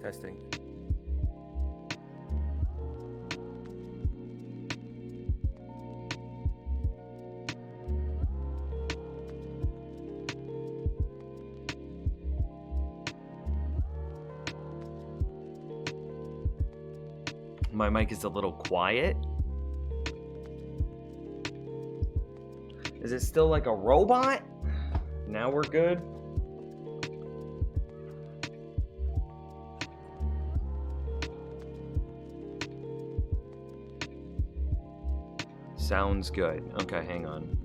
Testing. My mic is a little quiet. Is it still like a robot? Now we're good. Sounds good. Okay, hang on.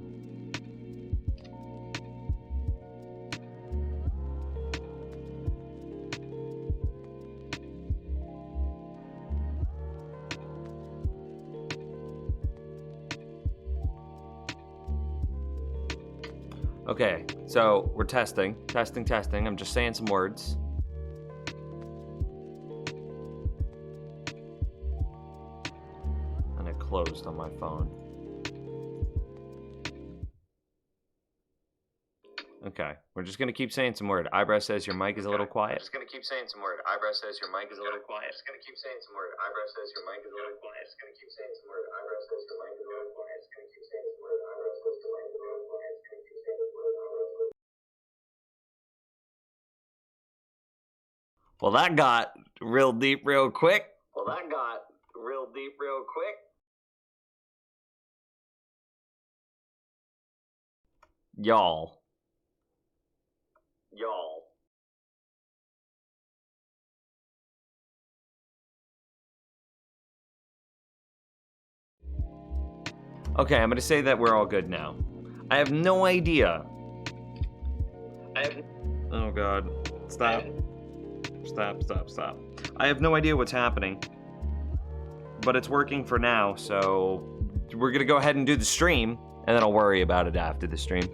Okay, so we're testing. I'm just saying some words. And it closed on my phone. Okay, we're just gonna keep saying some word. Eyebrow says your mic is a little quiet. Just gonna keep saying some word. Eyebrow says your mic is a little quiet. Just gonna keep saying some word. Eyebrow says your mic is a little quiet. Just gonna keep saying some word. Eyebrow says your mic is a little quiet. Just gonna keep saying some word. Eyebrow says your mic is a little quiet. Just gonna keep saying some word. Eyebrow says. Well, that got real deep real quick. Y'all. Okay, I'm gonna say that we're all good now. I have no idea. Oh god. Stop. Stop. I have no idea what's happening. But it's working for now, so we're gonna go ahead and do the stream, and then I'll worry about it after the stream.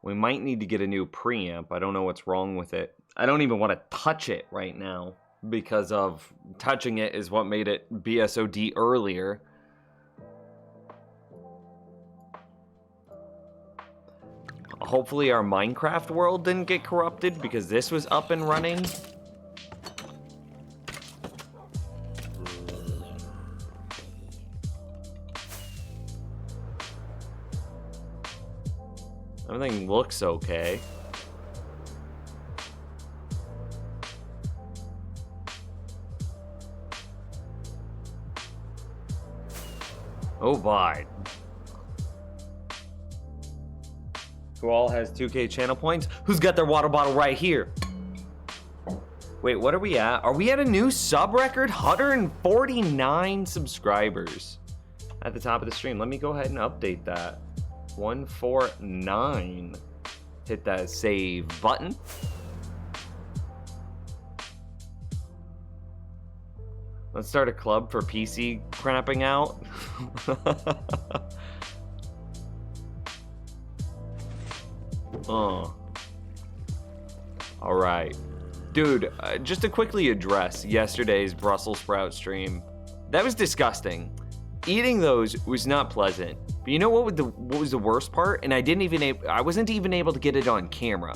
We might need to get a new preamp. I don't know what's wrong with it. I don't even want to touch it right now because of touching it is what made it BSOD earlier. Hopefully our Minecraft world didn't get corrupted because this was up and running. Everything looks okay. Oh boy. Who all has 2K channel points? Who's got their water bottle right here? Wait, what are we at? Are we at a new sub record? 149 subscribers at the top of the stream. Let me go ahead and update that. 149. Hit that save button. Let's start a club for PC crapping out. All right. Dude, just to quickly address yesterday's Brussels sprout stream. That was disgusting. Eating those was not pleasant. But you know what was the worst part? And I wasn't even able to get it on camera.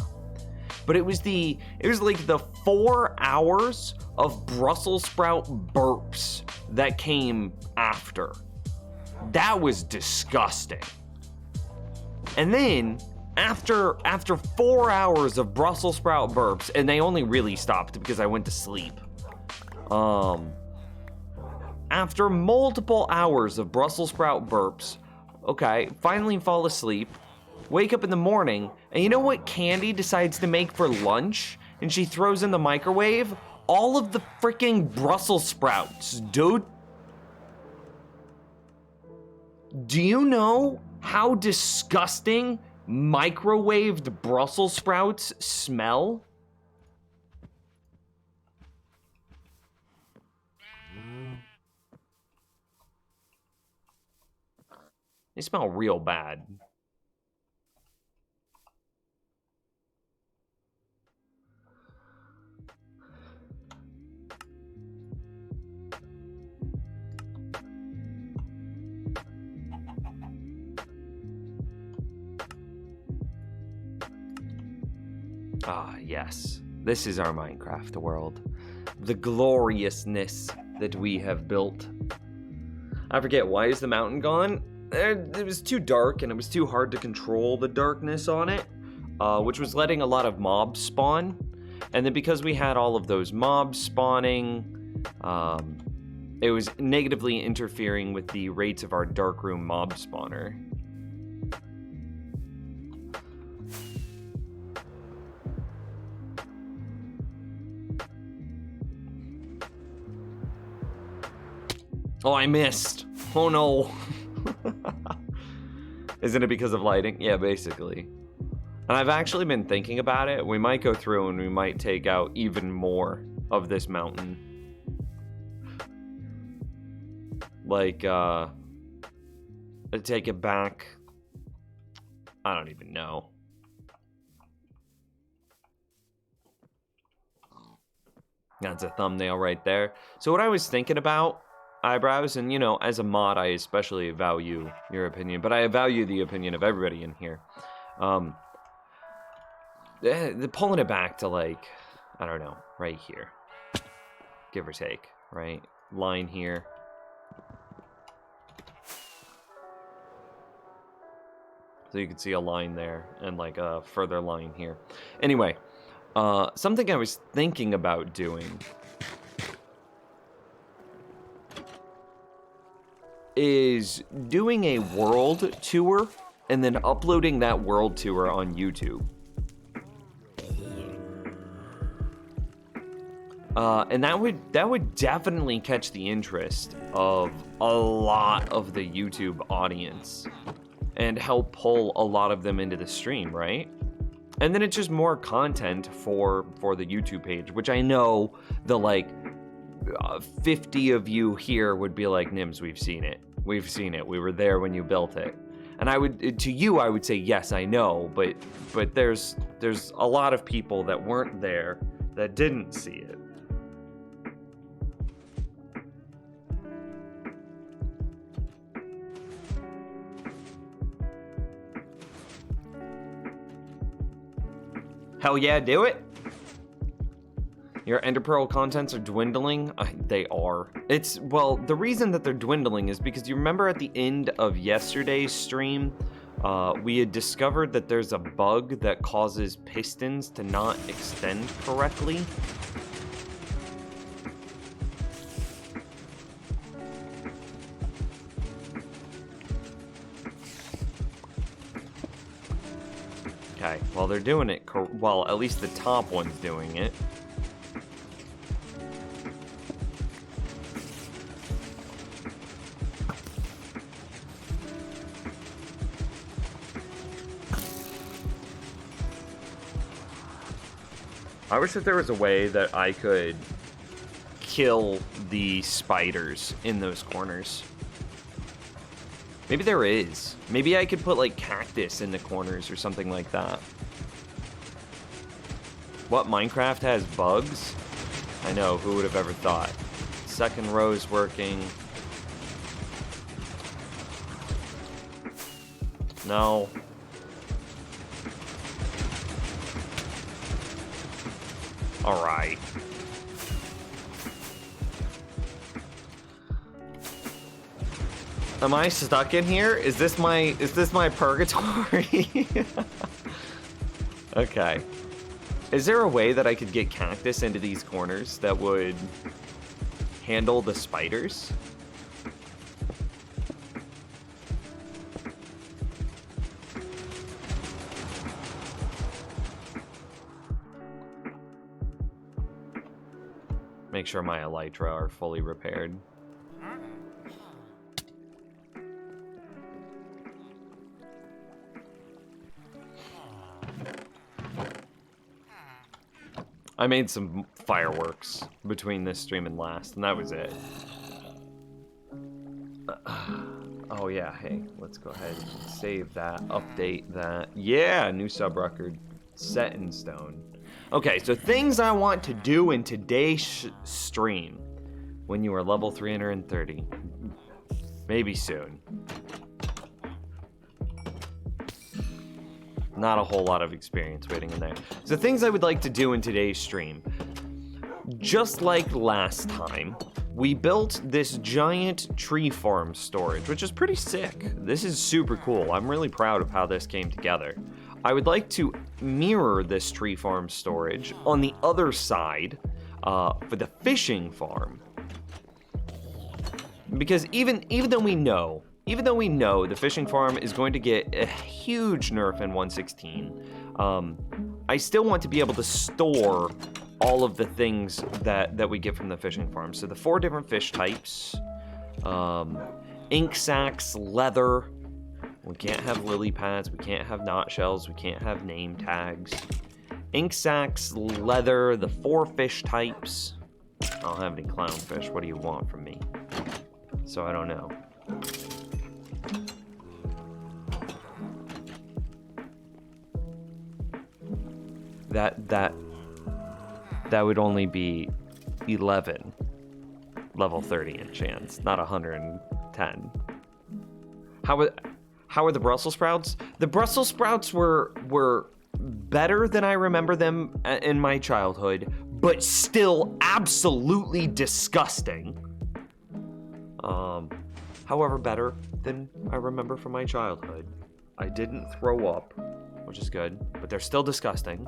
But it was like the 4 hours of Brussels sprout burps that came after. That was disgusting. And then after 4 hours of Brussels sprout burps, and they only really stopped because I went to sleep. After multiple hours of Brussels sprout burps, okay, finally fall asleep, wake up in the morning, and you know what Candy decides to make for lunch? And she throws in the microwave? All of the freaking Brussels sprouts, dude. Do you know how disgusting microwaved Brussels sprouts smell? They smell real bad. Ah, yes. This is our Minecraft world. The gloriousness that we have built. I forget, why is the mountain gone? It was too dark and it was too hard to control the darkness on it, which was letting a lot of mobs spawn. And then because we had all of those mobs spawning, it was negatively interfering with the rates of our darkroom mob spawner. Oh, I missed. Oh no. Isn't it because of lighting? Yeah, basically. And I've actually been thinking about it. We might go through and we might take out even more of this mountain. Like, take it back. I don't even know. That's a thumbnail right there. So what I was thinking about, Eyebrows, and you know, as a mod, I especially value your opinion, but I value the opinion of everybody in here. They're pulling it back to like, I don't know, right here, give or take, right? Line here. So you can see a line there and like a further line here. Anyway, something I was thinking about doing is doing a world tour and then uploading that world tour on YouTube. And that would definitely catch the interest of a lot of the YouTube audience and help pull a lot of them into the stream, right? And then it's just more content for the YouTube page, which I know the like 50 of you here would be like, Nims, we've seen it. We've seen it. We were there when you built it. And I would, to you, I would say, yes, I know, but there's a lot of people that weren't there that didn't see it. Hell yeah, do it. Your Ender Pearl contents are dwindling? They are. Well, the reason that they're dwindling is because you remember at the end of yesterday's stream, we had discovered that there's a bug that causes pistons to not extend correctly. Okay, well they're doing it, well at least the top one's doing it. I wish that there was a way that I could kill the spiders in those corners. Maybe there is. Maybe I could put like cactus in the corners or something like that. What, Minecraft has bugs? I know, who would have ever thought? Second row's working. No. All right. Am I stuck in here? Is this my purgatory? Okay. Is there a way that I could get cactus into these corners that would handle the spiders? Make sure my elytra are fully repaired. I made some fireworks between this stream and last, and that was it. Oh Oh yeah, hey, let's go ahead and save that, update that. Yeah, new sub record, set in stone. Okay, so things I want to do in today's stream when you are level 330. Maybe soon. Not a whole lot of experience waiting in there. So things I would like to do in today's stream. Just like last time, we built this giant tree farm storage, which is pretty sick. This is super cool. I'm really proud of how this came together. I would like to mirror this tree farm storage on the other side for the fishing farm. Because even though we know the fishing farm is going to get a huge nerf in 1.16, I still want to be able to store all of the things that we get from the fishing farm. So the 4 different fish types, ink sacs, leather. We can't have lily pads, we can't have knot shells, we can't have name tags. Ink sacs, leather, the 4 fish types. I don't have any clownfish, what do you want from me? So I don't know. That would only be 11 level 30 enchants, not 110. How are the Brussels sprouts? The Brussels sprouts were better than I remember them in my childhood, but still absolutely disgusting. However, better than I remember from my childhood. I didn't throw up, which is good, but they're still disgusting.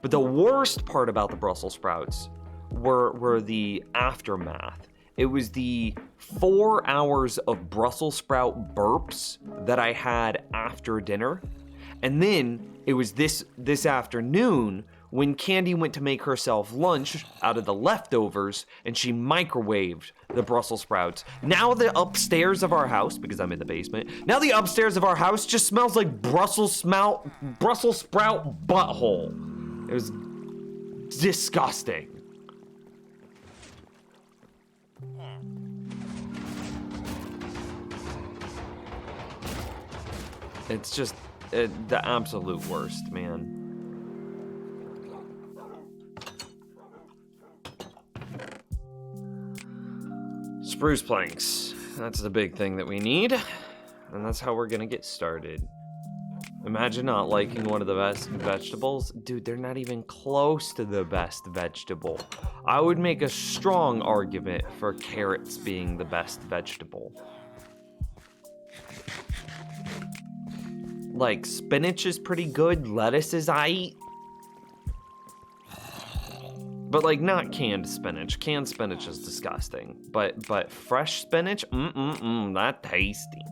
But the worst part about the Brussels sprouts were the aftermath. It was the 4 hours of Brussels sprout burps that I had after dinner. And then it was this afternoon when Candy went to make herself lunch out of the leftovers and she microwaved the Brussels sprouts. Now the upstairs of our house, because I'm in the basement, now the upstairs of our house just smells like Brussels sprout butthole. It was disgusting. It's just the absolute worst, man. Spruce planks. That's the big thing that we need. And that's how we're gonna get started. Imagine not liking one of the best vegetables. Dude, they're not even close to the best vegetable. I would make a strong argument for carrots being the best vegetable. Like, spinach is pretty good, lettuce is aight. But like, not canned spinach. Canned spinach is disgusting. But fresh spinach, that tasty.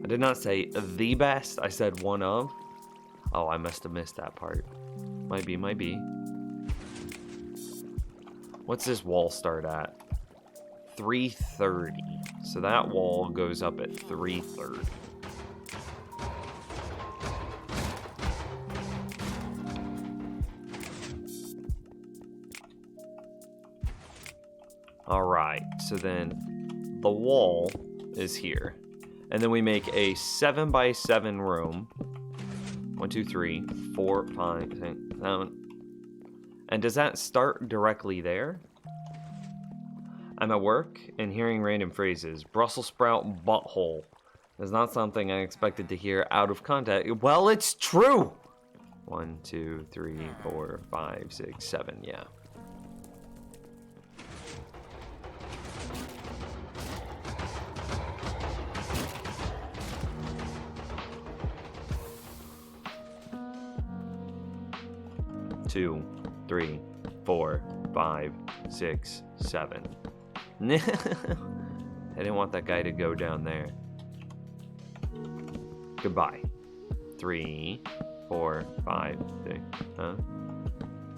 I did not say the best, I said one of. Oh, I must have missed that part. Might be. What's this wall start at? 330. So that wall goes up at 330. Alright, so then the wall is here. And then we make a 7x7 room. 1, 2, 3, 4, 5, 6, 7. And does that start directly there? I'm at work and hearing random phrases. Brussels sprout butthole is not something I expected to hear out of context. Well, it's true! 1, 2, 3, 4, 5, 6, 7, yeah. Two, 3, 4, 5, 6, 7. I didn't want that guy to go down there. Goodbye. 3, 4, 5, 6,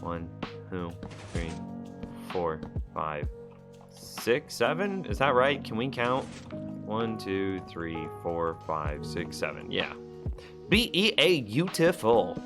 1, 2, 3, 4, 5, 6, 7? Is that right? Can we count? 1, 2, 3, 4, 5, 6, 7. Yeah. Beautiful.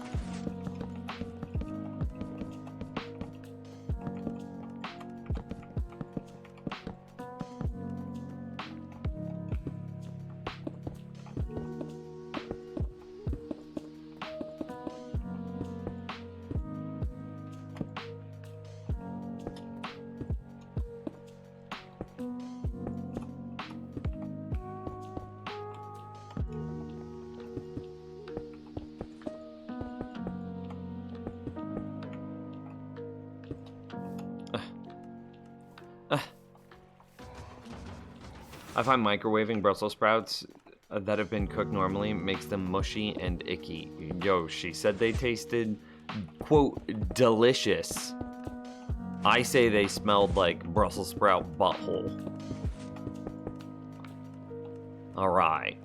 I find microwaving Brussels sprouts that have been cooked normally makes them mushy and icky. Yo, she said they tasted, quote, delicious. I say they smelled like Brussels sprout butthole. All right.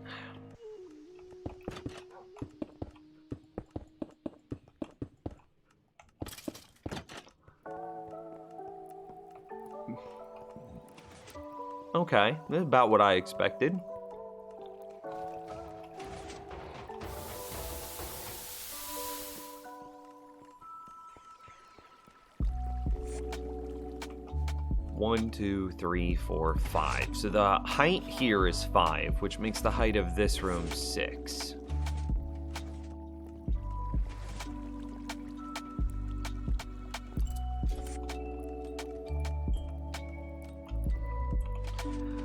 Okay, that's about what I expected. One, two, three, 4, 5. So the height here is 5, which makes the height of this room 6.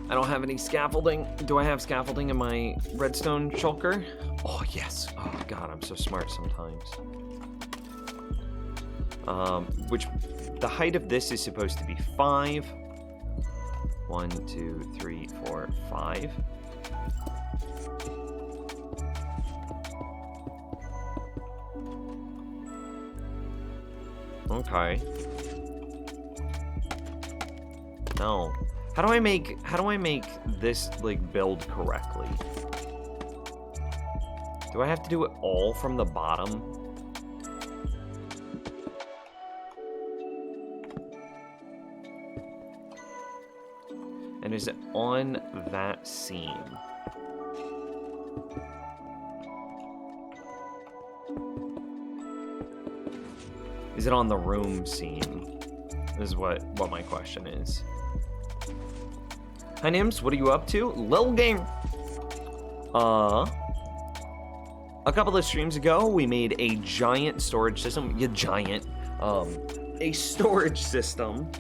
I don't have any scaffolding. Do I have scaffolding in my redstone shulker? Oh, yes. Oh, God, I'm so smart sometimes. Which, the height of this is supposed to be 5. 1, 2, 3, 4, 5. Okay. No. How do I make this like build correctly? Do I have to do it all from the bottom? And is it on that seam? Is it on the room seam? Is what my question is. Hi Nims, what are you up to? Lil game. A couple of streams ago, we made a giant storage system. A storage system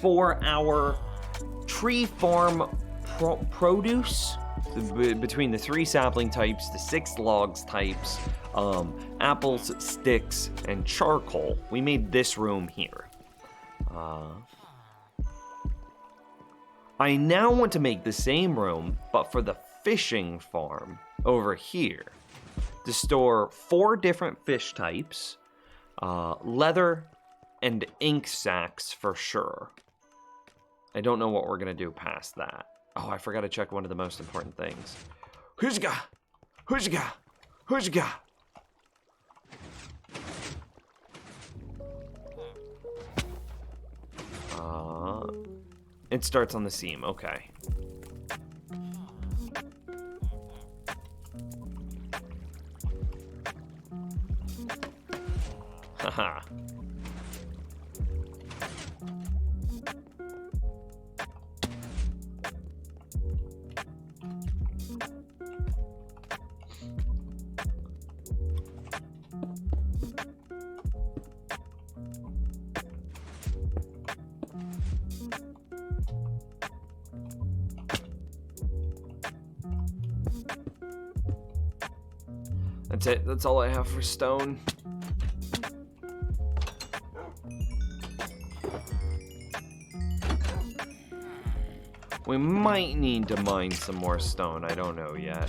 for our tree farm produce between the 3 sapling types, the 6 logs types, apples, sticks, and charcoal. We made this room here. I now want to make the same room, but for the fishing farm over here, to store 4 different fish types, leather, and ink sacks for sure. I don't know what we're gonna do past that. Oh, I forgot to check one of the most important things. Huzga! Huzga! Huzga! It starts on the seam, okay. Haha. That's it. That's all I have for stone. We might need to mine some more stone. I don't know yet.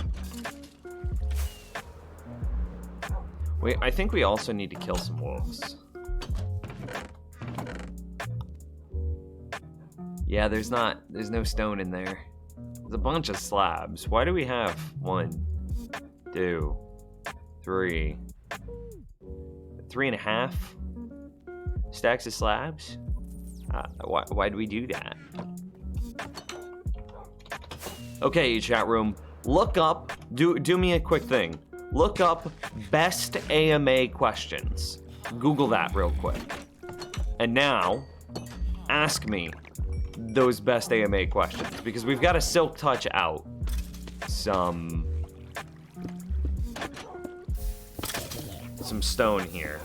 Wait, I think we also need to kill some wolves. Yeah, there's no stone in there. There's a bunch of slabs. Why do we have 1, 2, 3, 3.5 stacks of slabs? Why do we do that? Okay, chat room, look up, do me a quick thing. Look up best AMA questions. Google that real quick. And now, ask me those best AMA questions, because we've got to silk touch out some stone here.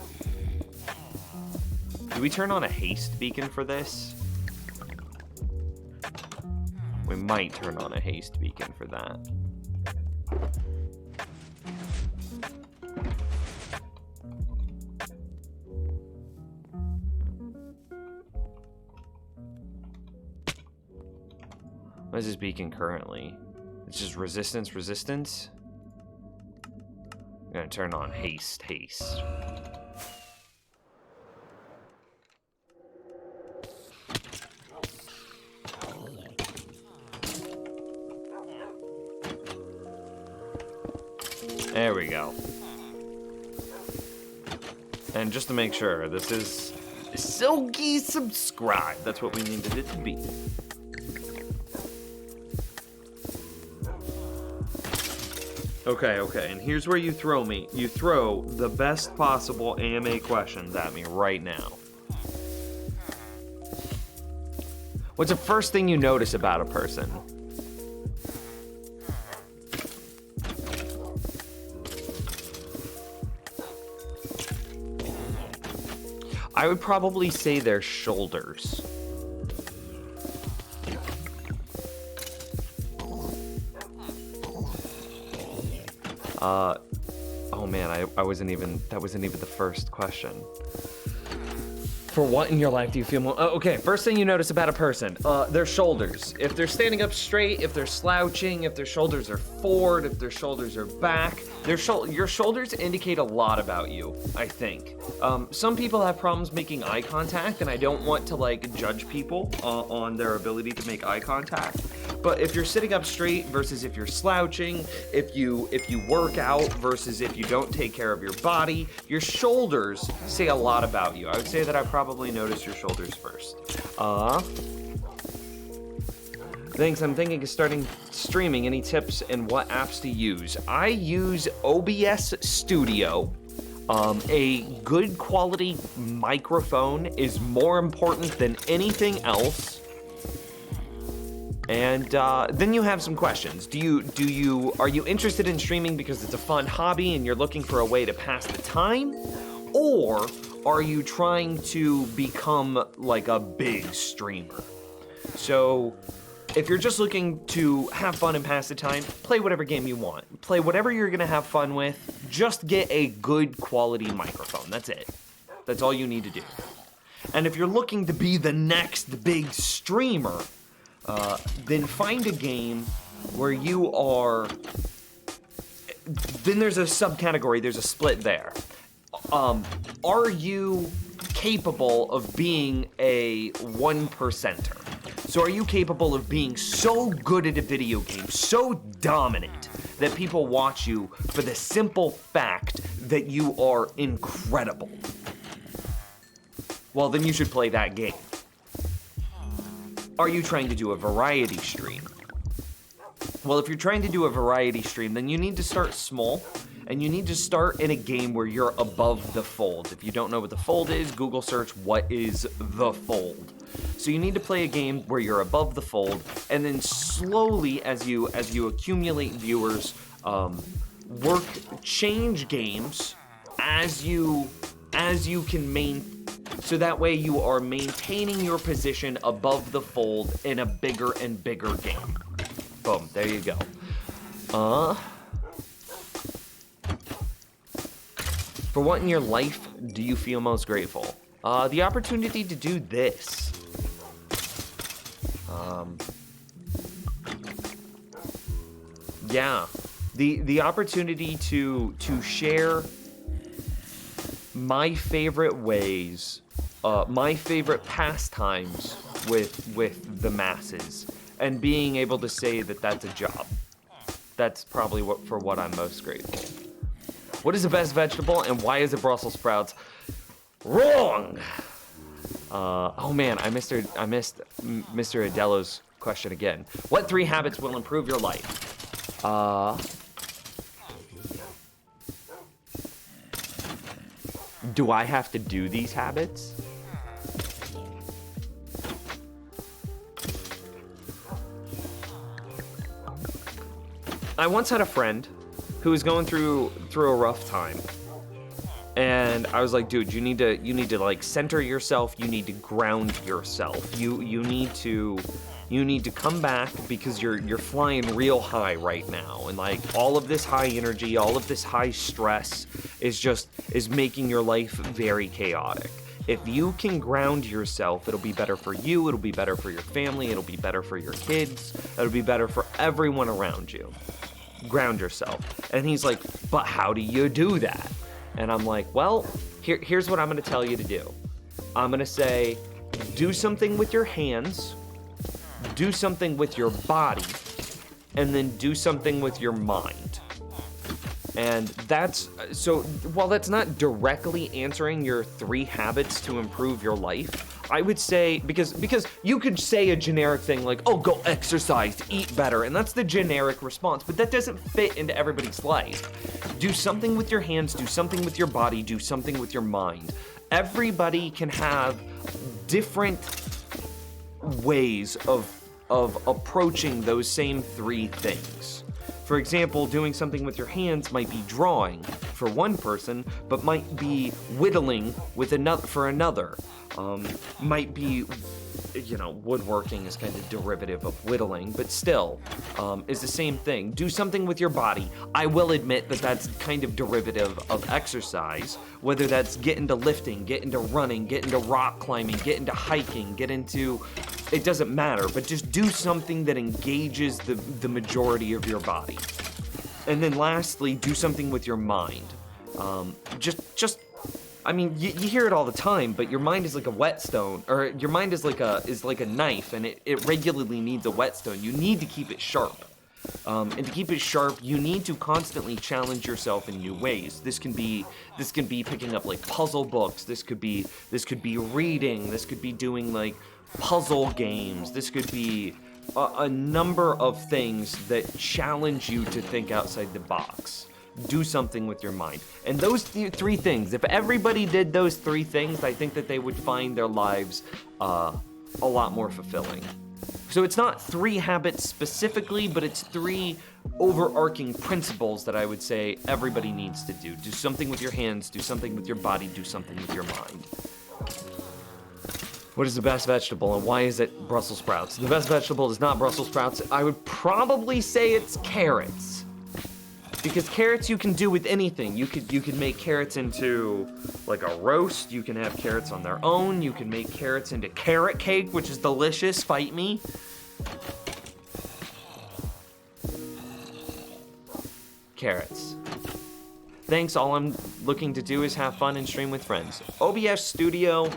Do we turn on a haste beacon for this? We might turn on a haste beacon for that. What is this beacon currently? It's just resistance, resistance. I'm gonna turn on haste, haste. There we go. And just to make sure, this is Silky subscribe. That's what we needed it to be. Okay, and here's where you throw me. You throw the best possible AMA questions at me right now. What's the first thing you notice about a person? I would probably say their shoulders. Oh man, I wasn't even, that wasn't even the first question. For what in your life do you feel more, okay, first thing you notice about a person, their shoulders. If they're standing up straight, if they're slouching, if their shoulders are forward, if their shoulders are back, your shoulders indicate a lot about you, I think. Some people have problems making eye contact, and I don't want to like judge people on their ability to make eye contact. But if you're sitting up straight versus if you're slouching, if you work out versus if you don't take care of your body, your shoulders say a lot about you. I would say that I probably noticed your shoulders first. Thanks, I'm thinking of starting streaming. Any tips and what apps to use? I use OBS Studio. A good quality microphone is more important than anything else. And then you have some questions. Are you interested in streaming because it's a fun hobby and you're looking for a way to pass the time? Or are you trying to become like a big streamer? So if you're just looking to have fun and pass the time, play whatever game you want. Play whatever you're gonna have fun with. Just get a good quality microphone, that's it. That's all you need to do. And if you're looking to be the next big streamer, then find a game where you are, then there's a subcategory, there's a split there. Are you capable of being a 1%er? So are you capable of being so good at a video game, so dominant, that people watch you for the simple fact that you are incredible? Well, then you should play that game. Are you trying to do a variety stream? Well, if you're trying to do a variety stream, then you need to start small, and you need to start in a game where you're above the fold. If you don't know what the fold is, Google search what is the fold. So you need to play a game where you're above the fold, and then slowly, as you accumulate viewers, change games as you can so that way you are maintaining your position above the fold in a bigger and bigger game. Boom, there you go. For what in your life do you feel most grateful? The opportunity to do this. Yeah, the opportunity to share my favorite ways, my favorite pastimes with the masses, and being able to say that that's a job. That's probably for what I'm most grateful. What is the best vegetable and why is it Brussels sprouts? Wrong! Oh man, I missed Mr. Adello's question again. What 3 habits will improve your life? Do I have to do these habits? I once had a friend who was going through a rough time. And I was like, dude, you need to like center yourself, you need to ground yourself. You need to come back because you're flying real high right now. And like all of this high energy, all of this high stress is making your life very chaotic. If you can ground yourself, it'll be better for you, it'll be better for your family, it'll be better for your kids, it'll be better for everyone around you. Ground yourself. And he's like, but how do you do that? And I'm like, well, here's what I'm gonna tell you to do. I'm gonna say, do something with your hands, do something with your body, and then do something with your mind. And that's, so while that's not directly answering your 3 habits to improve your life, I would say, because you could say a generic thing like, oh, go exercise, eat better, and that's the generic response, but that doesn't fit into everybody's life. Do something with your hands, do something with your body, do something with your mind. Everybody can have different ways of approaching those same 3 things. For example, doing something with your hands might be drawing for one person, but might be whittling with another for another. Might be, woodworking is kind of derivative of whittling, but still is the same thing. Do something with your body. I will admit that that's kind of derivative of exercise, whether that's get into lifting, get into running, get into rock climbing, get into hiking, get into, it doesn't matter, but just do something that engages the majority of your body. And then lastly, do something with your mind. I mean, you hear it all the time, but your mind is like a whetstone, or your mind is like a knife, and it regularly needs a whetstone. You need to keep it sharp. And to keep it sharp, you need to constantly challenge yourself in new ways. This can be picking up like puzzle books. This could be reading. This could be doing like puzzle games. This could be a number of things that challenge you to think outside the box. Do something with your mind. And those 3 things, if everybody did those 3 things, I think that they would find their lives a lot more fulfilling. So it's not 3 habits specifically, but it's 3 overarching principles that I would say everybody needs to do. Do something with your hands, do something with your body, do something with your mind. What is the best vegetable and why is it Brussels sprouts? The best vegetable is not Brussels sprouts. I would probably say it's carrots. Because carrots you can do with anything. You could make carrots into like a roast. You can have carrots on their own. You can make carrots into carrot cake, which is delicious. Fight me. Carrots. Thanks, all I'm looking to do is have fun and stream with friends. OBS Studio,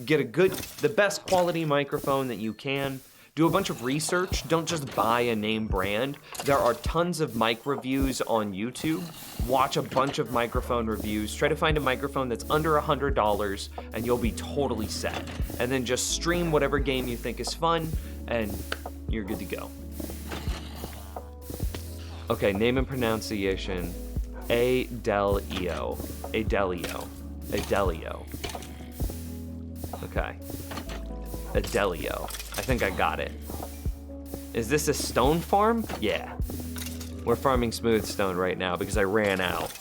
get the best quality microphone that you can. Do a bunch of research, don't just buy a name brand. There are tons of mic reviews on YouTube. Watch a bunch of microphone reviews. Try to find a microphone that's under $100 and you'll be totally set. And then just stream whatever game you think is fun and you're good to go. Okay, name and pronunciation. Adelio. Okay. Adelio. I think I got it. Is this a stone farm? Yeah. We're farming smooth stone right now because I ran out.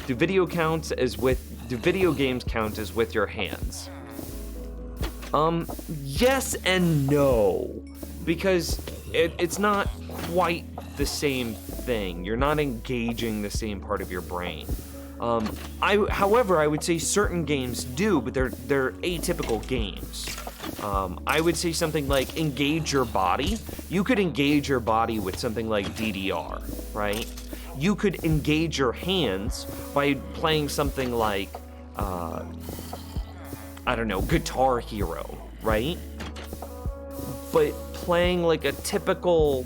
Do video games count as with your hands? Yes and no. Because it's not quite the same thing. You're not engaging the same part of your brain. However, I would say certain games do, but they're atypical games. I would say something like engage your body. You could engage your body with something like DDR, right? You could engage your hands by playing something like, I don't know, Guitar Hero, right? But playing like a typical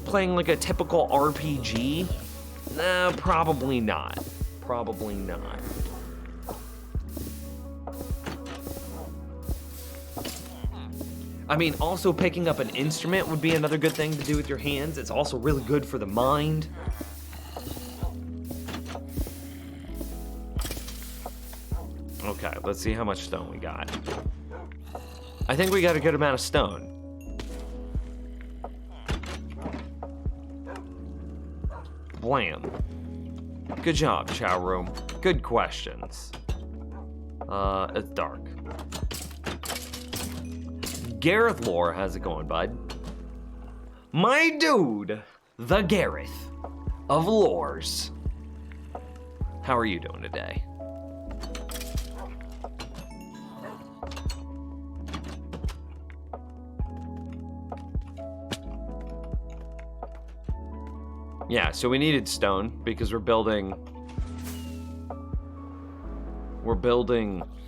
RPG? Nah, probably not. Probably not. I mean, also picking up an instrument would be another good thing to do with your hands. It's also really good for the mind. Okay, let's see how much stone we got. I think we got a good amount of stone. Blam. Good job, Chow Room. Good questions. It's dark. Gareth Lore, how's it going, bud? My dude, the Gareth of Lores. How are you doing today? Yeah, so we needed stone because we're building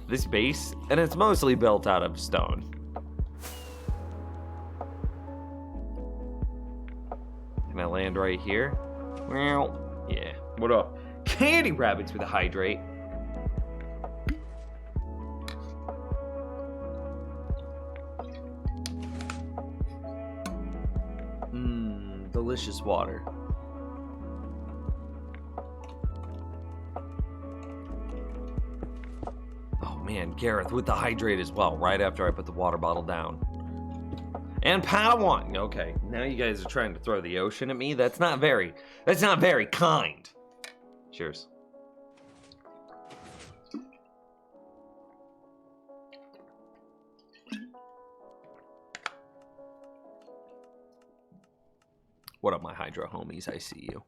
this base, and it's mostly built out of stone. Can I land right here? Well, yeah. What up? Candy rabbits with a hydrate. Delicious water. Oh man, Gareth with the hydrate as well, right after I put the water bottle down. And Padawan! Okay, now you guys are trying to throw the ocean at me? That's not very kind. Cheers. What up, my Hydro homies? I see you.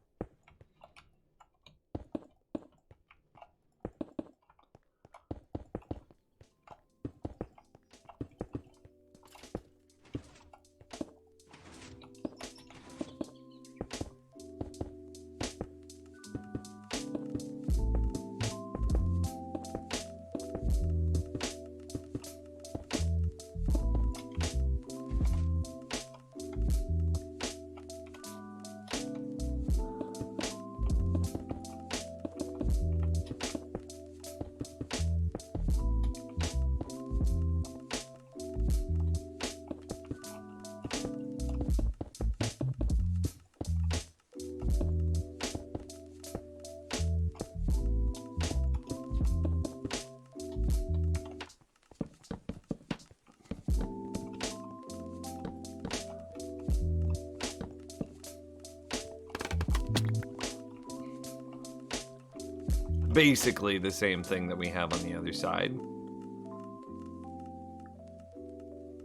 Basically the same thing that we have on the other side.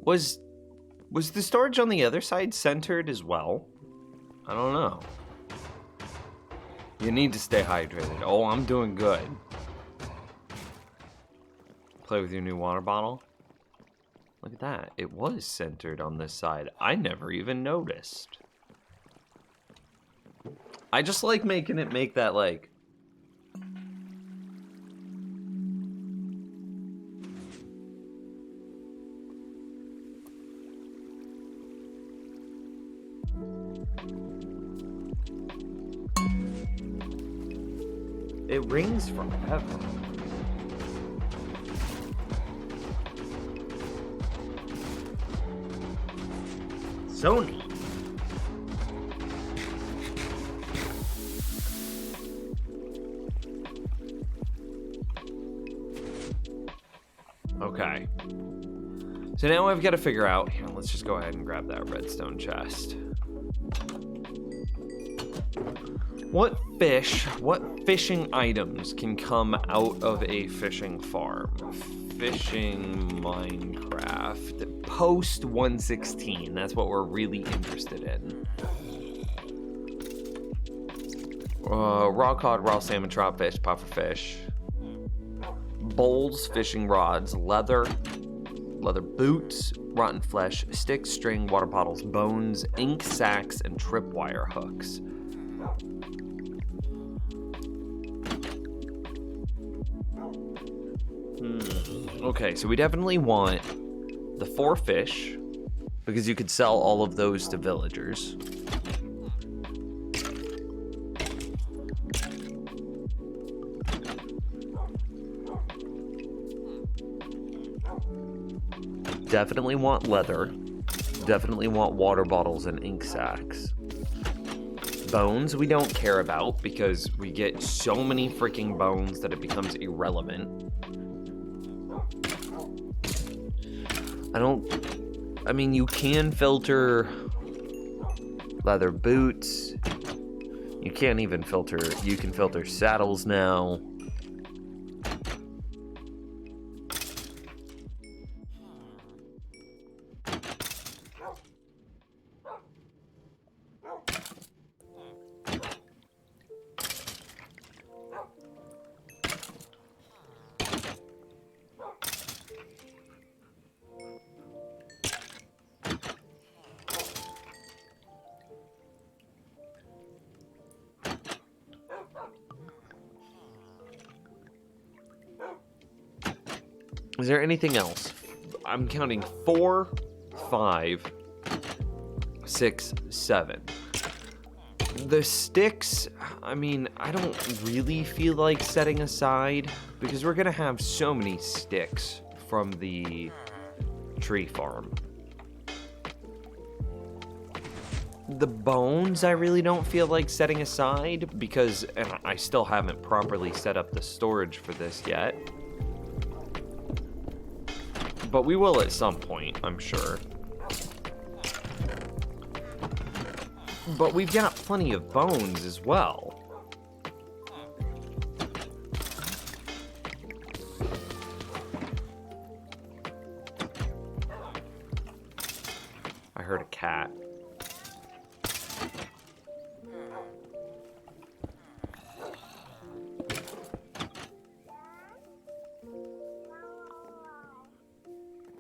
Was the storage on the other side centered as well? I don't know. You need to stay hydrated. Oh, I'm doing good. Play with your new water bottle. Look at that. It was centered on this side. I never even noticed. I just like making it make that like... It rings forever. Sony. Okay. So now I've got to figure out, here, let's just go ahead and grab that redstone chest. What fishing items can come out of a fishing farm? Fishing Minecraft. Post 116, that's what we're really interested in. Raw cod, raw salmon, trout fish, puffer fish. Bowls, fishing rods, leather boots, rotten flesh, sticks, string, water bottles, bones, ink sacks, and tripwire hooks. Okay, so we definitely want the 4 fish, because you could sell all of those to villagers. Definitely want leather. Definitely want water bottles and ink sacks. Bones we don't care about because we get so many freaking bones that it becomes irrelevant. I mean, you can filter leather boots. You can't even filter, you can filter saddles now. Is there anything else? I'm counting 4, 5, 6, 7. The sticks, I mean, I don't really feel like setting aside because we're gonna have so many sticks from the tree farm. The bones, I really don't feel like setting aside because and I still haven't properly set up the storage for this yet. But we will at some point, I'm sure. But we've got plenty of bones as well. I heard a cat.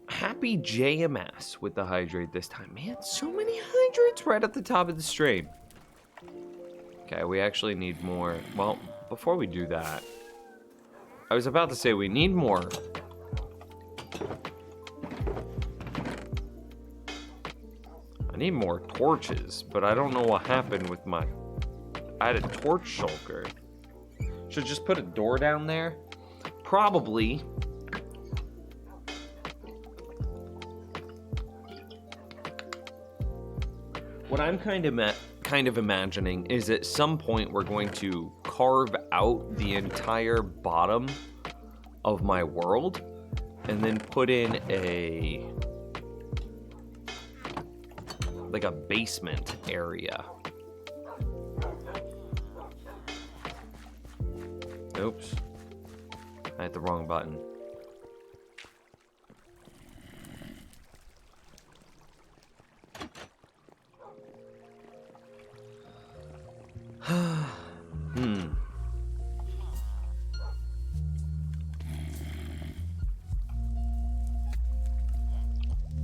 Happy JMS with the hydrate this time. Man, so many hydrates right at the top of the stream. Okay, we actually need more. Well, before we do that, I was about to say we need more. I need more torches, but I don't know what happened with my... I had a torch shulker. Should just put a door down there? Probably. What I'm kind of imagining is at some point we're going to carve out the entire bottom of my world and then put in like a basement area. Oops. I hit the wrong button.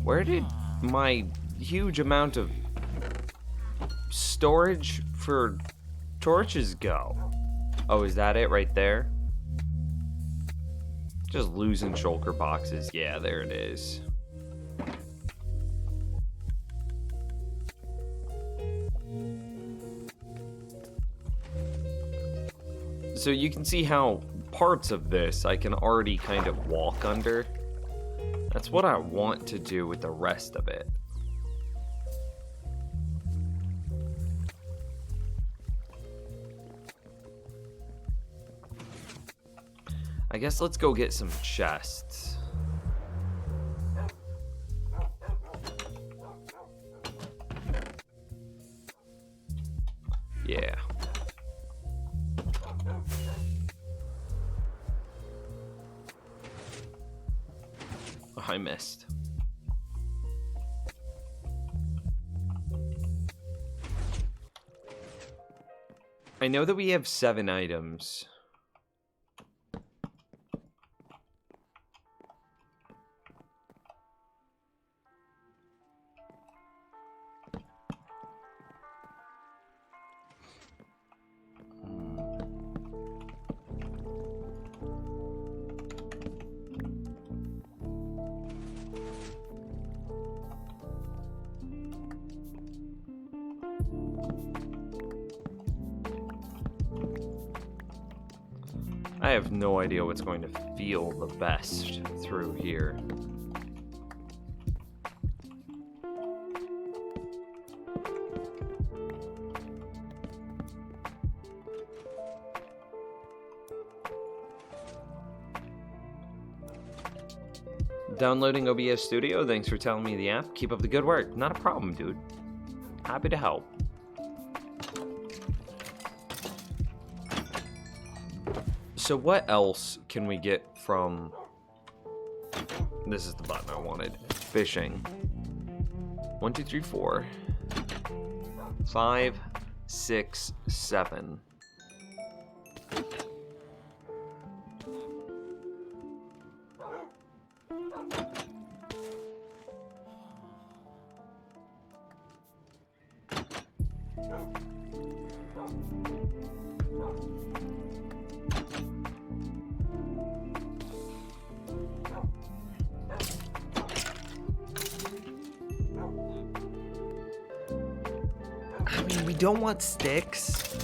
Where did my huge amount of storage for torches go? Oh, is that it right there? Just losing shulker boxes. Yeah, there it is. So you can see how parts of this I can already kind of walk under. That's what I want to do with the rest of it. I guess let's go get some chests. Yeah. Oh, I missed. I know that we have 7 items. I have no idea what's going to feel the best through here. Downloading OBS Studio, thanks for telling me the app. Keep up the good work. Not a problem, dude. Happy to help. So what else can we get from... This is the button I wanted. Fishing. 1, 2, 3, 4. 5, 6, 7. I mean, we don't want sticks.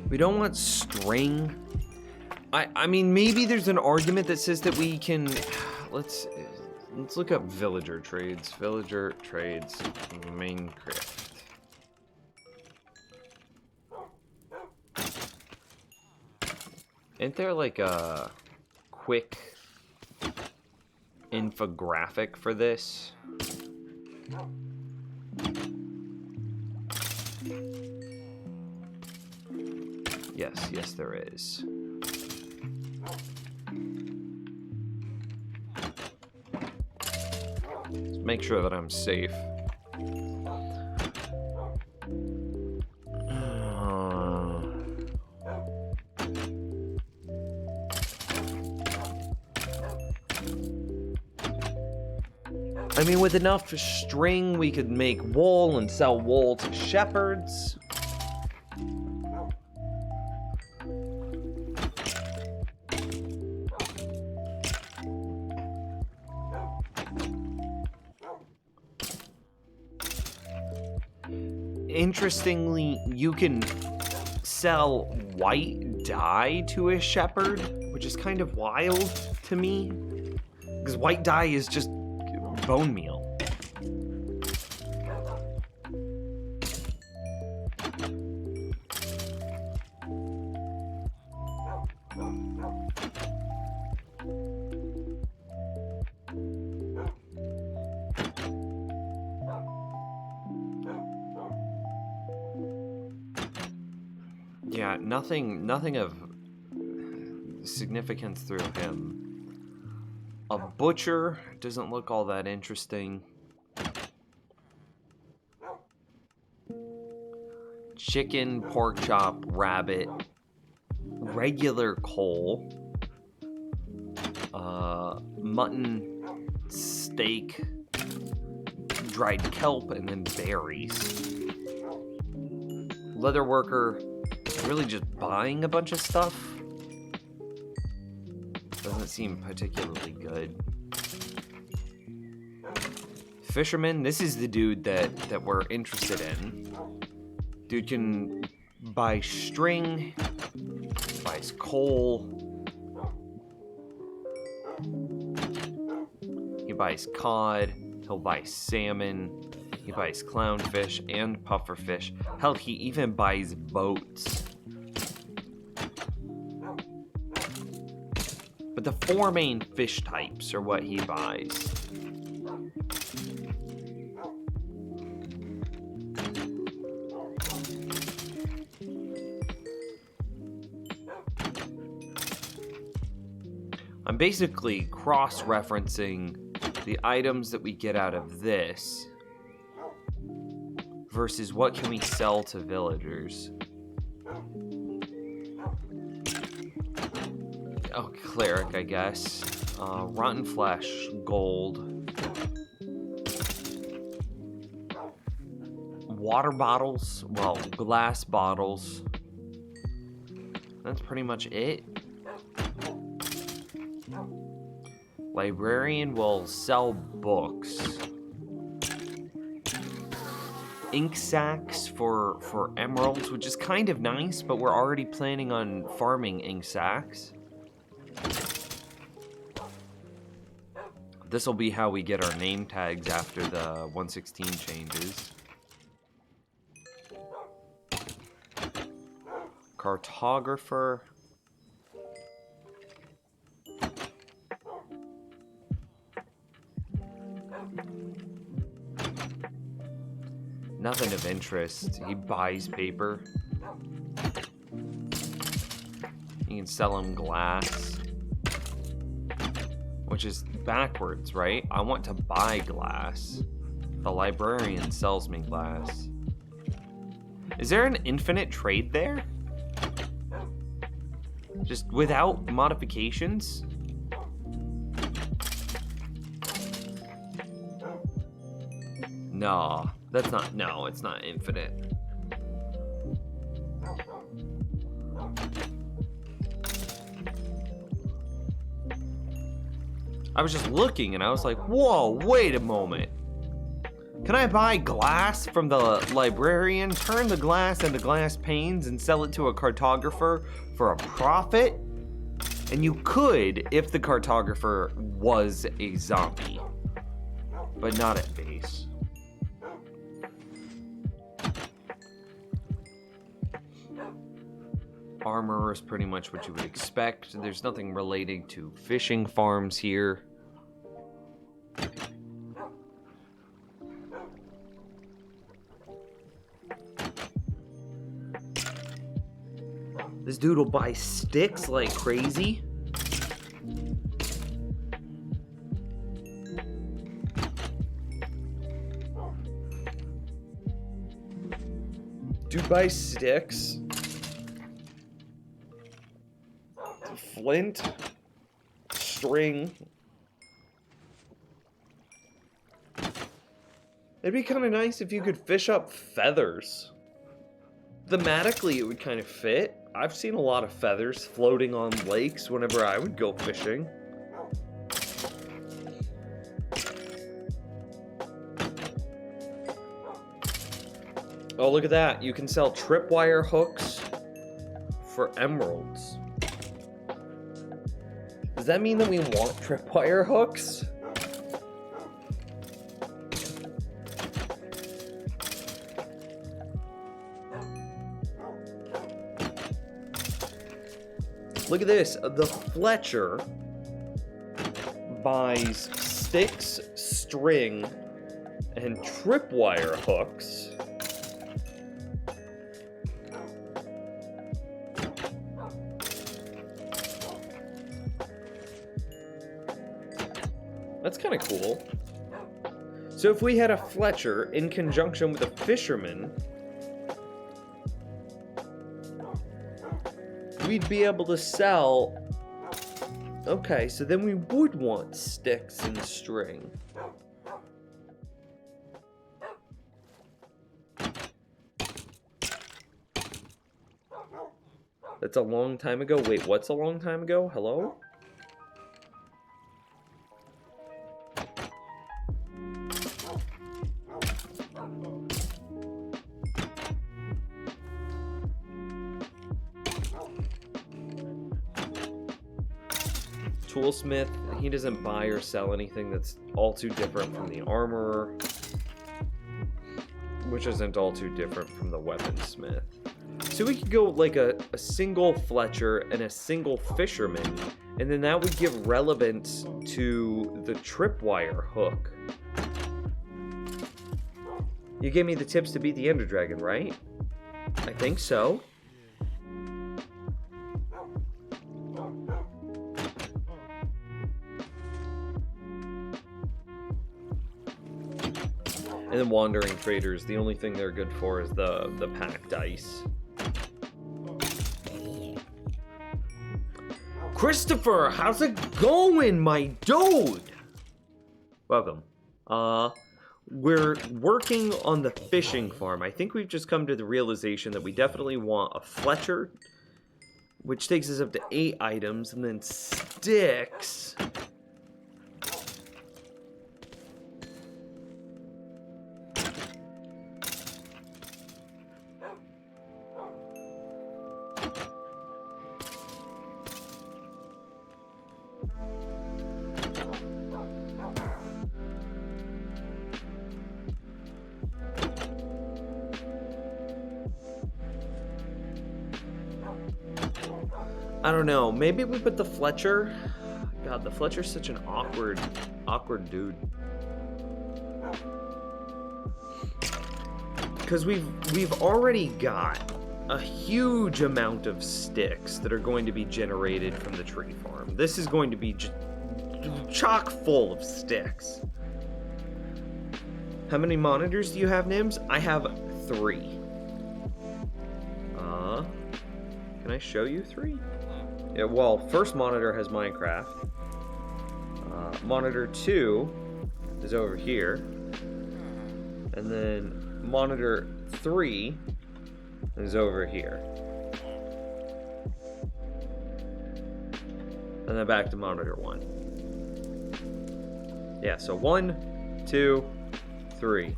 We don't want string. I mean, maybe there's an argument that says that we can... Let's look up villager trades. Villager trades, Minecraft. Isn't there like a quick infographic for this? Yes, there is. Let's make sure that I'm safe. I mean, with enough string, we could make wool and sell wool to shepherds. Interestingly, you can sell white dye to a shepherd, which is kind of wild to me, because white dye is just bone meal. Yeah, nothing of significance through him. A butcher doesn't look all that interesting. Chicken, pork chop, rabbit, regular coal, mutton, steak, dried kelp, and then berries. Leather worker, really just buying a bunch of stuff. Doesn't seem particularly good. Fisherman, this is the dude that we're interested in. Dude can buy string, buys coal. He buys cod, he'll buy salmon, he buys clownfish and pufferfish. Hell, he even buys boats. But the four main fish types are what he buys. I'm basically cross-referencing the items that we get out of this versus what can we sell to villagers. Oh, cleric, I guess. Rotten flesh, gold. Water bottles, well, glass bottles. That's pretty much it. Librarian will sell books. Ink sacks for emeralds, which is kind of nice, but we're already planning on farming ink sacks. This will be how we get our name tags after the 116 changes. Cartographer. Nothing of interest. He buys paper. You can sell him glass. Which is backwards, right? I want to buy glass. The librarian sells me glass. Is there an infinite trade there? Just without modifications? No, that's not, no, it's not infinite. I was just looking and I was like, whoa, wait a moment. Can I buy glass from the librarian, turn the glass into glass panes, and sell it to a cartographer for a profit? And you could if the cartographer was a zombie, but not at base. Armor is pretty much what you would expect. There's nothing relating to fishing farms here. This dude will buy sticks like crazy. Dude buys sticks. Flint. String. It'd be kind of nice if you could fish up feathers. Thematically, it would kind of fit. I've seen a lot of feathers floating on lakes whenever I would go fishing. Oh, look at that. You can sell tripwire hooks for emeralds. Does that mean that we want tripwire hooks? Look at this. The Fletcher buys sticks, string, and tripwire hooks. That's kind of cool. So if we had a Fletcher in conjunction with a fisherman, we'd be able to sell... Okay, so then we would want sticks and string. That's a long time ago. Wait, what's a long time ago? Hello? Toolsmith, he doesn't buy or sell anything that's all too different from the armorer, which isn't all too different from the weaponsmith. So we could go like a single Fletcher and a single fisherman, and then that would give relevance to the tripwire hook. You gave me the tips to beat the Ender Dragon, right? I think so. And then Wandering Traders, the only thing they're good for is the pack dice. Christopher, how's it going, my dude? Welcome. We're working on the fishing farm. I think we've just come to the realization that we definitely want a Fletcher, which takes us up to 8 items, and then sticks. I don't know. Maybe we put the Fletcher. God, the Fletcher's such an awkward dude. Because we've already got a huge amount of sticks that are going to be generated from the tree farm. This is going to be chock full of sticks. How many monitors do you have, Nims? I have 3. Can I show you 3? Yeah, well, first monitor has Minecraft. Monitor 2 is over here. And then monitor 3 is over here. And then back to monitor 1. Yeah, so 1, 2, 3.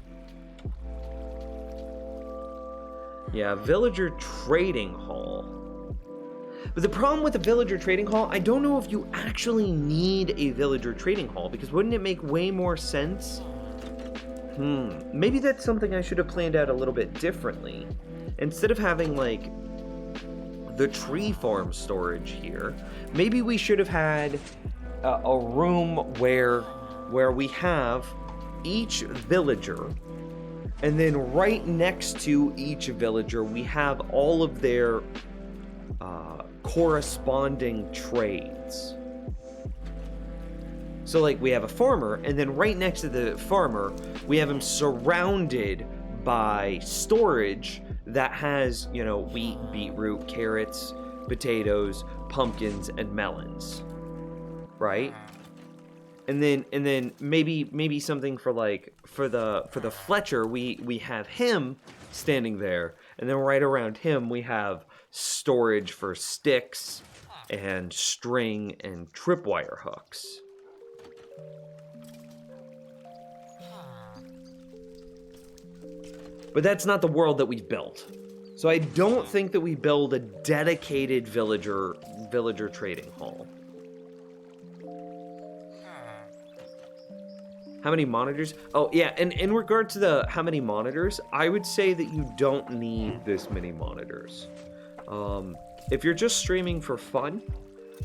Yeah, villager trading hall. But the problem with the villager trading hall, I don't know if you actually need a villager trading hall, because wouldn't it make way more sense? Maybe that's something I should have planned out a little bit differently. Instead of having, like, the tree farm storage here, maybe we should have had a room where we have each villager, and then right next to each villager we have all of their corresponding trades. So like we have a farmer, and then right next to the farmer we have him surrounded by storage that has, you know, wheat, beetroot, carrots, potatoes, pumpkins, and melons, right? And then maybe something for like for the Fletcher, we have him standing there, and then right around him we have storage for sticks and string and tripwire hooks. But that's not the world that we've built. So I don't think that we build a dedicated villager trading hall. How many monitors? Oh yeah, and in regard to the how many monitors, I would say that you don't need this many monitors. If you're just streaming for fun,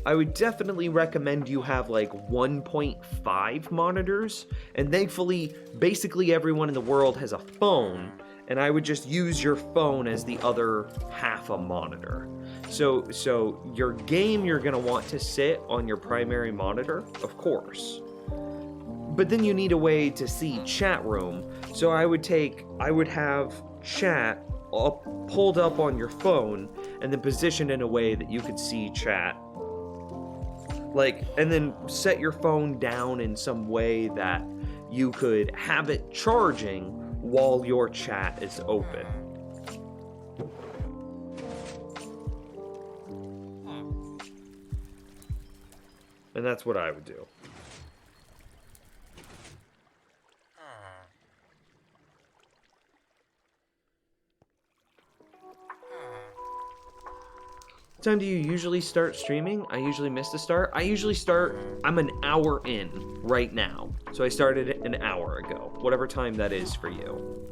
I would definitely recommend you have like 1.5 monitors, and thankfully basically everyone in the world has a phone, and I would just use your phone as the other half a monitor. So your game, you're gonna want to sit on your primary monitor, of course. But then you need a way to see chat room. So I would have chat pulled up on your phone and then positioned in a way that you could see chat. Like, and then set your phone down in some way that you could have it charging while your chat is open. And that's what I would do. What time do you usually start streaming? I usually miss the start. I'm an hour in right now. So I started an hour ago. Whatever time that is for you.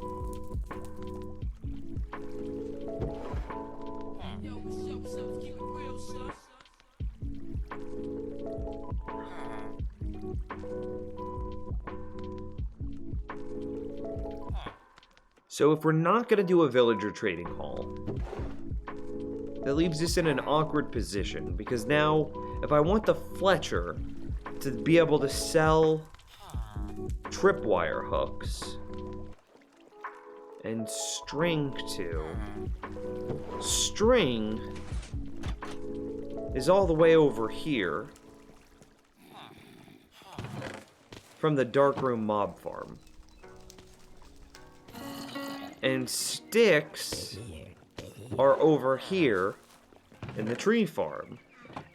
So if we're not gonna do a villager trading hall, that leaves us in an awkward position, because now, if I want the Fletcher to be able to sell tripwire hooks and string is all the way over here from the Darkroom Mob Farm. And sticks are over here in the tree farm.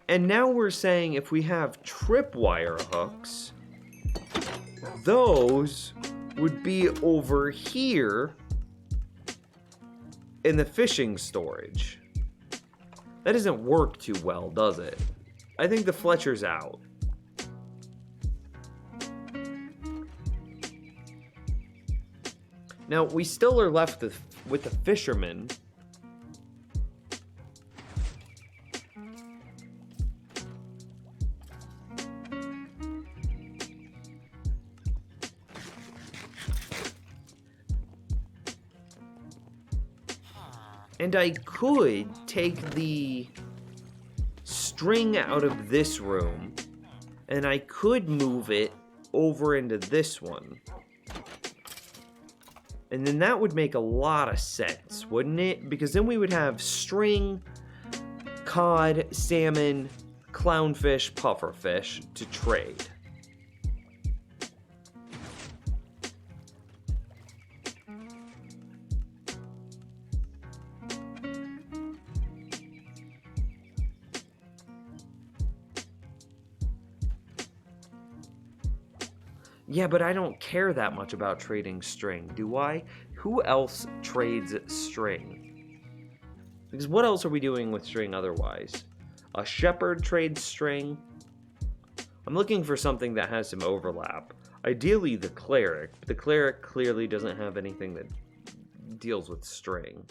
And now we're saying if we have tripwire hooks, those would be over here in the fishing storage. That doesn't work too well, does it? I think the Fletcher's out. Now, we still are left with the fisherman. And I could take the string out of this room, and I could move it over into this one. And then that would make a lot of sense, wouldn't it? Because then we would have string, cod, salmon, clownfish, pufferfish to trade. Yeah, but I don't care that much about trading string, do I? Who else trades string? Because what else are we doing with string otherwise? A shepherd trades string. I'm looking for something that has some overlap. Ideally the cleric, but the cleric clearly doesn't have anything that deals with string.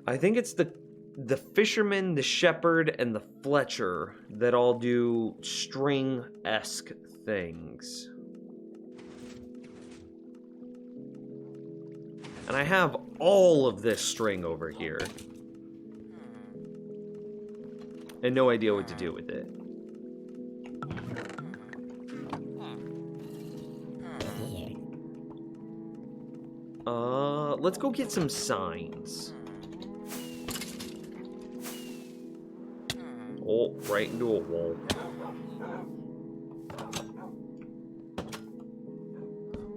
I think it's the fisherman, the shepherd, and the Fletcher that all do string-esque things. And I have all of this string over here. And no idea what to do with it. Let's go get some signs. Oh, right into a wall.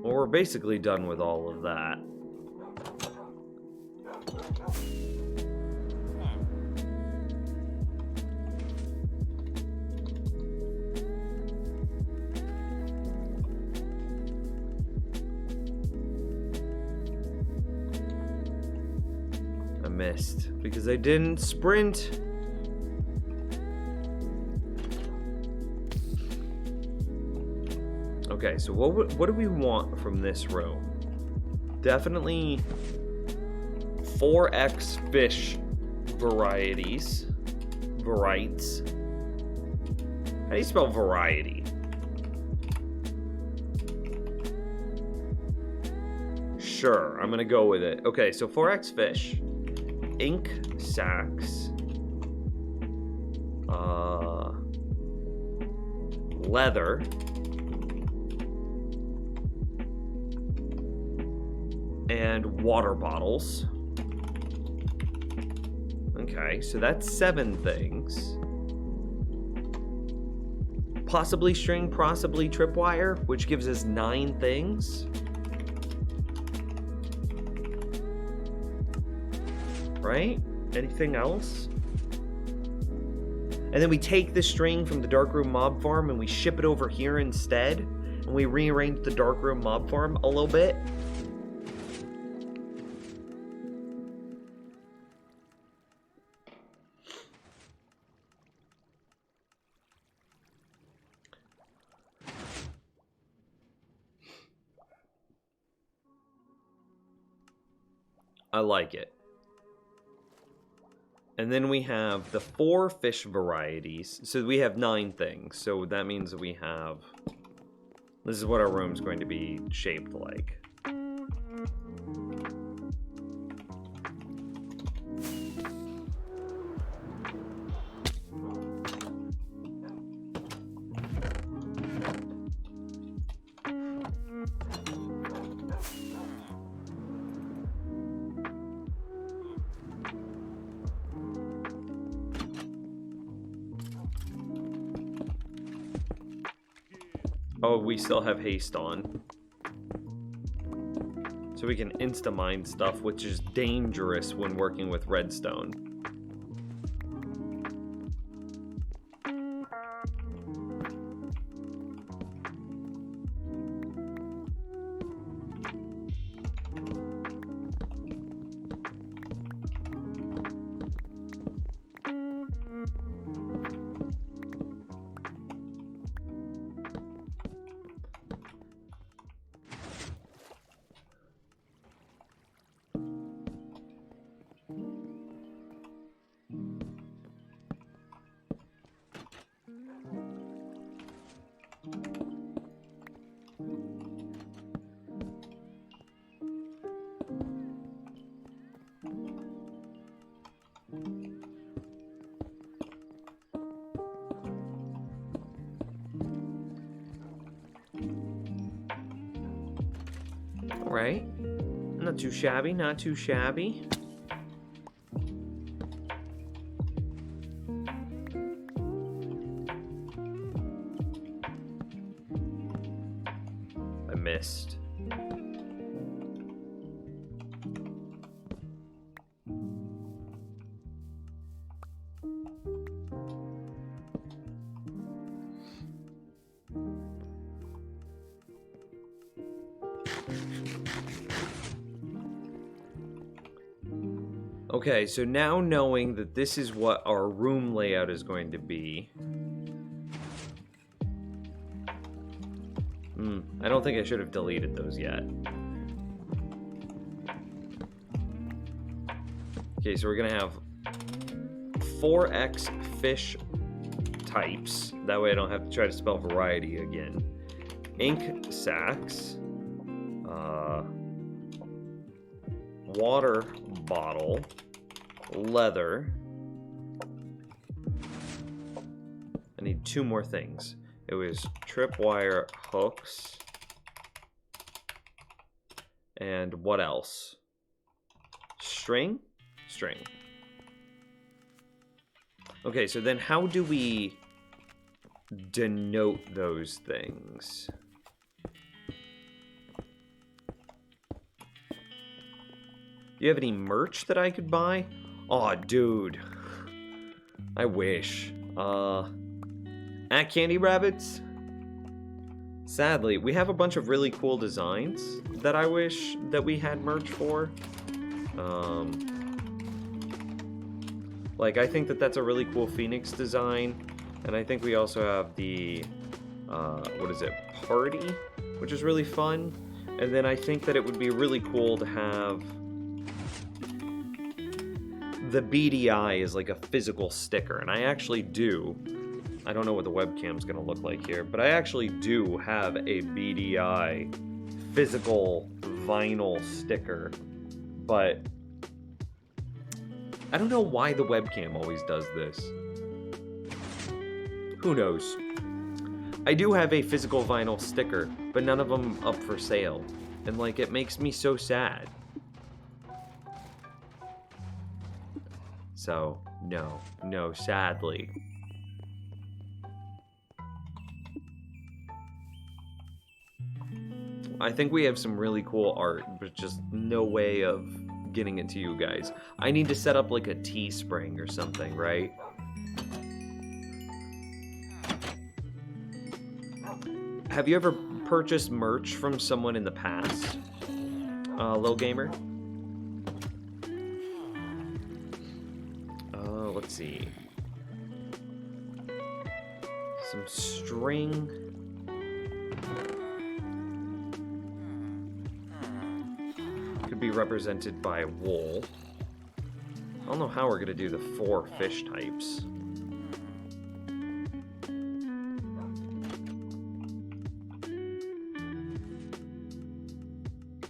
Well, we're basically done with all of that. I missed because I didn't sprint. Okay, so what do we want from this room? Definitely 4x fish varieties. Varieties. How do you spell variety? Sure, I'm gonna go with it. Okay, so 4x fish. Ink sacks. Leather. And water bottles. Okay, so that's 7 things. Possibly string, possibly tripwire, which gives us 9 things. Right? Anything else? And then we take the string from the Darkroom Mob Farm and we ship it over here instead. And we rearrange the Darkroom Mob Farm a little bit. I like it. And then we have the 4 fish varieties. So we have 9 things. So that means that we have... This is what our room's going to be shaped like. Oh, we still have haste on. So we can insta-mine stuff, which is dangerous when working with redstone. Alright. Not too shabby, not too shabby. I missed. Okay, so now knowing that this is what our room layout is going to be... I don't think I should have deleted those yet. Okay, so we're gonna have 4x fish types. That way I don't have to try to spell variety again. Ink sacks. Water bottle. Leather. I need 2 more things. It was tripwire hooks. And what else? String? String. Okay, so then how do we denote those things? Do you have any merch that I could buy? Aw, dude. I wish. At Candy Rabbits? Sadly, we have a bunch of really cool designs that I wish that we had merch for. Like, I think that that's a really cool Phoenix design. And I think we also have the, what is it, Party, which is really fun. And then I think that it would be really cool to have the BDI is like a physical sticker. And I actually do. I don't know what the webcam's gonna look like here, but I actually do have a BDI physical vinyl sticker. But I don't know why the webcam always does this. Who knows? I do have a physical vinyl sticker, but none of them up for sale. And like, it makes me so sad. So, no, sadly. I think we have some really cool art, but just no way of getting it to you guys. I need to set up like a Teespring or something, right? Have you ever purchased merch from someone in the past? Lil Gamer? Let's see. Some string. Could be represented by wool. I don't know how we're gonna do the 4 fish types.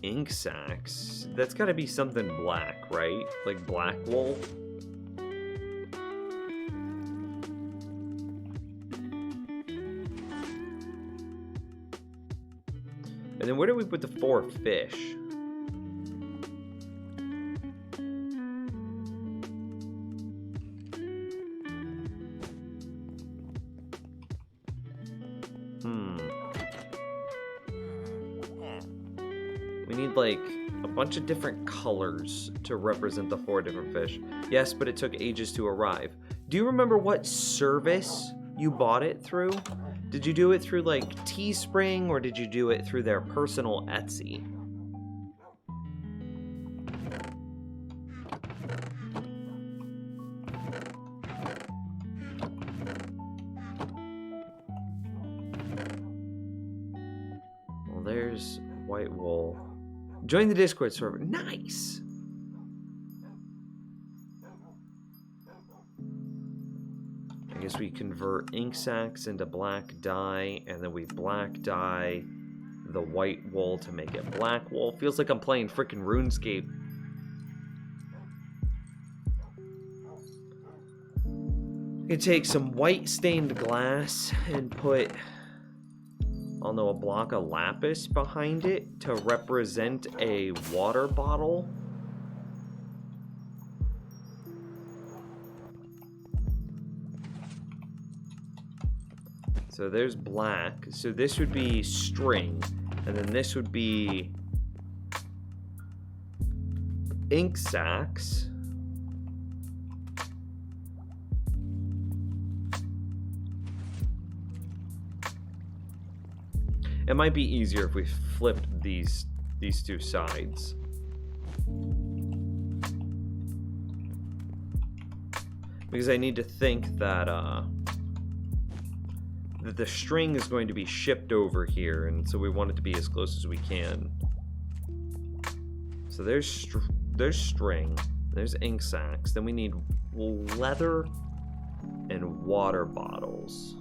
Ink sacks. That's gotta be something black, right? Like black wool. And then where do we put the 4 fish? We need like a bunch of different colors to represent the 4 different fish. Yes, but it took ages to arrive. Do you remember what service you bought it through? Did you do it through like Teespring or did you do it through their personal Etsy? Well, there's white wool. Join the Discord server. Nice! I guess we convert ink sacks into black dye, and then we black dye the white wool to make it black wool. Feels like I'm playing frickin' RuneScape. You take some white stained glass and put, I don't know, a block of lapis behind it to represent a water bottle. So there's black. So this would be string. And then this would be ink sacks. It might be easier if we flipped these these two sides. Because I need to think that that the string is going to be shipped over here, and so we want it to be as close as we can. So there's string, there's ink sacks, then we need leather and water bottles.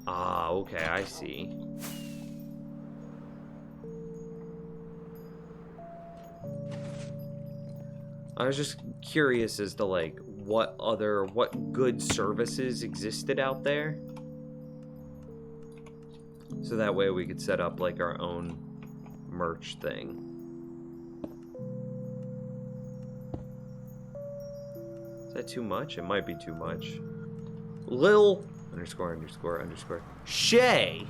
Ah, okay, I see. I was just curious as to like what good services existed out there. So that way we could set up like our own merch thing. Is that too much? It might be too much. Lil ___ Shay!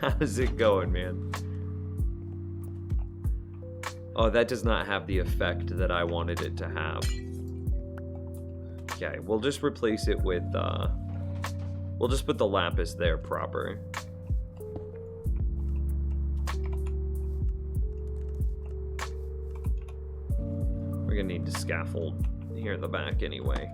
How's it going, man? Oh, that does not have the effect that I wanted it to have. Okay, we'll just replace it with, we'll just put the lapis there proper. We're gonna need to scaffold here in the back anyway.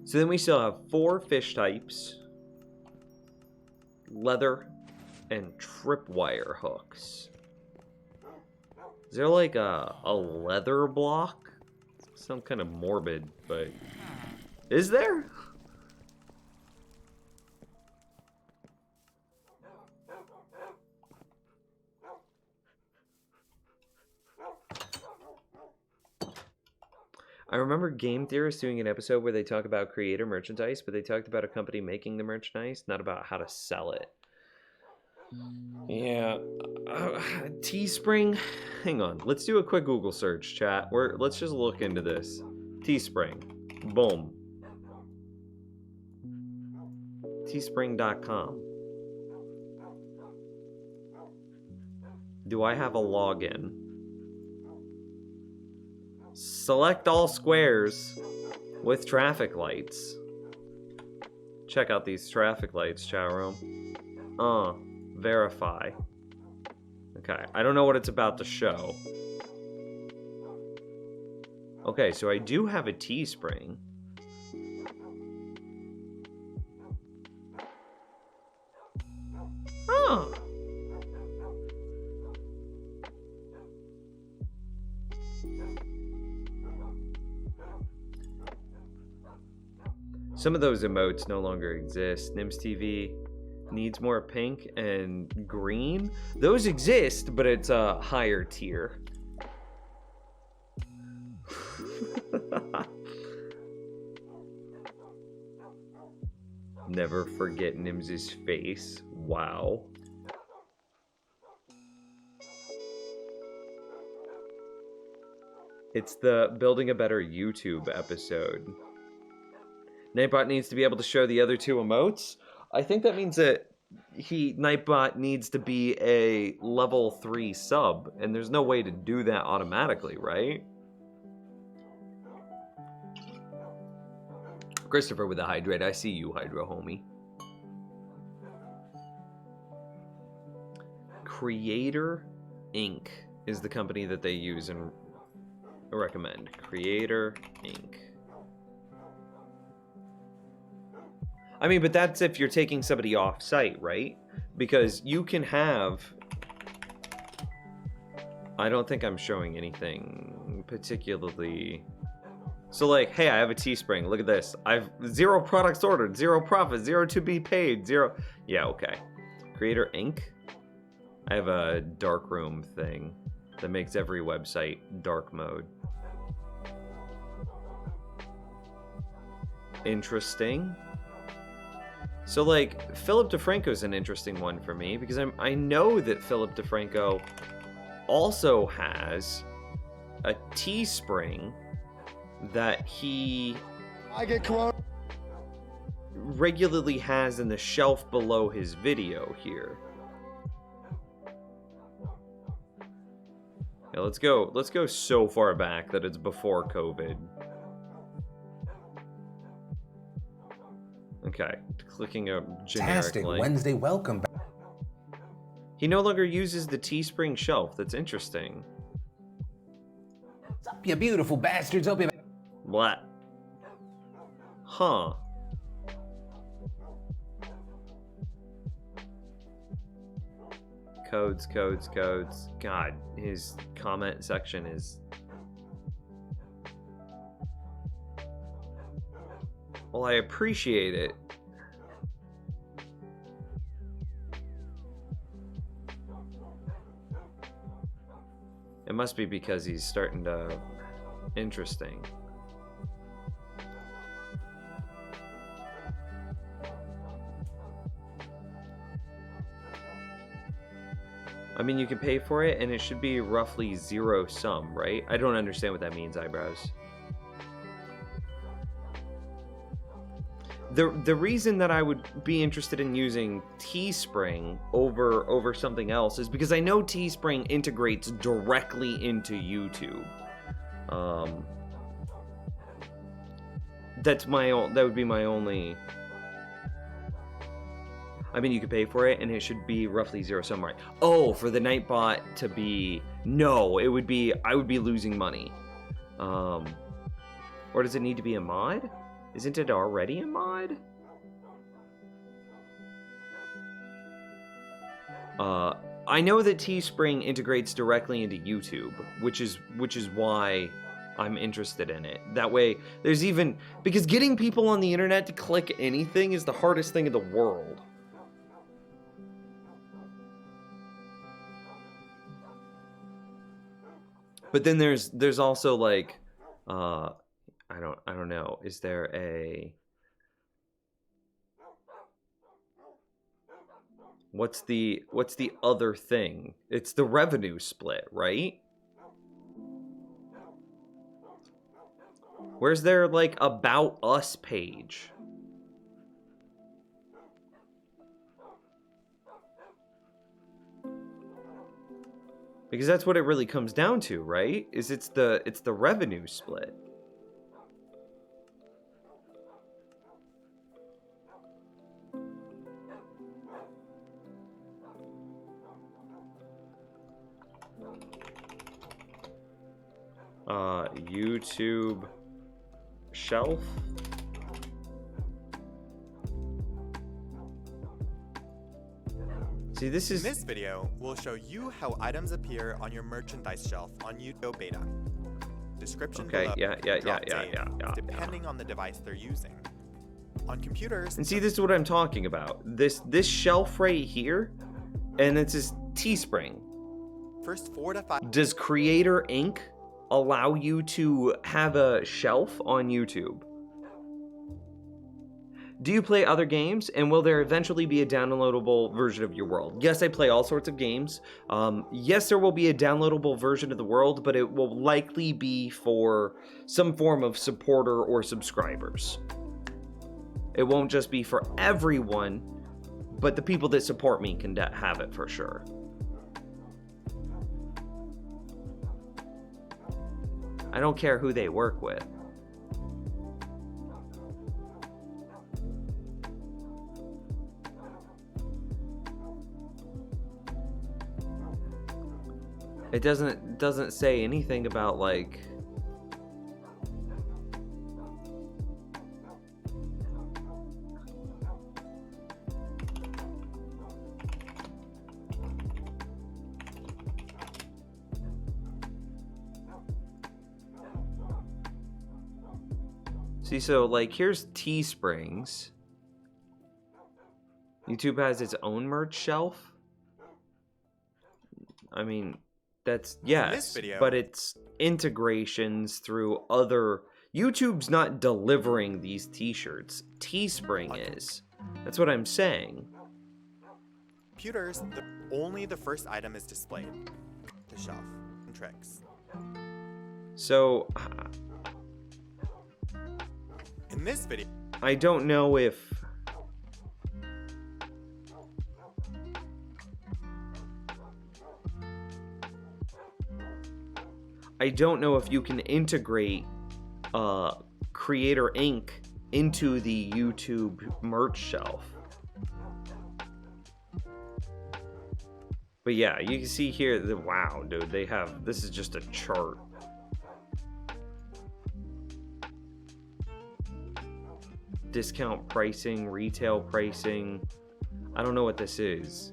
So then we still have 4 fish types, leather, and tripwire hooks. Is there like a leather block? Some kind of morbid, but is there? I remember Game Theorists doing an episode where they talk about creator merchandise, but they talked about a company making the merchandise, not about how to sell it. Yeah. Teespring? Hang on. Let's do a quick Google search, chat. Let's just look into this. Teespring. Boom. Teespring.com. Do I have a login? Select all squares with traffic lights. Check out these traffic lights, chat room. Verify. Okay, I don't know what it's about to show. Okay, so I do have a Teespring. Oh. Some of those emotes no longer exist. Nims TV needs more pink and green. Those exist, but it's a higher tier. Never forget Nims's face. Wow. It's the Building a Better YouTube episode. Nightbot needs to be able to show the other 2 emotes. I think that means that Nightbot needs to be a level 3 sub, and there's no way to do that automatically, right? Christopher with the hydrate. I see you, Hydro homie. Creator Inc. is the company that they use and recommend. Creator Inc. I mean, but that's if you're taking somebody off site, right? Because you can have... I don't think I'm showing anything particularly... So like, hey, I have a Teespring. Look at this. I've 0 products ordered, 0 profit, 0 to be paid, 0... Yeah, okay. Creator Inc. I have a darkroom thing that makes every website dark mode. Interesting. So, like, Philip DeFranco's an interesting one for me, because I know that Philip DeFranco also has a Teespring that he I get corona. regularly has in the shelf below his video here. Yeah, let's go so far back that it's before COVID. Okay, clicking a generic Fantastic link. Wednesday welcome back. He no longer uses the Teespring shelf. That's interesting. What's up, you beautiful bastards? Hope you Blah. Huh. Codes. God, his comment section is... Well, I appreciate it. It must be because he's starting to... Interesting. I mean, you can pay for it, and it should be roughly zero sum, right? I don't understand what that means, Eyebrows. The reason that I would be interested in using Teespring over something else is because I know Teespring integrates directly into YouTube. That would be my only... I mean, you could pay for it, and it should be roughly zero sum, right? Oh, for the Nightbot to be... No, it would be... I would be losing money. Or does it need to be a mod? Isn't it already a mod? I know that Teespring integrates directly into YouTube, which is why I'm interested in it. That way, there's even... Because getting people on the internet to click anything is the hardest thing in the world. But then there's also like, I don't know. Is there a... What's the other thing? It's the revenue split, right? Where's their like About Us page? Because that's what it really comes down to, right? Is it's the revenue split. YouTube shelf. See, this is... In this video, we'll show you how items appear on your merchandise shelf on YouTube Beta. Description below. Yeah. Depending on the device they're using. On computers... And see, this is what I'm talking about. This shelf right here, and it's this Teespring. First 4 to 5... Does Creator Inc. allow you to have a shelf on YouTube? Do you play other games, and will there eventually be a downloadable version of your world? Yes, I play all sorts of games. Yes, there will be a downloadable version of the world, but it will likely be for some form of supporter or subscribers. It won't just be for everyone, but the people that support me can have it for sure. I don't care who they work with. It doesn't say anything about like... See, so like here's Teesprings. YouTube has its own merch shelf. I mean, that's, yes, but it's integrations through other... YouTube's not delivering these t-shirts. Teespring is. That's what I'm saying. Computers, the, only the first item is displayed. The shelf and tricks. So In this video, I don't know if you can integrate Creator Inc. into the YouTube merch shelf. But yeah, you can see here that, wow, dude, they have, this is just a chart. Discount pricing, retail pricing. I don't know what this is.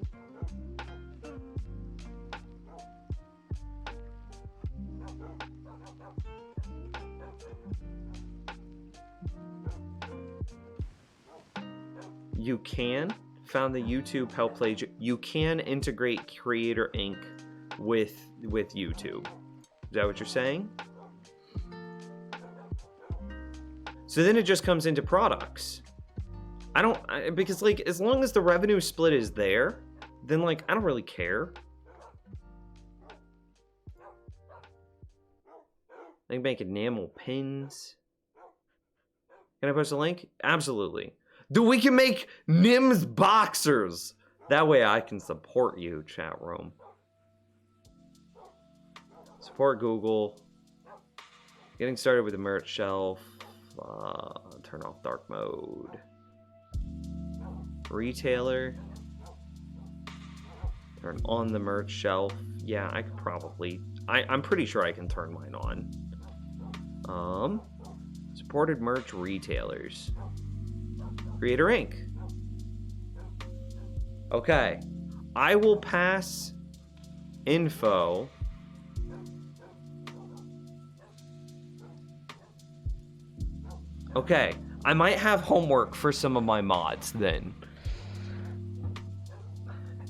You can, found the YouTube help page, you can integrate Creator Inc. with YouTube. Is that what you're saying? So then it just comes into products. Because like, as long as the revenue split is there, then like, I don't really care. They can make enamel pins. Can I post a link? Absolutely. Dude, we can make Nims boxers. That way I can support you, chat room. Support Google. Getting started with the merch shelf. Turn off dark mode. Retailer. Turn on the merch shelf. Yeah, I could probably... I'm pretty sure I can turn mine on. Supported merch retailers. Creator Inc. Okay. I will pass info. Okay. I might have homework for some of my mods then.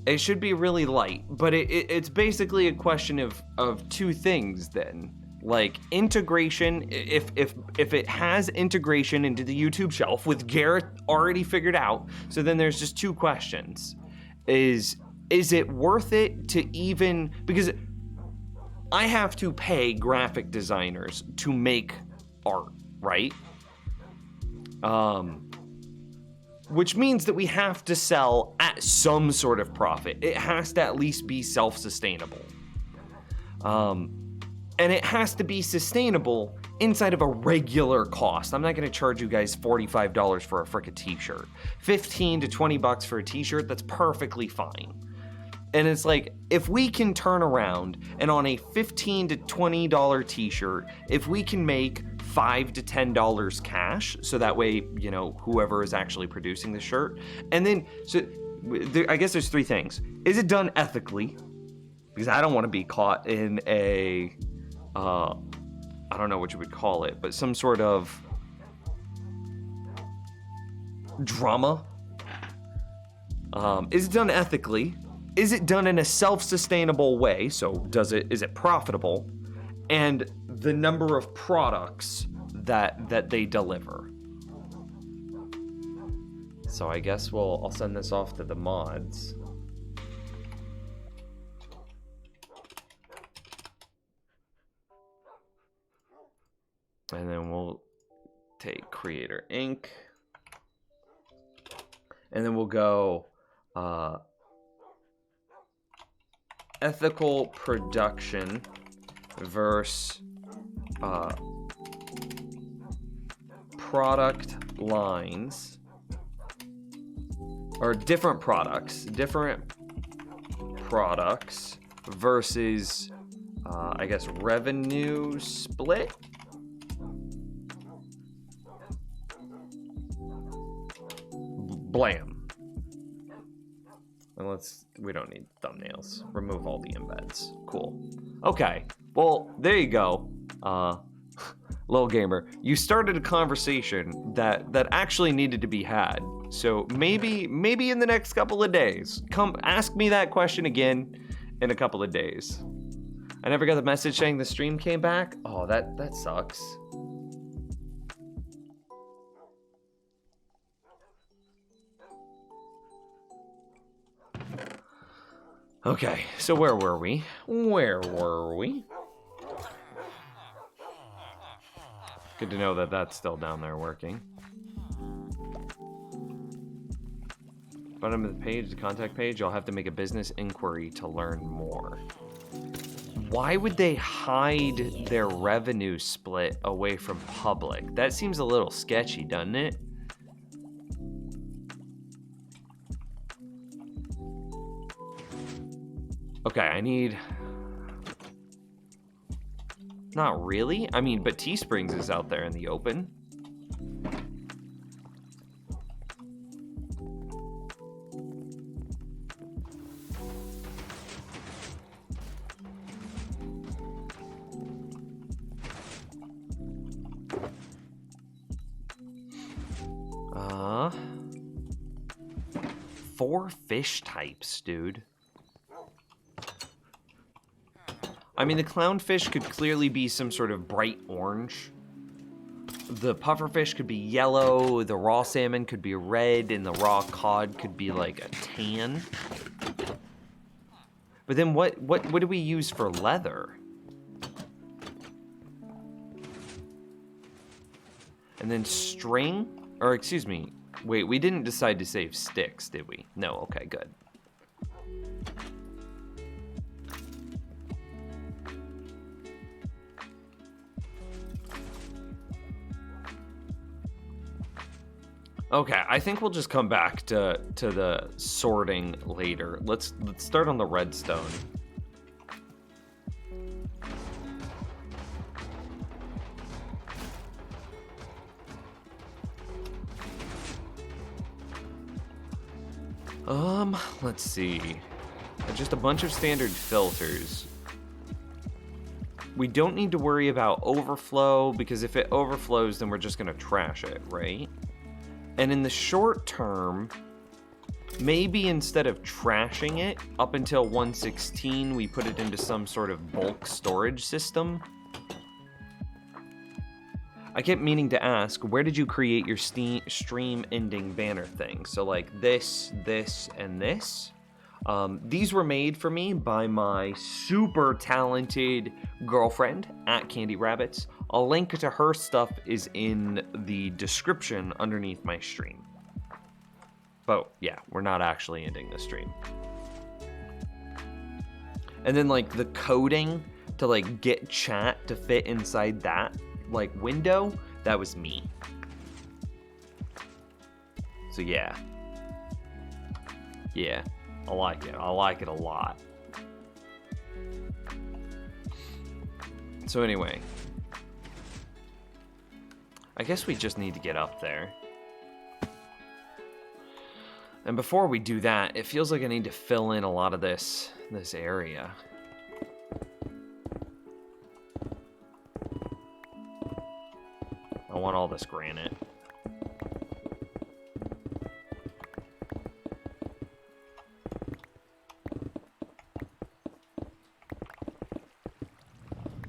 It should be really light, but it's basically a question of two things then. Like integration, if it has integration into the YouTube shelf with Garrett already figured out, so then there's just two questions. Is it worth it to even, because I have to pay graphic designers to make art, right? Which means that we have to sell at some sort of profit. It has to at least be self-sustainable. And it has to be sustainable inside of a regular cost. I'm not gonna charge you guys $45 for a frickin' t-shirt. 15 to 20 bucks for a t-shirt, that's perfectly fine. And it's like, if we can turn around and on a $15 to $20 t-shirt, if we can make $5 to $10 cash, so that way, you know, whoever is actually producing the shirt. And then, so I guess there's three things. Is it done ethically? Because I don't want to be caught in a, I don't know what you would call it, but some sort of drama. Is it done ethically? Is it done in a self-sustainable way? So is it profitable? And the number of products that they deliver. So I guess I'll send this off to the mods. And then we'll take Creator Inc. And then we'll go ethical production versus product lines, or different products versus I guess revenue split. Blam. And we don't need thumbnails. Remove all the embeds. Cool. Okay. Well, there you go. Lil Gamer, you started a conversation that actually needed to be had. So maybe in the next couple of days, come ask me that question again in a couple of days. I never got the message saying the stream came back. Oh, that sucks. Okay, so where were we? Good to know that that's still down there working. Bottom of the page, the contact page, you'll have to make a business inquiry to learn more. Why would they hide their revenue split away from public? That seems a little sketchy, doesn't it? Okay, I need... Not really. I mean, but Teesprings is out there in the open. Four fish types, dude. I mean, the clownfish could clearly be some sort of bright orange. The pufferfish could be yellow, the raw salmon could be red, and the raw cod could be like a tan. But then what do we use for leather? And then string, or excuse me, wait, we didn't decide to save sticks, did we? No, okay, good. Okay, I think we'll just come back to the sorting later. Let's start on the redstone. Let's see. Just a bunch of standard filters. We don't need to worry about overflow, because if it overflows, then we're just gonna trash it, right? And in the short term, maybe instead of trashing it up until 116, we put it into some sort of bulk storage system. I kept meaning to ask, where did you create your stream ending banner thing? So like this, this, and this. These were made for me by my super talented girlfriend at Candy Rabbits. A link to her stuff is in the description underneath my stream. But yeah, we're not actually ending the stream. And then like the coding to like get chat to fit inside that like window, that was me. So yeah. Yeah, I like it. I like it a lot. So anyway, I guess we just need to get up there. And before we do that, it feels like I need to fill in a lot of this area. I want all this granite.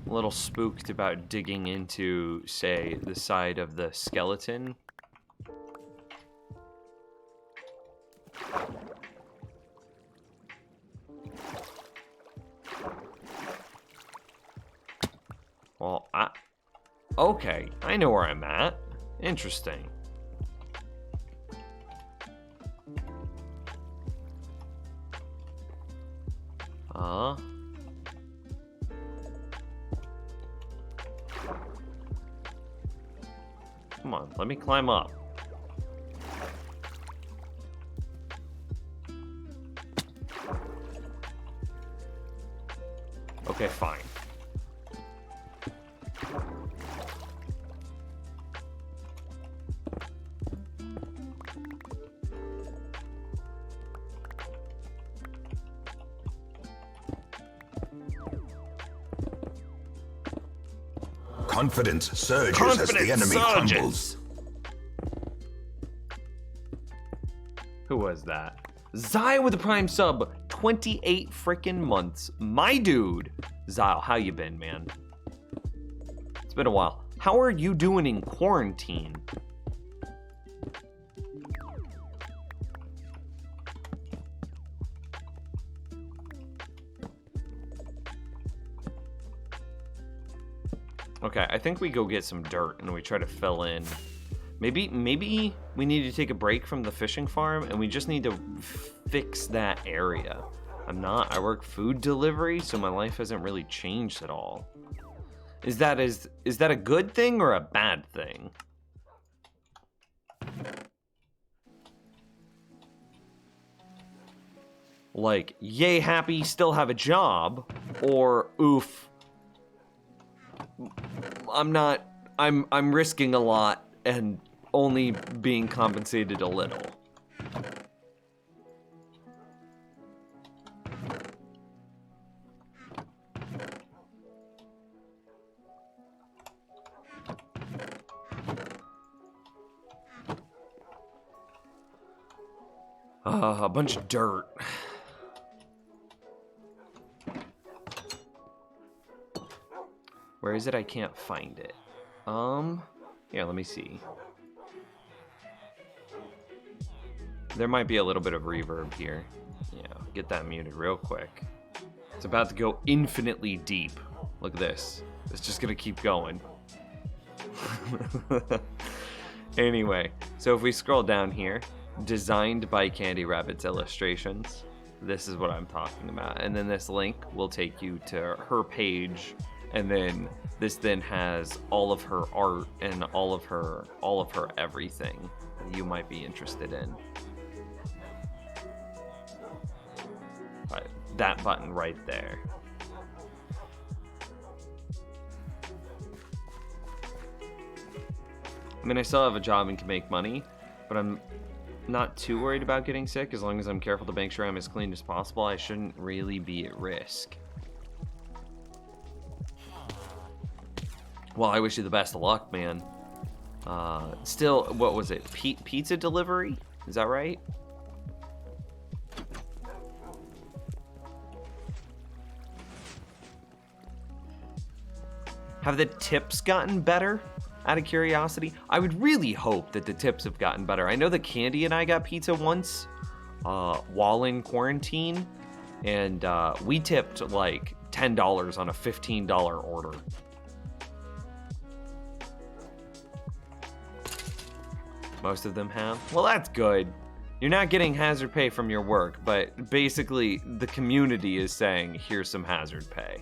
A little spooked about digging into, say, the side of the skeleton. Well, okay, I know where I'm at. Interesting. Come on, let me climb up. Okay, fine. Confidence surges as the enemy crumbles. Who was that? Zyle with the Prime sub, 28 freaking months. My dude. Zyle, how you been, man? It's been a while. How are you doing in quarantine? Okay, I think we go get some dirt and we try to fill in. Maybe we need to take a break from the fishing farm and we just need to fix that area. I work food delivery, so my life hasn't really changed at all. Is that a good thing or a bad thing? Like, yay happy, still have a job, or oof, I'm risking a lot and only being compensated a little. A bunch of dirt. Where is it? I can't find it. Yeah, let me see. There might be a little bit of reverb here. Yeah, get that muted real quick. It's about to go infinitely deep. Look at this. It's just gonna keep going. Anyway, so if we scroll down here, designed by Candy Rabbit's Illustrations. This is what I'm talking about. And then this link will take you to her page. And then this then has all of her art and all of her everything that you might be interested in. That button right there. I mean, I still have a job and can make money, but I'm not too worried about getting sick. As long as I'm careful to make sure I'm as clean as possible, I shouldn't really be at risk. Well, I wish you the best of luck, man. Still, what was it? Pizza delivery? Is that right? Have the tips gotten better? Out of curiosity, I would really hope that the tips have gotten better. I know that Candy and I got pizza once while in quarantine, and we tipped like $10 on a $15 order. Most of them have. Well, that's good. You're not getting hazard pay from your work, but basically the community is saying, here's some hazard pay.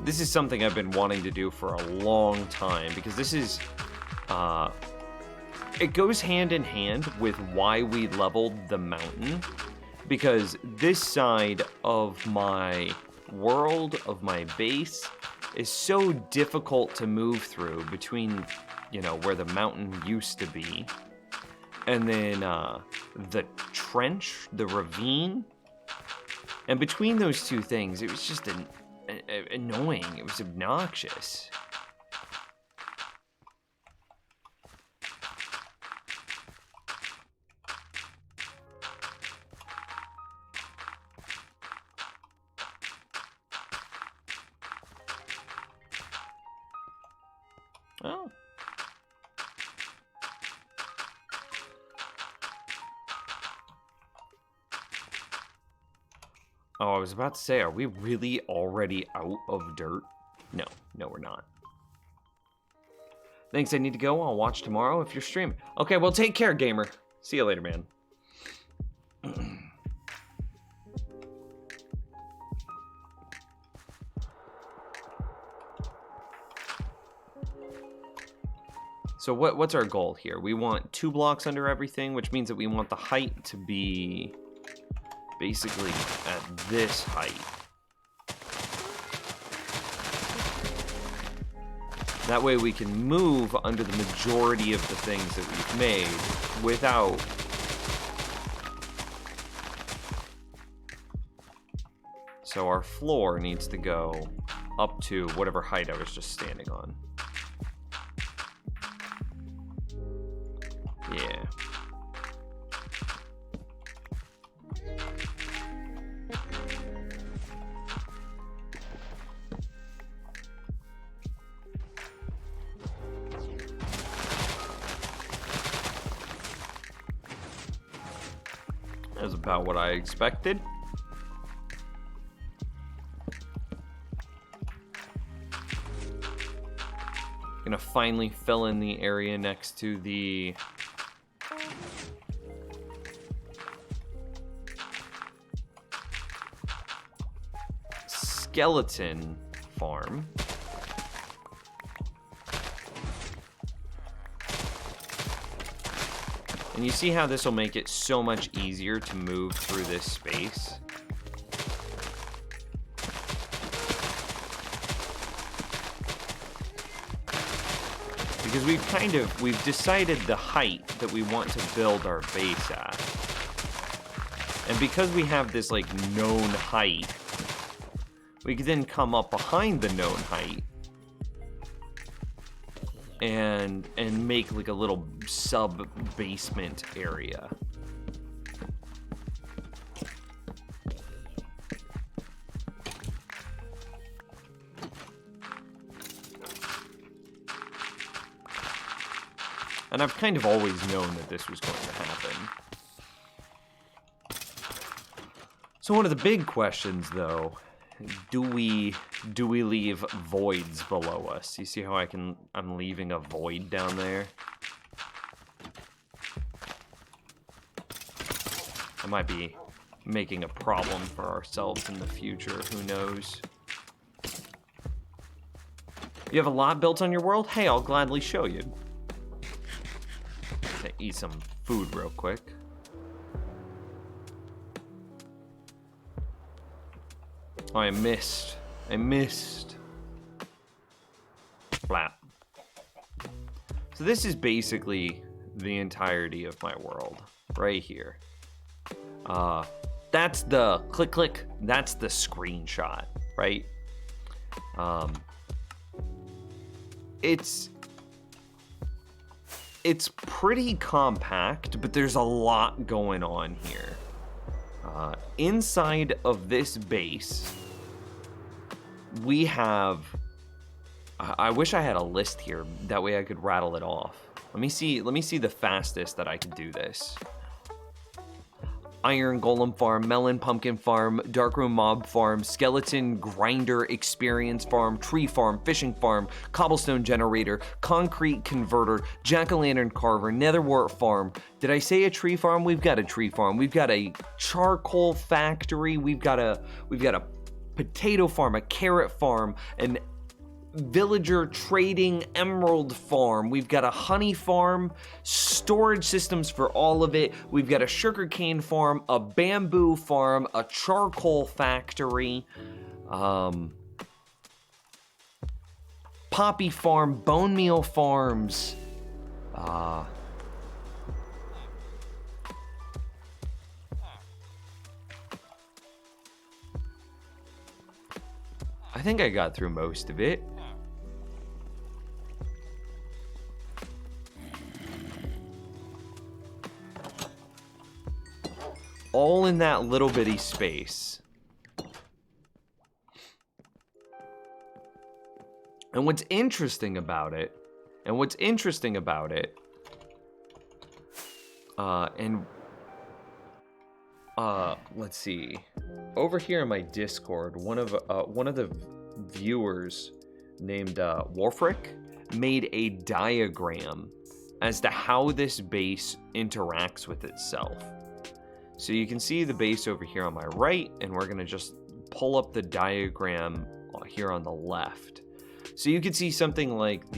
This is something I've been wanting to do for a long time, because this is it goes hand in hand with why we leveled the mountain, because this side of my world, of my base, is so difficult to move through between, you know, where the mountain used to be and then the trench, the ravine, and between those two things it was just annoying. It was obnoxious. Oh. Oh, I was about to say, are we really already out of dirt? No, we're not. Thanks, I need to go. I'll watch tomorrow if you're streaming. Okay, well, take care, gamer. See you later, man. So what's our goal here? We want 2 blocks under everything, which means that we want the height to be basically at this height. That way we can move under the majority of the things that we've made without so our floor needs to go up to whatever height I was just standing on. Yeah. That's about what I expected. Gonna finally fill in the area next to the skeleton farm. And you see how this will make it so much easier to move through this space? Because we've decided the height that we want to build our base at. And because we have this like known height, we can then come up behind the known height and make like a little sub basement area. And I've kind of always known that this was going to happen. So one of the big questions, though, do we leave voids below us? You see how I'm leaving a void down there? I might be making a problem for ourselves in the future, who knows? You have a lot built on your world? Hey, I'll gladly show you. Eat some food real quick. Oh, I missed. Flap. So this is basically the entirety of my world right here. That's the click, that's the screenshot, right? It's pretty compact, but there's a lot going on here. Inside of this base, we have... I wish I had a list here, that way I could rattle it off. Let me see the fastest that I could do this. Iron Golem Farm, Melon Pumpkin Farm, Darkroom Mob Farm, Skeleton Grinder Experience Farm, Tree Farm, Fishing Farm, Cobblestone Generator, Concrete Converter, Jack-o'-lantern Carver, Netherwort Farm. Did I say a tree farm? We've got a tree farm. We've got a charcoal factory. We've got a potato farm, a carrot farm, an villager trading emerald farm. We've got a honey farm, storage systems for all of it. We've got a sugarcane farm, a bamboo farm, a charcoal factory, poppy farm, bone meal farms, I think I got through most of it. All in that little bitty space. And what's interesting about it, let's see. Over here in my Discord, one of the viewers named Warfrick made a diagram as to how this base interacts with itself. So you can see the base over here on my right, and we're gonna just pull up the diagram here on the left. So you can see something like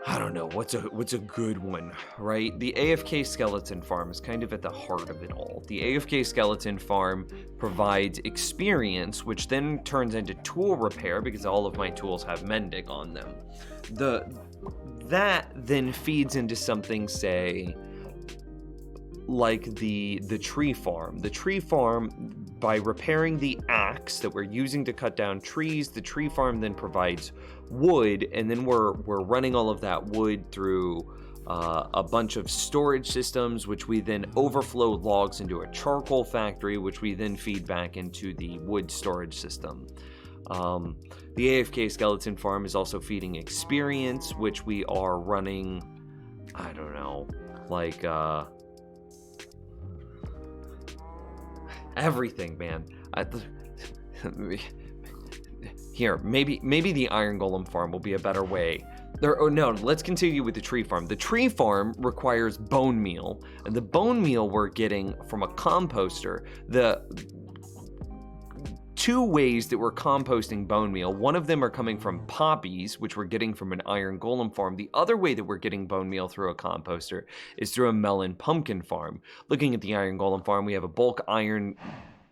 I don't know, what's a good one, right? The AFK skeleton farm is kind of at the heart of it all. The AFK skeleton farm provides experience, which then turns into tool repair because all of my tools have mending on them. That then feeds into something, say, like the tree farm. The tree farm, by repairing the axe that we're using to cut down trees, the tree farm then provides wood, and then we're running all of that wood through a bunch of storage systems, which we then overflow logs into a charcoal factory, which we then feed back into the wood storage system. The AFK skeleton farm is also feeding experience, which we are running, I don't know, like everything, man. Here, maybe the iron golem farm will be a better way. No, let's continue with the tree farm. The tree farm requires bone meal, and the bone meal we're getting from a composter. The two ways that we're composting bone meal, one of them are coming from poppies, which we're getting from an iron golem farm. The other way that we're getting bone meal through a composter is through a melon pumpkin farm. Looking at the iron golem farm, we have a bulk iron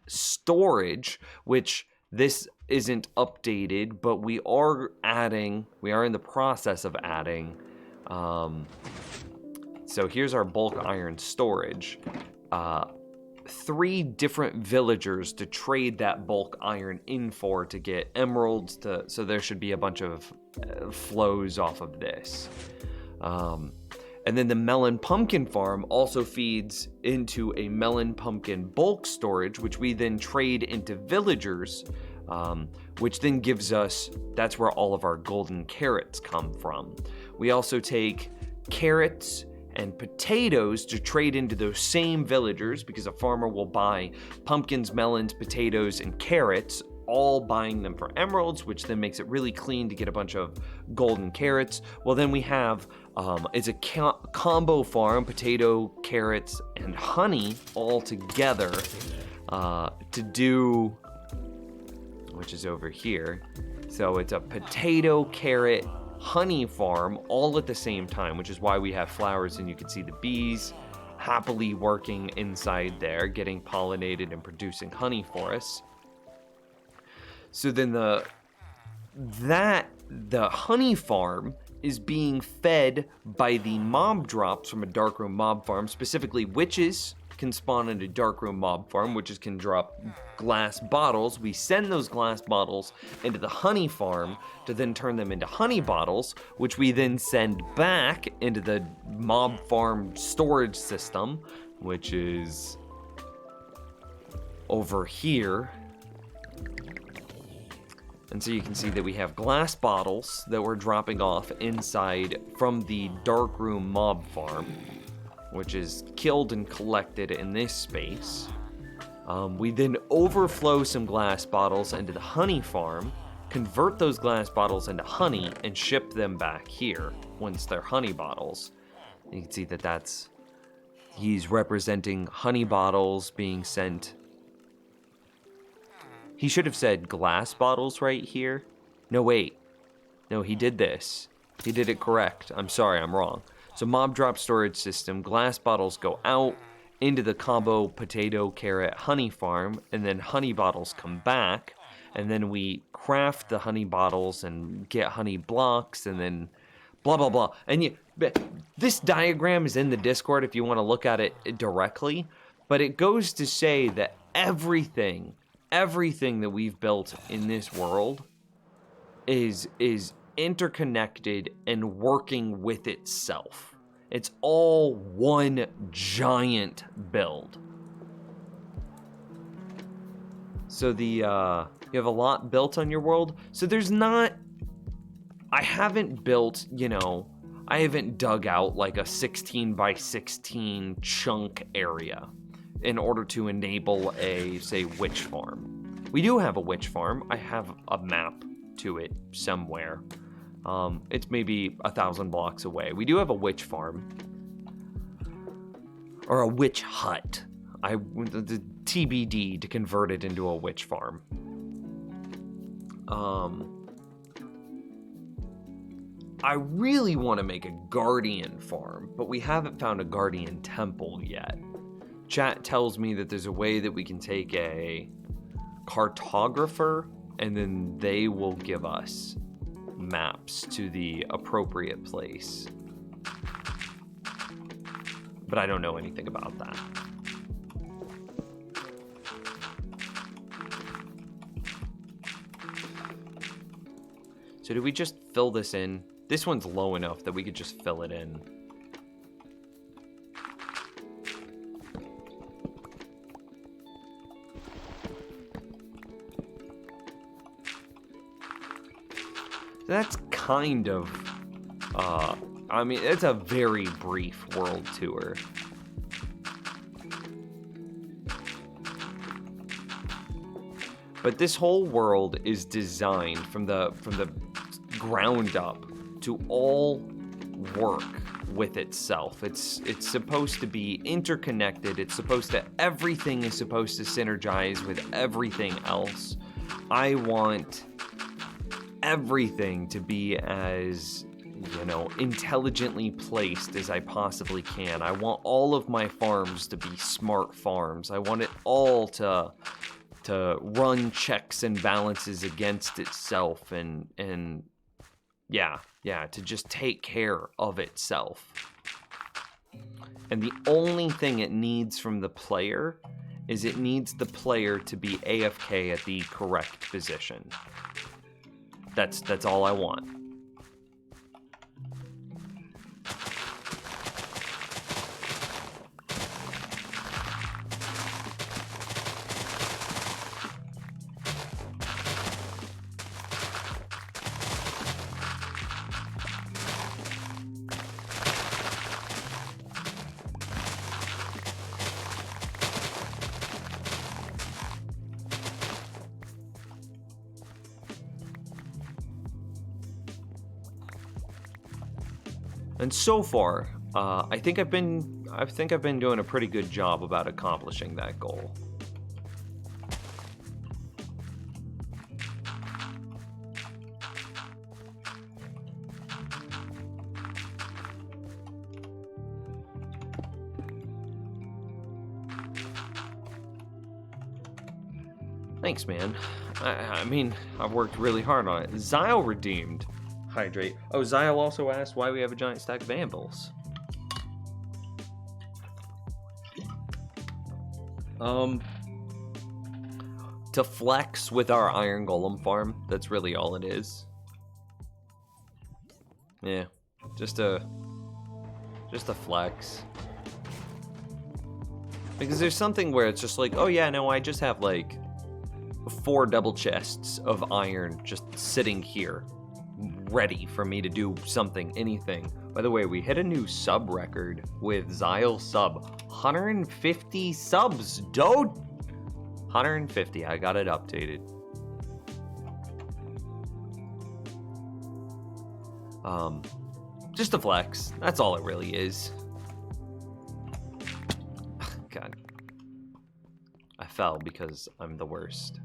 storage, which this isn't updated, but we are in the process of adding. So here's our bulk iron storage. 3 different villagers to trade that bulk iron in for to get emeralds, so there should be a bunch of flows off of this. And then the melon pumpkin farm also feeds into a melon pumpkin bulk storage, which we then trade into villagers, which then gives us, that's where all of our golden carrots come from. We also take carrots and potatoes to trade into those same villagers, because a farmer will buy pumpkins, melons, potatoes, and carrots, all buying them for emeralds, which then makes it really clean to get a bunch of golden carrots. Well, then we have, it's a combo farm, potato, carrots, and honey all together to do, which is over here. So it's a potato, carrot, honey farm all at the same time, which is why we have flowers, and you can see the bees happily working inside there, getting pollinated and producing honey for us. So then the honey farm is being fed by the mob drops from a darkroom mob farm. Specifically, witches can spawn in a darkroom mob farm. Witches can drop glass bottles. We send those glass bottles into the honey farm to then turn them into honey bottles, which we then send back into the mob farm storage system, which is over here. And so you can see that we have glass bottles that we're dropping off inside from the darkroom mob farm, which is killed and collected in this space. We then overflow some glass bottles into the honey farm, convert those glass bottles into honey, and ship them back here once they're honey bottles. You can see that he's representing honey bottles being sent. He should have said glass bottles right here. No, wait. No, he did this. He did it correct. I'm sorry, I'm wrong. So mob drop storage system, glass bottles go out into the combo potato, carrot, honey farm, and then honey bottles come back, and then we craft the honey bottles and get honey blocks, and then blah, blah, blah. And this diagram is in the Discord if you want to look at it directly, but it goes to say that everything that we've built in this world is interconnected and working with itself. It's all one giant build. So you have a lot built on your world. So I haven't built, I haven't dug out like a 16 by 16 chunk area in order to enable a, say, witch farm. We do have a witch farm. I have a map to it somewhere. It's maybe 1,000 blocks away. We do have a witch farm. Or a witch hut. The TBD to convert it into a witch farm. I really want to make a guardian farm, but we haven't found a guardian temple yet. Chat tells me that there's a way that we can take a cartographer and then they will give us maps to the appropriate place. But I don't know anything about that. So do we just fill this in? This one's low enough that we could just fill it in. That's kind of, I mean, it's a very brief world tour. But this whole world is designed from the ground up to all work with itself. It's supposed to be interconnected. It's supposed to, everything is supposed to synergize with everything else. I want everything to be as, you know, intelligently placed as I possibly can. I want all of my farms to be smart farms. I want it all to run checks and balances against itself and yeah, to just take care of itself. And the only thing it needs from the player is it needs the player to be AFK at the correct position. That's all I want. And so far, I think I've been doing a pretty good job about accomplishing that goal. Thanks, man. I mean, I've worked really hard on it. Zyle redeemed. Hydrate. Oh, Zyle also asked why we have a giant stack of anvils. To flex with our iron golem farm. That's really all it is. Yeah, just a flex. Because there's something where it's just like, oh yeah, no, I just have like 4 double chests of iron just sitting here, ready for me to do something, anything. By the way, we hit a new sub record with Zyle sub. 150 subs, dude! 150, I got it updated. Just a flex. That's all it really is. God. I fell because I'm the worst.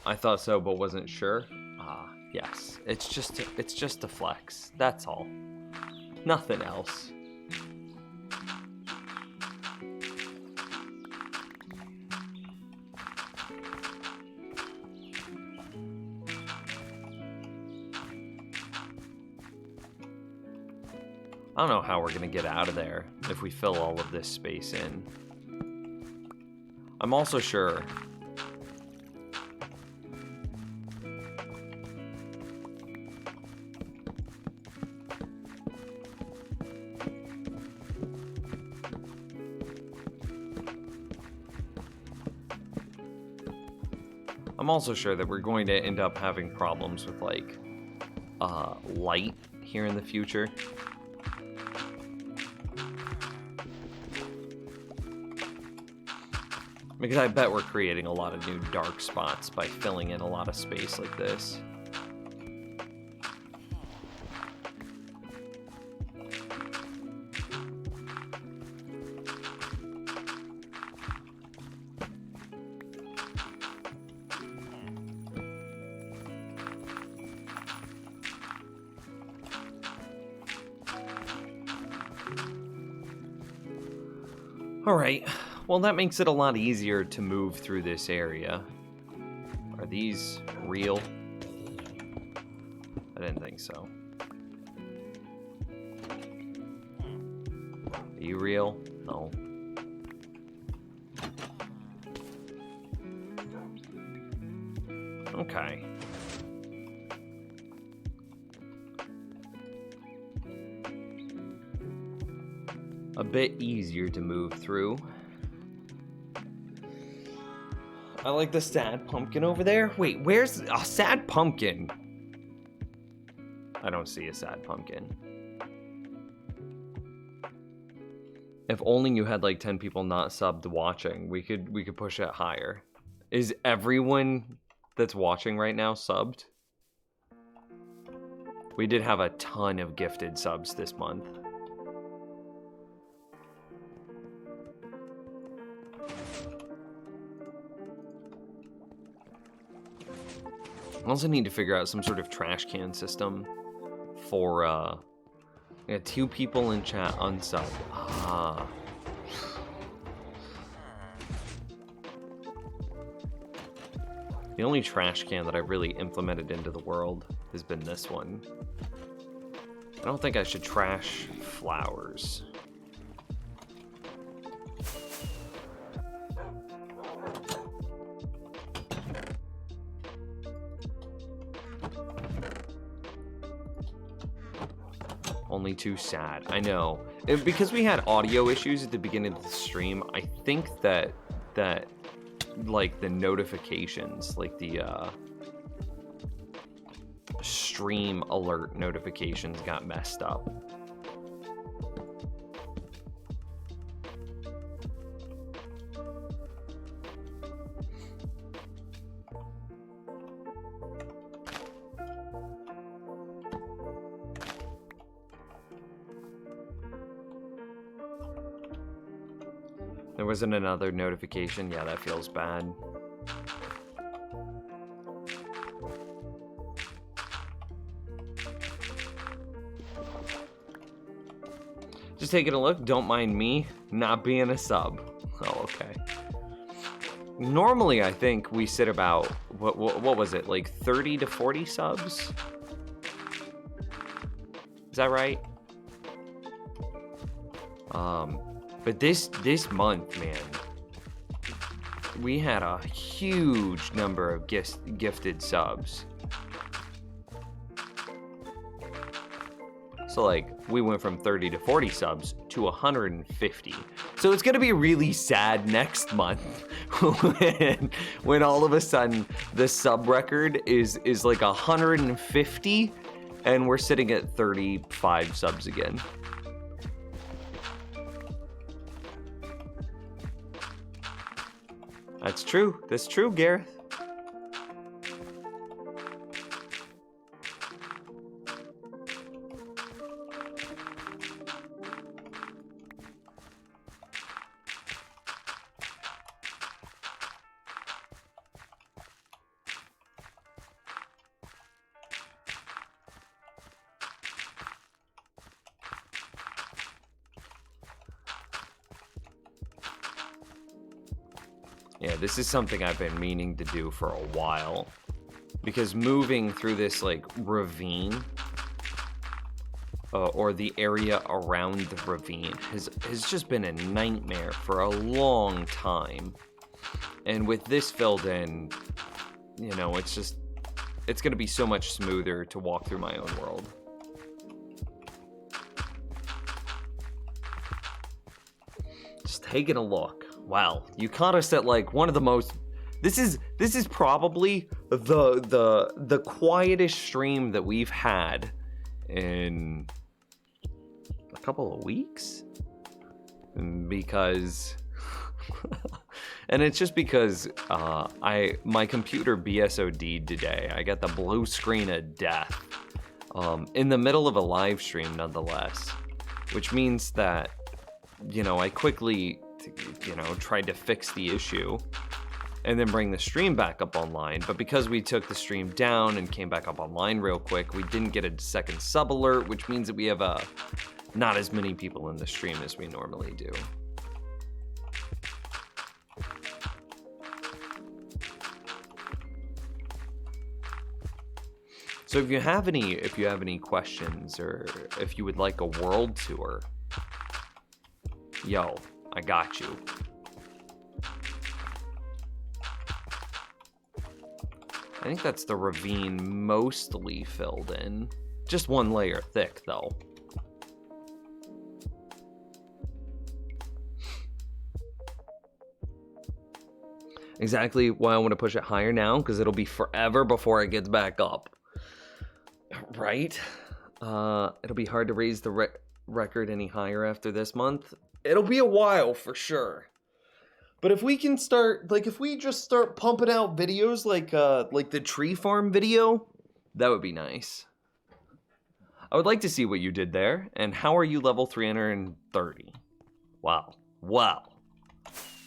I thought so, but wasn't sure. Yes. It's just a flex. That's all. Nothing else. I don't know how we're gonna get out of there if we fill all of this space in. I'm also sure that we're going to end up having problems with like light here in the future. Because I bet we're creating a lot of new dark spots by filling in a lot of space like this. All right, well, that makes it a lot easier to move through this area. Are these real? I didn't think so. Are you real? No. Okay. A bit easier to move through. I like the sad pumpkin over there. Wait, where's a sad pumpkin? I don't see a sad pumpkin. If only you had like 10 people not subbed watching, we could push it higher. Is everyone that's watching right now subbed? We did have a ton of gifted subs this month. I also need to figure out some sort of trash can system for, yeah, 2 people in chat unsubbed. Ah. The only trash can that I've really implemented into the world has been this one. I don't think I should trash flowers. Only too sad. I know. Because we had audio issues at the beginning of the stream, I think that like the notifications, like the stream alert notifications got messed up. There wasn't another notification. Yeah, that feels bad. Just taking a look. Don't mind me not being a sub. Oh, okay. Normally, I think we sit about, what was it, like 30 to 40 subs? Is that right? But this month, man, we had a huge number of gifted subs. So like we went from 30 to 40 subs to 150. So it's gonna be really sad next month when all of a sudden the sub record is like 150 and we're sitting at 35 subs again. That's true. That's true, Gareth. Yeah, this is something I've been meaning to do for a while. Because moving through this, like, ravine, or the area around the ravine, has just been a nightmare for a long time. And with this filled in, you know, it's going to be so much smoother to walk through my own world. Just taking a look. Wow, you caught us at like one of the most. This is probably the quietest stream that we've had in a couple of weeks, because, and it's just because my computer BSOD'd today. I got the blue screen of death in the middle of a live stream, nonetheless, which means that, you know, I quickly, you know, tried to fix the issue and then bring the stream back up online. But because we took the stream down and came back up online real quick, we didn't get a second sub alert, which means that we have not as many people in the stream as we normally do. So if you have any questions, or if you would like a world tour, yo, I got you. I think that's the ravine mostly filled in. Just one layer thick, though. Exactly why I want to push it higher now, because it'll be forever before it gets back up. Right? It'll be hard to raise the record any higher after this month. It'll be a while for sure. But if we can start, like, if we just start pumping out videos like the tree farm video, that would be nice. I would like to see what you did there, and how are you level 330? Wow. Wow.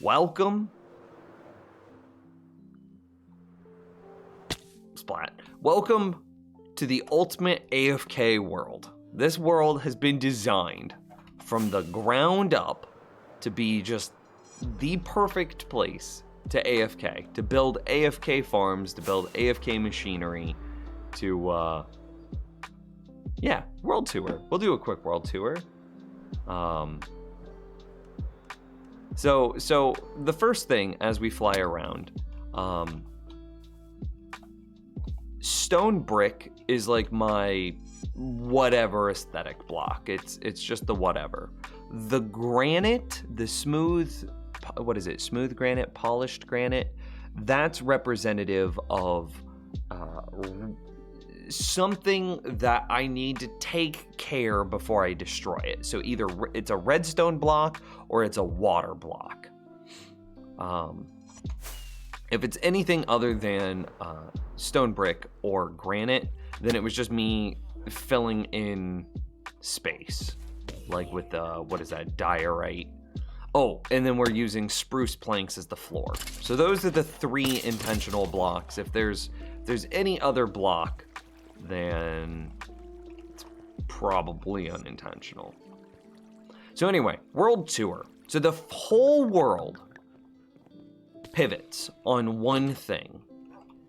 Welcome. Splat. Welcome to the ultimate AFK world. This world has been designed from the ground up to be just the perfect place to AFK, to build AFK farms, to build AFK machinery, to, yeah, world tour. We'll do a quick world tour. So the first thing as we fly around, stone brick is like my whatever aesthetic block. It's just the whatever. The granite, the smooth, what is it? Smooth granite, polished granite. That's representative of something that I need to take care before I destroy it. So either it's a redstone block or it's a water block. If it's anything other than stone brick or granite, then it was just me filling in space, like with what is that, diorite. Oh, and then we're using spruce planks as the floor. So those are the 3 intentional blocks. If there's any other block, then it's probably unintentional. So anyway, world tour. So the whole world pivots on one thing,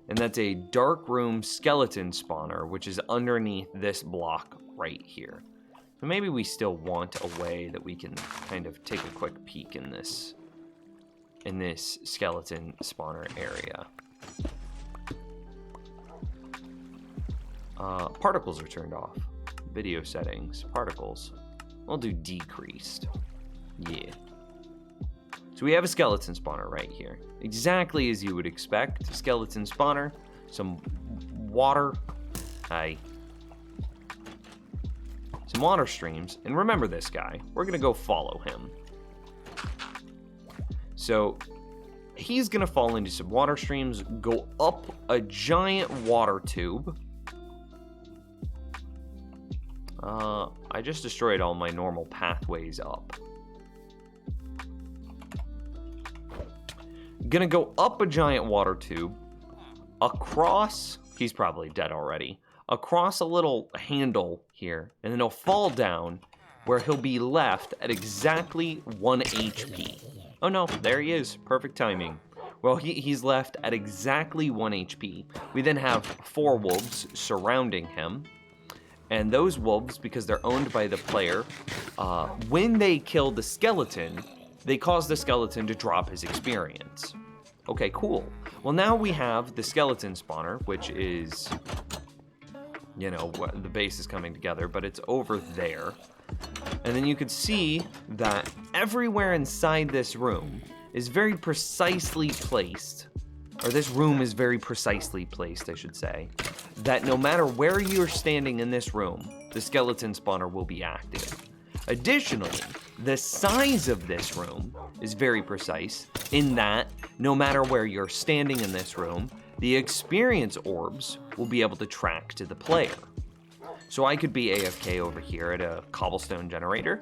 and that's a dark room skeleton spawner, which is underneath this block right here. So maybe we still want a way that we can kind of take a quick peek in this skeleton spawner area. Particles are turned off. Video settings, particles. We'll do decreased. Yeah. So we have a skeleton spawner right here. Exactly as you would expect. Skeleton spawner, some water. Some water streams. And remember this guy. We're going to go follow him. So he's going to fall into some water streams, go up a giant water tube. I just destroyed all my normal pathways up. Gonna go up a giant water tube, across, he's probably dead already, across a little handle here, and then he'll fall down where he'll be left at exactly 1 HP. Oh no, there he is, perfect timing. Well, he's left at exactly 1 HP. We then have 4 wolves surrounding him. And those wolves, because they're owned by the player, when they kill the skeleton, they cause the skeleton to drop his experience. Okay, cool. Well, now we have the skeleton spawner, which is, you know, the base is coming together, but it's over there. And then you could see that everywhere inside this room is very precisely placed, or this room is very precisely placed, I should say, that no matter where you're standing in this room, the skeleton spawner will be active. Additionally, the size of this room is very precise in that no matter where you're standing in this room, the experience orbs will be able to track to the player. So I could be AFK over here at a cobblestone generator,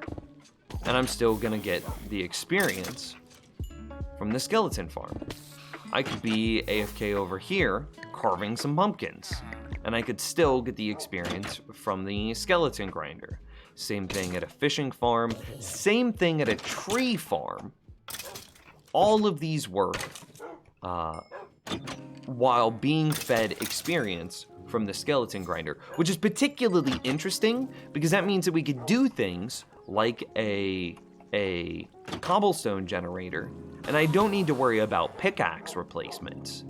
and I'm still gonna get the experience from the skeleton farm. I could be AFK over here carving some pumpkins, and I could still get the experience from the skeleton grinder. Same thing at a fishing farm, same thing at a tree farm. All of these work while being fed experience from the skeleton grinder, which is particularly interesting because that means that we could do things like a cobblestone generator, and I don't need to worry about pickaxe replacements.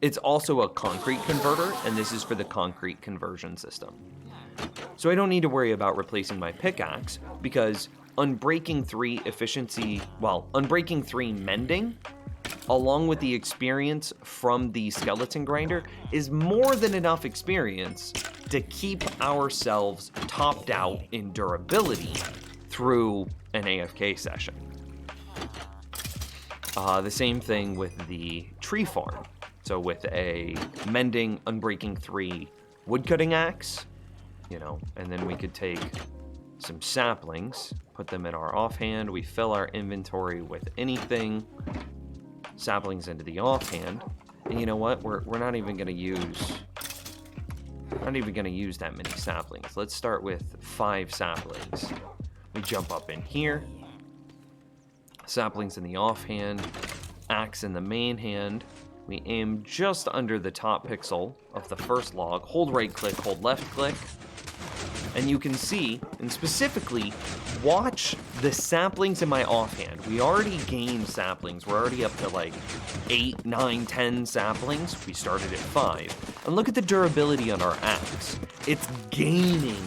It's also a concrete converter, and this is for the concrete conversion system. So I don't need to worry about replacing my pickaxe because Unbreaking 3 mending, along with the experience from the skeleton grinder, is more than enough experience to keep ourselves topped out in durability through an AFK session. The same thing with the tree farm. So with a mending Unbreaking 3 woodcutting axe, and then we could take some saplings, put them in our offhand. We fill our inventory with anything, saplings into the offhand, and you know what? We're not even gonna use that many saplings. Let's start with 5 saplings. We jump up in here, saplings in the offhand, axe in the main hand. We aim just under the top pixel of the first log, hold right click, hold left click, and you can see, and specifically, watch the saplings in my offhand. We already gained saplings. We're already up to like 8, 9, 10 saplings. We started at 5. And look at the durability on our axe. It's gaining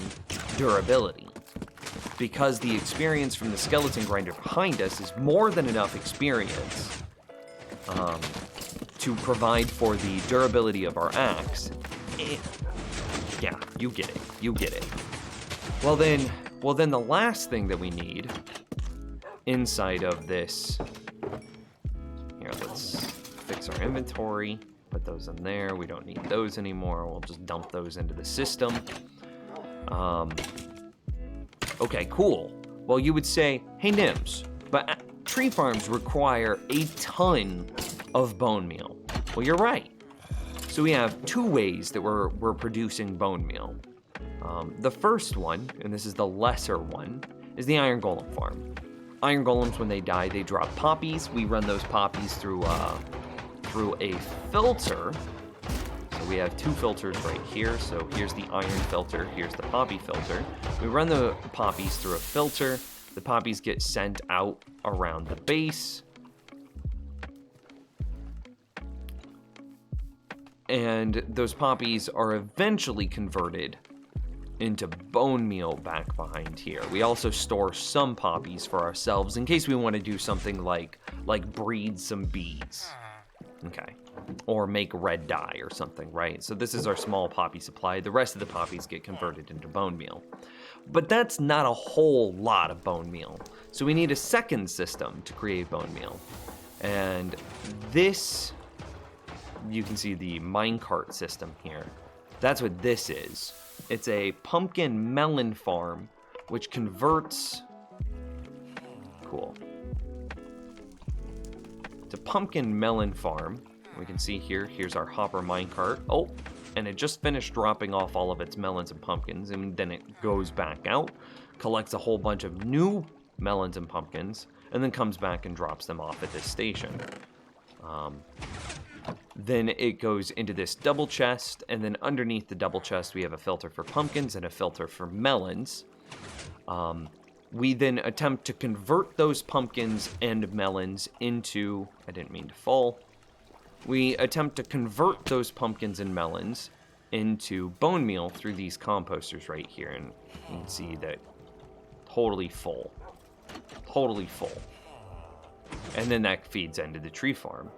durability because the experience from the skeleton grinder behind us is more than enough experience to provide for the durability of our axe. Yeah, you get it. Well then the last thing that we need inside of this, here, let's fix our inventory, put those in there. We don't need those anymore. We'll just dump those into the system. Okay, cool. Well, you would say, hey Nims, but tree farms require a ton of bone meal. Well, you're right. So we have 2 ways that we're producing bone meal. The first one, and this is the lesser one, is the iron golem farm. Iron golems, when they die, they drop poppies. We run those poppies through a filter. So we have 2 filters right here. So here's the iron filter, here's the poppy filter. We run the poppies through a filter. The poppies get sent out around the base. And those poppies are eventually converted into bone meal back behind here. We also store some poppies for ourselves in case we want to do something like breed some bees. Okay. Or make red dye or something, right? So this is our small poppy supply. The rest of the poppies get converted into bone meal. But that's not a whole lot of bone meal. So we need a second system to create bone meal. And this, you can see the minecart system here. That's what this is. It's a pumpkin melon farm, which converts... Cool. It's a pumpkin melon farm. We can see here, here's our hopper minecart. Oh, and it just finished dropping off all of its melons and pumpkins, and then it goes back out, collects a whole bunch of new melons and pumpkins, and then comes back and drops them off at this station. Then it goes into this double chest, and then underneath the double chest we have a filter for pumpkins and a filter for melons. We then attempt to convert those pumpkins and melons into... I didn't mean to fall. We attempt to convert those pumpkins and melons into bone meal through these composters right here, and you can see that totally full. Totally full. And then that feeds into the tree farm.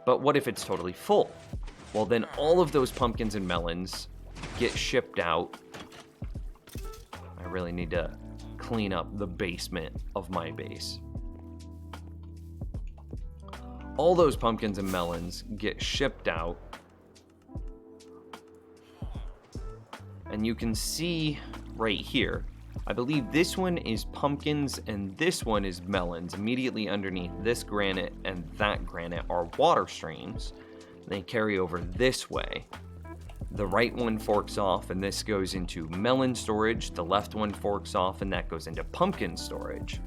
But what if it's totally full? Well, then all of those pumpkins and melons get shipped out. I really need to clean up the basement of my base. All those pumpkins and melons get shipped out. And you can see right here, I believe this one is pumpkins and this one is melons. Immediately underneath this granite and that granite are water streams. They carry over this way. The right one forks off and this goes into melon storage. The left one forks off and that goes into pumpkin storage.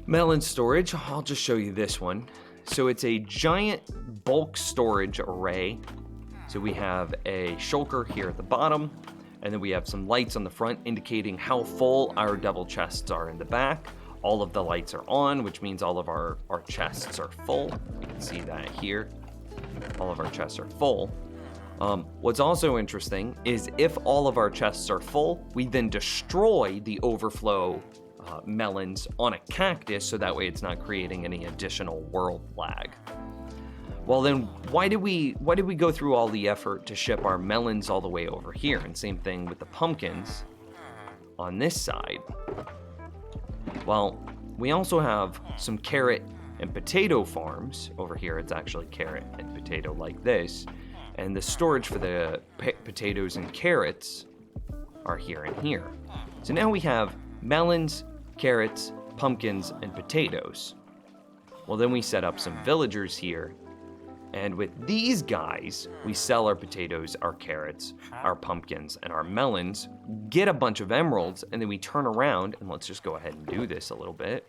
Melon storage, I'll just show you this one. So it's a giant bulk storage array. So we have a shulker here at the bottom, and then we have some lights on the front indicating how full our devil chests are in the back. All of the lights are on, which means all of our chests are full. You can see that here. All of our chests are full. What's also interesting is if all of our chests are full, we then destroy the overflow melons on a cactus, so that way it's not creating any additional world lag. Well then, why did we go through all the effort to ship our melons all the way over here? And same thing with the pumpkins on this side. Well, we also have some carrot and potato farms over here. It's actually carrot and potato like this. And the storage for the potatoes and carrots are here and here. So now we have melons, carrots, pumpkins, and potatoes. Well, then we set up some villagers here. And with these guys, we sell our potatoes, our carrots, our pumpkins, and our melons, get a bunch of emeralds, and then we turn around, and let's just go ahead and do this a little bit.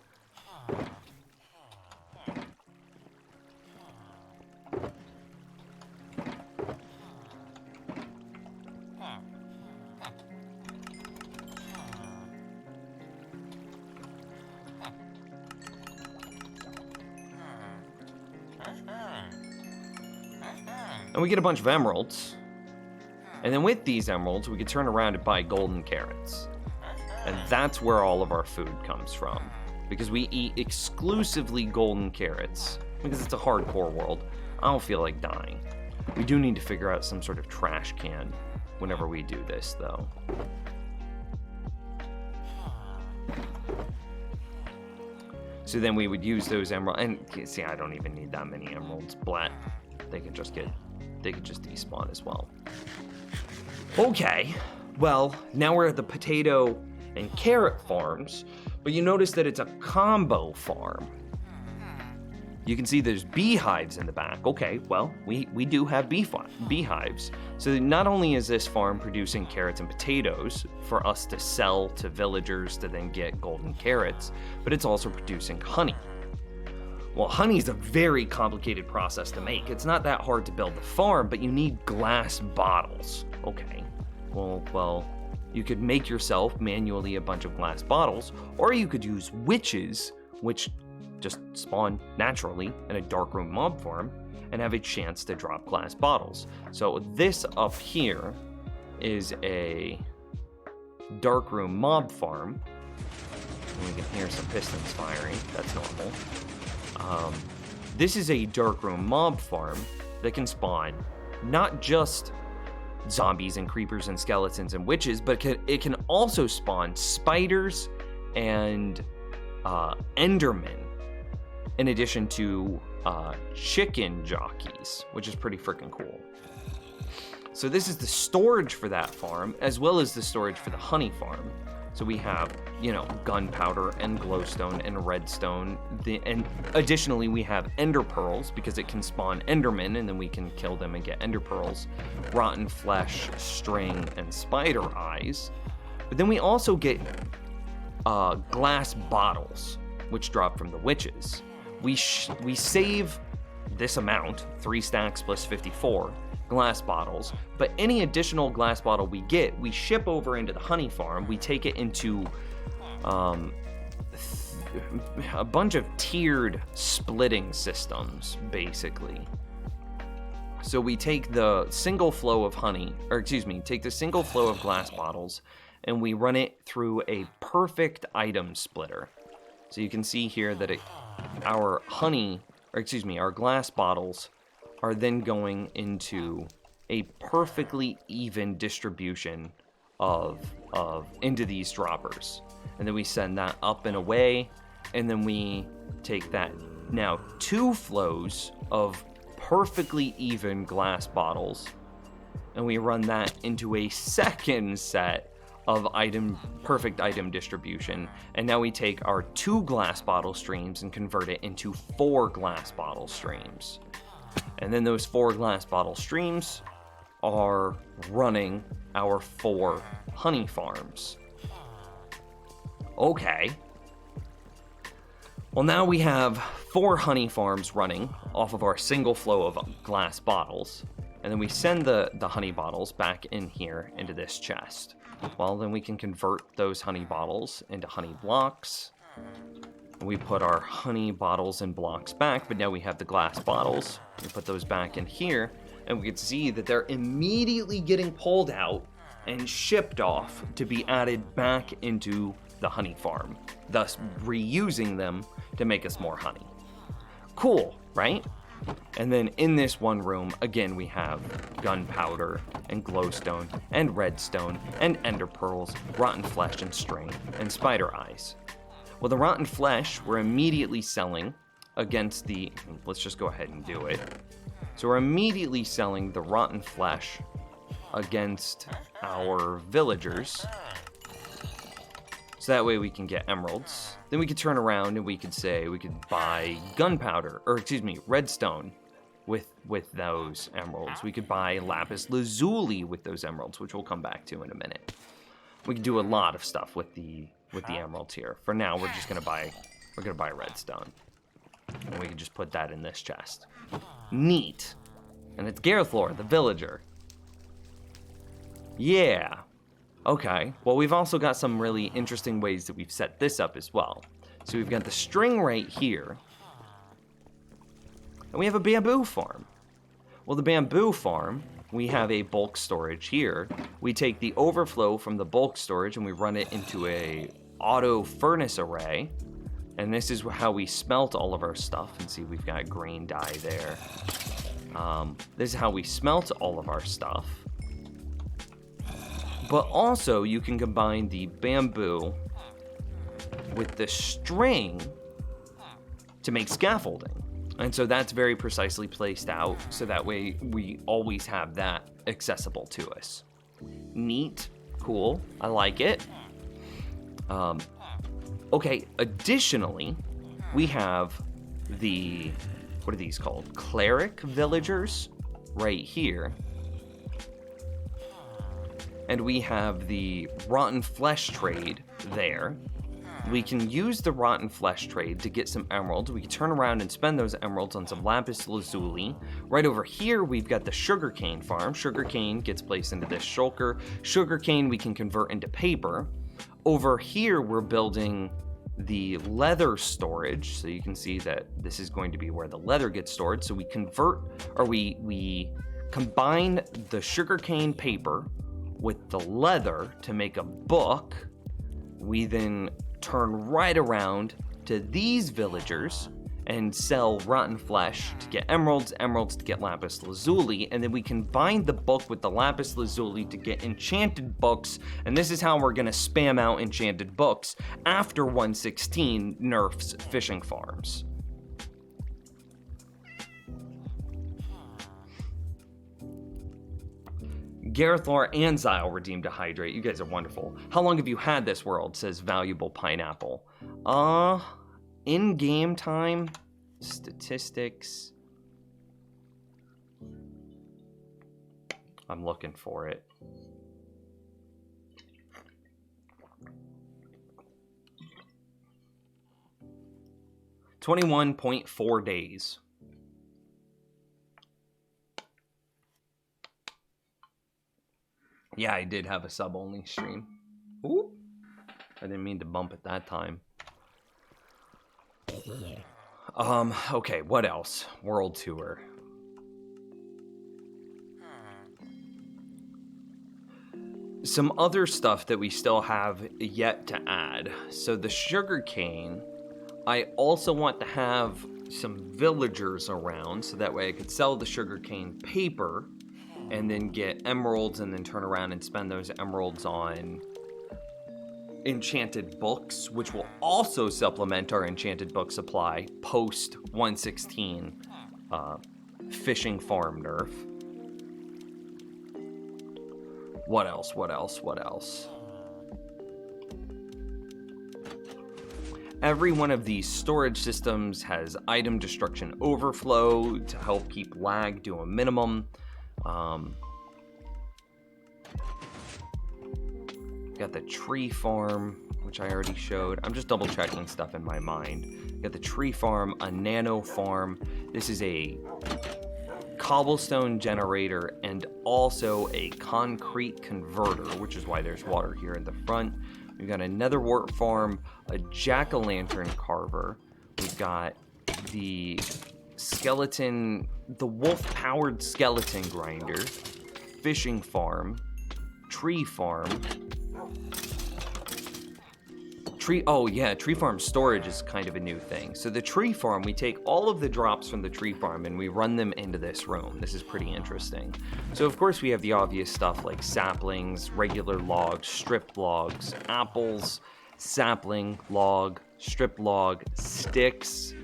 And we get a bunch of emeralds. And then with these emeralds, we can turn around and buy golden carrots. And that's where all of our food comes from. Because we eat exclusively golden carrots. Because it's a hardcore world. I don't feel like dying. We do need to figure out some sort of trash can whenever we do this, though. So then we would use those emeralds. And see, I don't even need that many emeralds. Blat. They could just despawn as well. Okay, well, now we're at the potato and carrot farms, but you notice that it's a combo farm. You can see there's beehives in the back. Okay, well, we do have beehives. So not only is this farm producing carrots and potatoes for us to sell to villagers to then get golden carrots, but it's also producing honey. Well, honey is a very complicated process to make. It's not that hard to build the farm, but you need glass bottles. Okay, well, you could make yourself manually a bunch of glass bottles, or you could use witches, which just spawn naturally in a darkroom mob farm, and have a chance to drop glass bottles. So this up here is a darkroom mob farm. And we can hear some pistons firing. That's normal. This is a darkroom mob farm that can spawn not just zombies and creepers and skeletons and witches, but it can also spawn spiders and endermen, in addition to chicken jockeys, which is pretty freaking cool. So this is the storage for that farm, as well as the storage for the honey farm. So we have, gunpowder and glowstone and redstone. And additionally, we have ender pearls because it can spawn endermen, and then we can kill them and get ender pearls, rotten flesh, string, and spider eyes. But then we also get glass bottles, which drop from the witches. We save this amount, 3 stacks plus 54 glass bottles, but any additional glass bottle we get, we ship over into the honey farm. We take it into a bunch of tiered splitting systems, basically. So we take the single flow of take the single flow of glass bottles, and we run it through a perfect item splitter. So you can see here that our glass bottles are then going into a perfectly even distribution into these droppers. And then we send that up and away, and then we take that now 2 flows of perfectly even glass bottles, and we run that into a second set of perfect item distribution. And now we take our 2 glass bottle streams and convert it into 4 glass bottle streams. And then those 4 glass bottle streams are running our 4 honey farms. Okay. Well, now we have 4 honey farms running off of our single flow of glass bottles. And then we send the honey bottles back in here into this chest. Well, then we can convert those honey bottles into honey blocks. We put our honey bottles and blocks back, but now we have the glass bottles. We put those back in here, and we can see that they're immediately getting pulled out and shipped off to be added back into the honey farm, thus reusing them to make us more honey. Cool, right? And then in this one room, again, we have gunpowder and glowstone and redstone and ender pearls, rotten flesh and string, and spider eyes. Well, the rotten flesh we're immediately selling against the... Let's just go ahead and do it. So we're immediately selling the rotten flesh against our villagers. So that way we can get emeralds. Then we could turn around and we could say we could buy gunpowder, or excuse me, redstone with those emeralds. We could buy lapis lazuli with those emeralds, which we'll come back to in a minute. We could do a lot of stuff with the emeralds here. For now, we're gonna buy redstone. And we can just put that in this chest. Neat. And it's Garethor, the villager. Yeah. Okay, well, we've also got some really interesting ways that we've set this up as well. So we've got the string right here, and we have a bamboo farm. Well, the bamboo farm, we have a bulk storage here. We take the overflow from the bulk storage and we run it into a auto furnace array, and this is how we smelt all of our stuff. And see, we've got green dye there. This is how we smelt all of our stuff. But also, you can combine the bamboo with the string to make scaffolding. And so that's very precisely placed out, so that way we always have that accessible to us. Neat, cool, I like it. Okay, additionally, we have the, what are these called? Cleric villagers right here. And we have the rotten flesh trade there. We can use the rotten flesh trade to get some emeralds. We can turn around and spend those emeralds on some lapis lazuli. Right over here, we've got the sugarcane farm. Sugarcane gets placed into this shulker. Sugarcane we can convert into paper. Over here, we're building the leather storage. So you can see that this is going to be where the leather gets stored. So we convert, or we combine the sugarcane paper with the leather to make a book. We then turn right around to these villagers and sell rotten flesh to get emeralds, emeralds to get lapis lazuli, and then we combine the book with the lapis lazuli to get enchanted books, and this is how we're gonna spam out enchanted books after 116 nerfs fishing farms. Garethor and Zyle redeemed a hydrate. You guys are wonderful. How long have you had this world? Says Valuable Pineapple. In game time, statistics. I'm looking for it. $21.4 days. Yeah, I did have a sub-only stream. Ooh. I didn't mean to bump at that time. Okay, what else? World Tour. Some other stuff that we still have yet to add. So the sugarcane, I also want to have some villagers around, so that way I could sell the sugarcane paper and then get emeralds and then turn around and spend those emeralds on enchanted books, which will also supplement our enchanted book supply post 116 fishing farm nerf. What else? Every one of these storage systems has item destruction overflow to help keep lag to a minimum. Got the tree farm, which I already showed. I'm just double checking stuff in my mind. Got the tree farm, a nano farm. This is a cobblestone generator, and also a concrete converter, which is why there's water here in the front. We've got a netherwort farm, a jack-o'-lantern carver. We've got the skeleton, the wolf-powered skeleton grinder, fishing farm, tree farm. Tree farm storage is kind of a new thing. So the tree farm, we take all of the drops from the tree farm and we run them into this room. This is pretty interesting. So of course we have the obvious stuff like saplings, regular logs, strip logs, apples, sapling, log, strip log, sticks,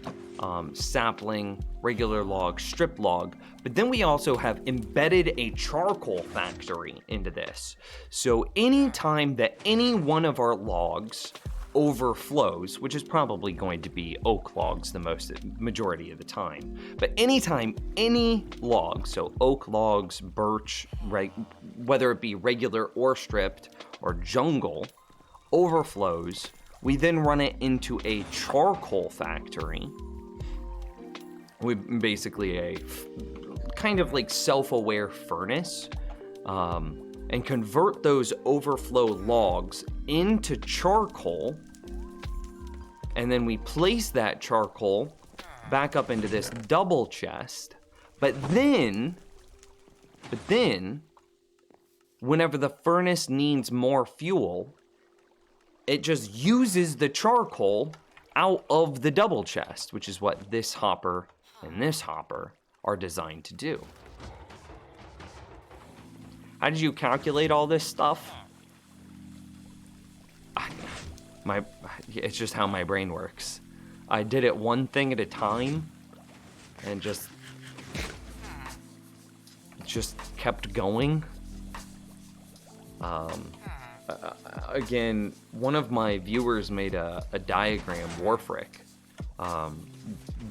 sapling, regular log, strip log. But then we also have embedded a charcoal factory into this. So anytime that any one of our logs overflows, which is probably going to be oak logs the majority of the time, but anytime any log, so oak logs, birch, whether it be regular or stripped or jungle, overflows, we then run it into a charcoal factory. We basically a kind of like self-aware furnace, and convert those overflow logs into charcoal, and then we place that charcoal back up into this double chest. But then, whenever the furnace needs more fuel, it just uses the charcoal out of the double chest, which is what this hopper and this hopper are designed to do. How did you calculate all this stuff? It's just how my brain works. I did it one thing at a time and just kept going. Again, one of my viewers made a diagram, Warfric,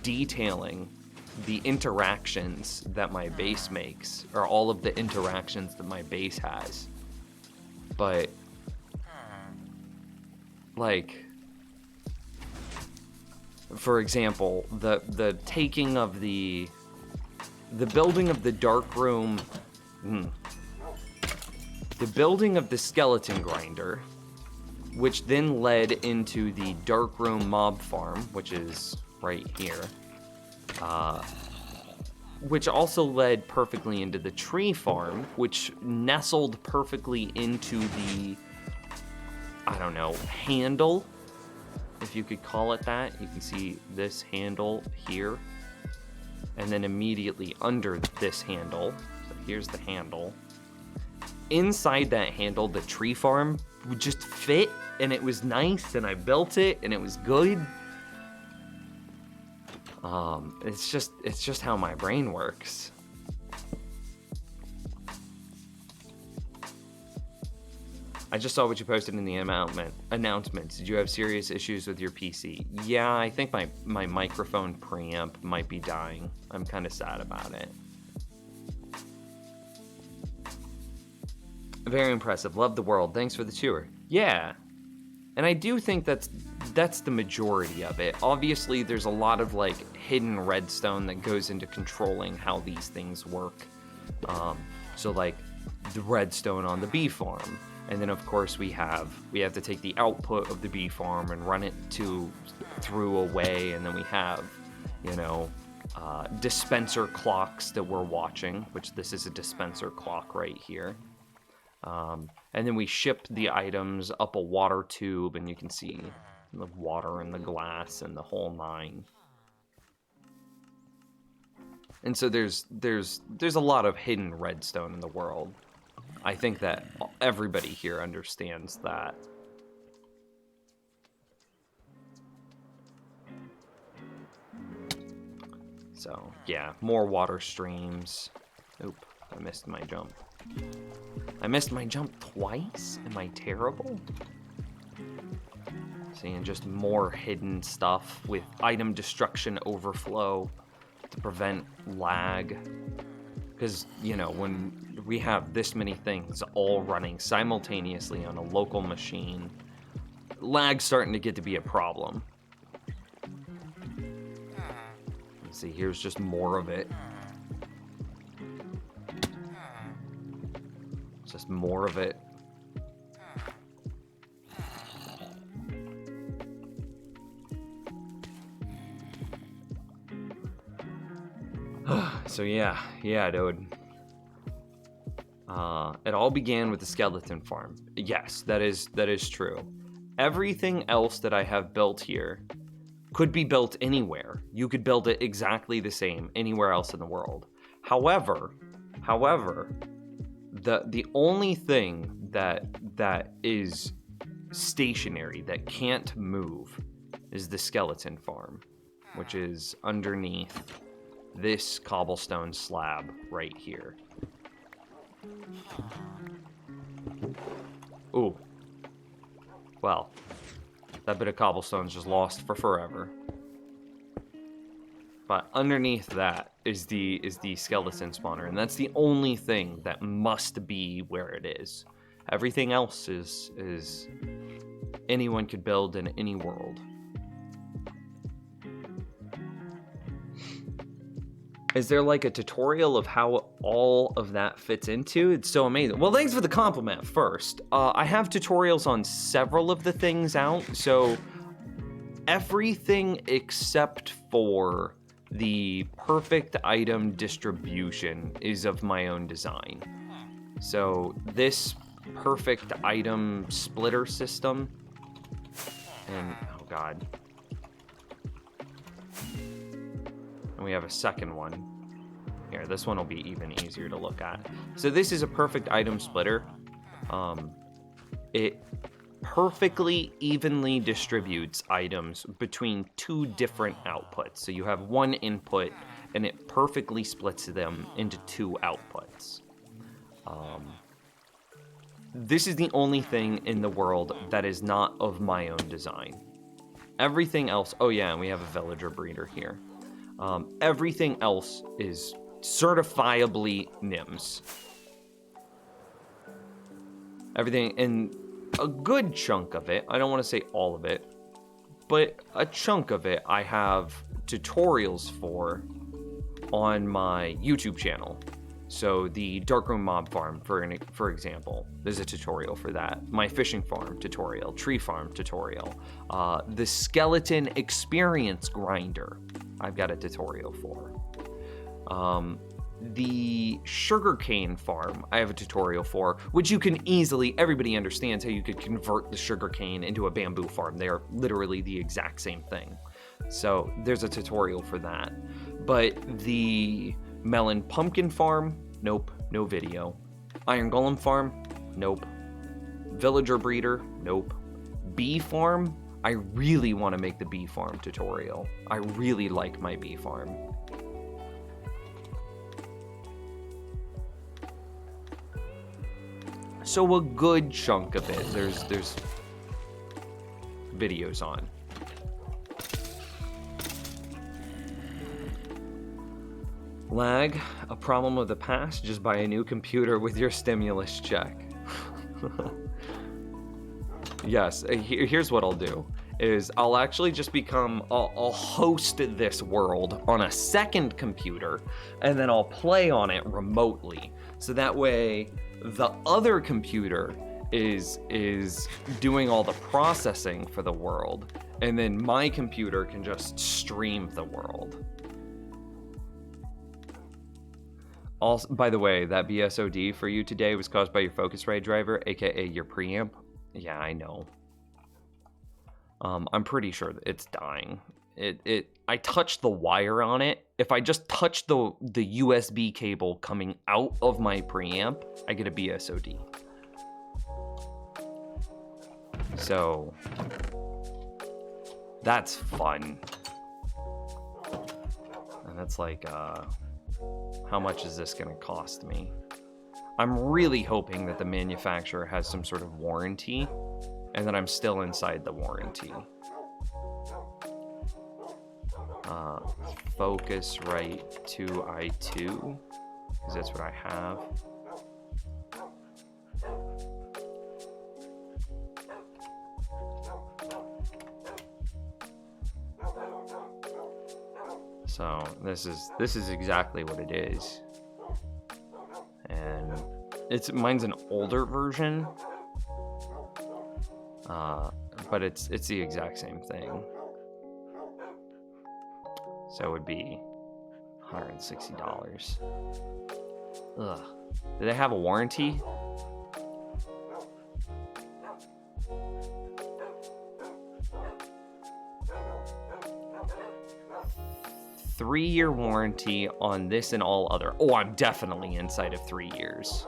detailing the interactions that my base makes, or all of the interactions that my base has. But like, for example, the taking of the building of the dark room, the building of the skeleton grinder, which then led into the dark room mob farm, which is right here, which also led perfectly into the tree farm, which nestled perfectly into the, I don't know, handle, if you could call it that. You can see this handle here, and then immediately under this handle, so here's the handle. Inside that handle, the tree farm would just fit, and it was nice, and I built it, and it was good. It's just how my brain works. I just saw what you posted in the announcements. Did you have serious issues with your PC? Yeah, I think my microphone preamp might be dying. I'm kind of sad about it. Very impressive. Love the world. Thanks for the tour. Yeah. And I do think that's the majority of it. Obviously, there's a lot of like hidden redstone that goes into controlling how these things work. So like the redstone on the bee farm. And then of course we have to take the output of the bee farm and run it through a way, and then we have, dispenser clocks that we're watching, which this is a dispenser clock right here. And then we ship the items up a water tube, and you can see the water and the glass and the whole nine. And so there's a lot of hidden redstone in the world. I think that everybody here understands that. So, yeah, more water streams. Oop, I missed my jump. I missed my jump twice? Am I terrible? Seeing just more hidden stuff with item destruction overflow to prevent lag. Because, when we have this many things all running simultaneously on a local machine, lag's starting to get to be a problem. Let's see, here's just more of it. Just more of it. So yeah, dude. It all began with the skeleton farm. Yes, that is true. Everything else that I have built here could be built anywhere. You could build it exactly the same anywhere else in the world. However, the only thing that is stationary, that can't move, is the skeleton farm, which is underneath this cobblestone slab right here. Ooh. Well, that bit of cobblestone's just lost for forever. But underneath that is the skeleton spawner, and that's the only thing that must be where it is. Everything else is anyone could build in any world. Is there like a tutorial of how all of that fits into? It's so amazing. Well, thanks for the compliment first. I have tutorials on several of the things out, so everything except for the perfect item distribution is of my own design. So this perfect item splitter system, and oh god. And we have a second one. Here, this one will be even easier to look at. So this is a perfect item splitter. It perfectly evenly distributes items between two different outputs. So you have one input, and it perfectly splits them into two outputs. This is the only thing in the world that is not of my own design. Everything else, oh yeah, and we have a villager breeder here. Everything else is certifiably NIMS. Everything, and a good chunk of it, I don't want to say all of it, but a chunk of it I have tutorials for on my YouTube channel. So the Darkroom Mob Farm, for example, there's a tutorial for that. My fishing farm tutorial, tree farm tutorial, the skeleton experience grinder, I've got a tutorial for. The sugarcane farm, I have a tutorial for, which you can easily, everybody understands how you could convert the sugarcane into a bamboo farm. They are literally the exact same thing. So there's a tutorial for that. But the melon pumpkin farm, nope, no video. Iron golem farm, nope. Villager breeder, nope. Bee farm, I really want to make the bee farm tutorial. I really like my bee farm. So a good chunk of it, there's videos on. Lag, a problem of the past, just buy a new computer with your stimulus check. Yes, here's what I'll do, is I'll actually just I'll host this world on a second computer, and then I'll play on it remotely. So that way, the other computer is doing all the processing for the world, and then my computer can just stream the world. Also, by the way, that BSOD for you today was caused by your Focusrite driver, aka your preamp. Yeah, I know. I'm pretty sure that it's dying. I touched the wire on it. If I just touch the USB cable coming out of my preamp, I get a BSOD. So that's fun. And that's like, how much is this gonna cost me? I'm really hoping that the manufacturer has some sort of warranty and that I'm still inside the warranty. Focusrite 2i2, because that's what I have. So this is exactly what it is. And Mine's an older version. But it's the exact same thing. So it would be $160. Ugh. Do they have a warranty? Three-year warranty on this and all other. Oh, I'm definitely inside of 3 years.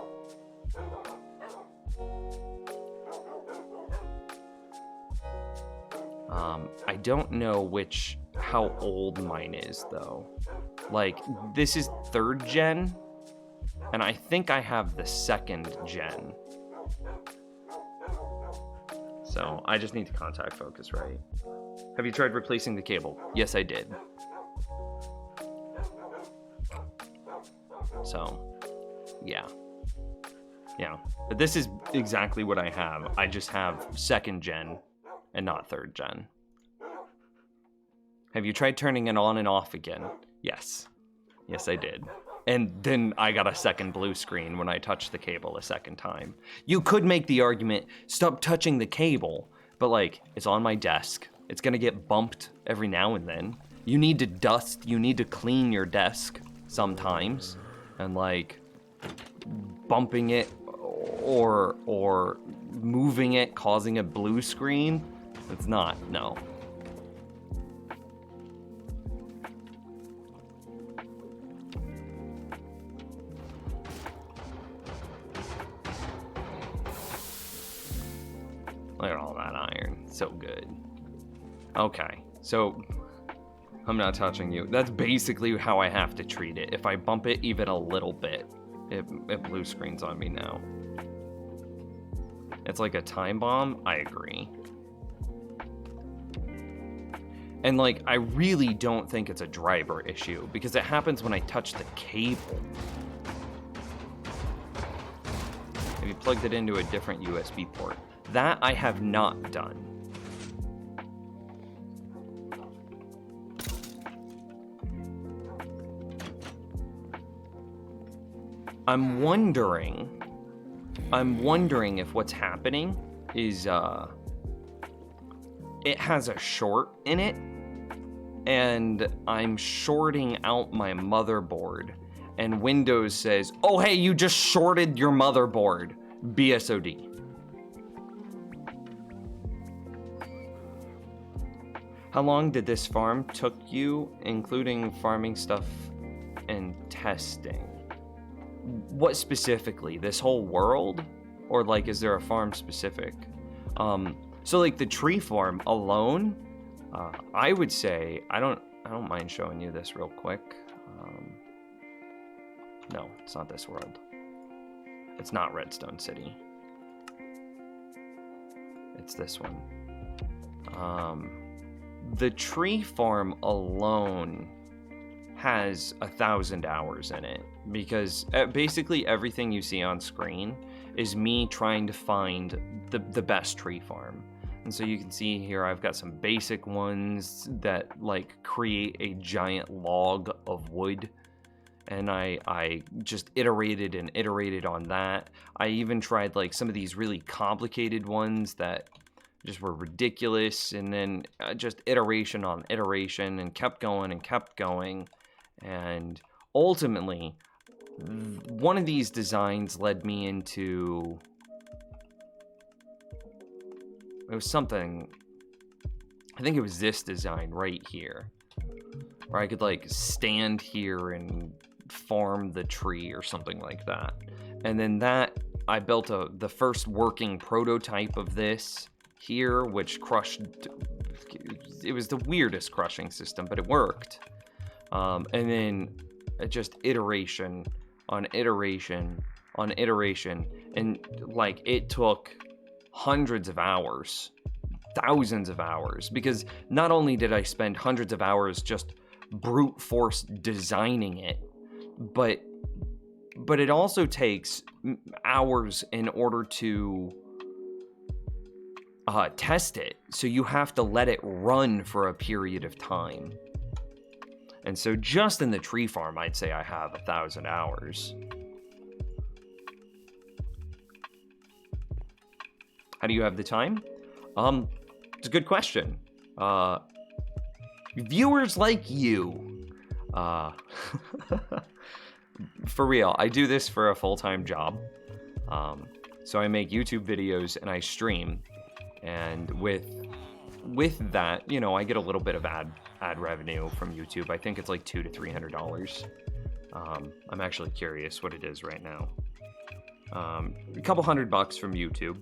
I don't know how old mine is though. Like, this is 3rd gen, and I think I have the 2nd gen. So I just need to contact Focusrite. Have you tried replacing the cable? Yes, I did. So, yeah. But this is exactly what I have. I just have 2nd gen and not 3rd gen. Have you tried turning it on and off again? Yes. Yes, I did. And then I got a second blue screen when I touched the cable a second time. You could make the argument, stop touching the cable, but like, it's on my desk. It's gonna get bumped every now and then. You need to clean your desk sometimes. And like, bumping it or moving it, causing a blue screen, it's not, no. Look at all that iron. So good. Okay, so I'm not touching you. That's basically how I have to treat it. If I bump it even a little bit, it blue screens on me now. It's like a time bomb. I agree. And like, I really don't think it's a driver issue because it happens when I touch the cable. Have you plugged it into a different USB port? That I have not done. I'm wondering if what's happening is it has a short in it, and I'm shorting out my motherboard, and Windows says, "Oh hey, you just shorted your motherboard, BSOD." How long did this farm took you, including farming stuff and testing? What specifically? This whole world? Or like, is there a farm specific? So like the tree farm alone, I would say, I don't mind showing you this real quick. No, it's not this world. It's not Redstone City. It's this one. The tree farm alone has 1,000 hours in it because basically everything you see on screen is me trying to find the best tree farm. And so you can see here I've got some basic ones that like create a giant log of wood, and I just iterated and iterated on that. I even tried like some of these really complicated ones that just were ridiculous, and then just iteration on iteration, and kept going, and ultimately one of these designs led me into, it was something, I think it was this design right here, where I could like stand here and farm the tree or something like that. And then that, I built the first working prototype of this here, which crushed, it was the weirdest crushing system, but it worked. And then just iteration on iteration on iteration, and like it took hundreds of hours, thousands of hours, because not only did I spend hundreds of hours just brute force designing it, but it also takes hours in order to test it. So you have to let it run for a period of time. And so just in the tree farm, I'd say I have 1,000 hours. How do you have the time? It's a good question. Viewers like you. For real, I do this for a full-time job. So I make YouTube videos and I stream, and with that, you know, I get a little bit of ad revenue from YouTube. I think it's like $200 to $300. I'm actually curious what it is right now. A couple $100 from YouTube,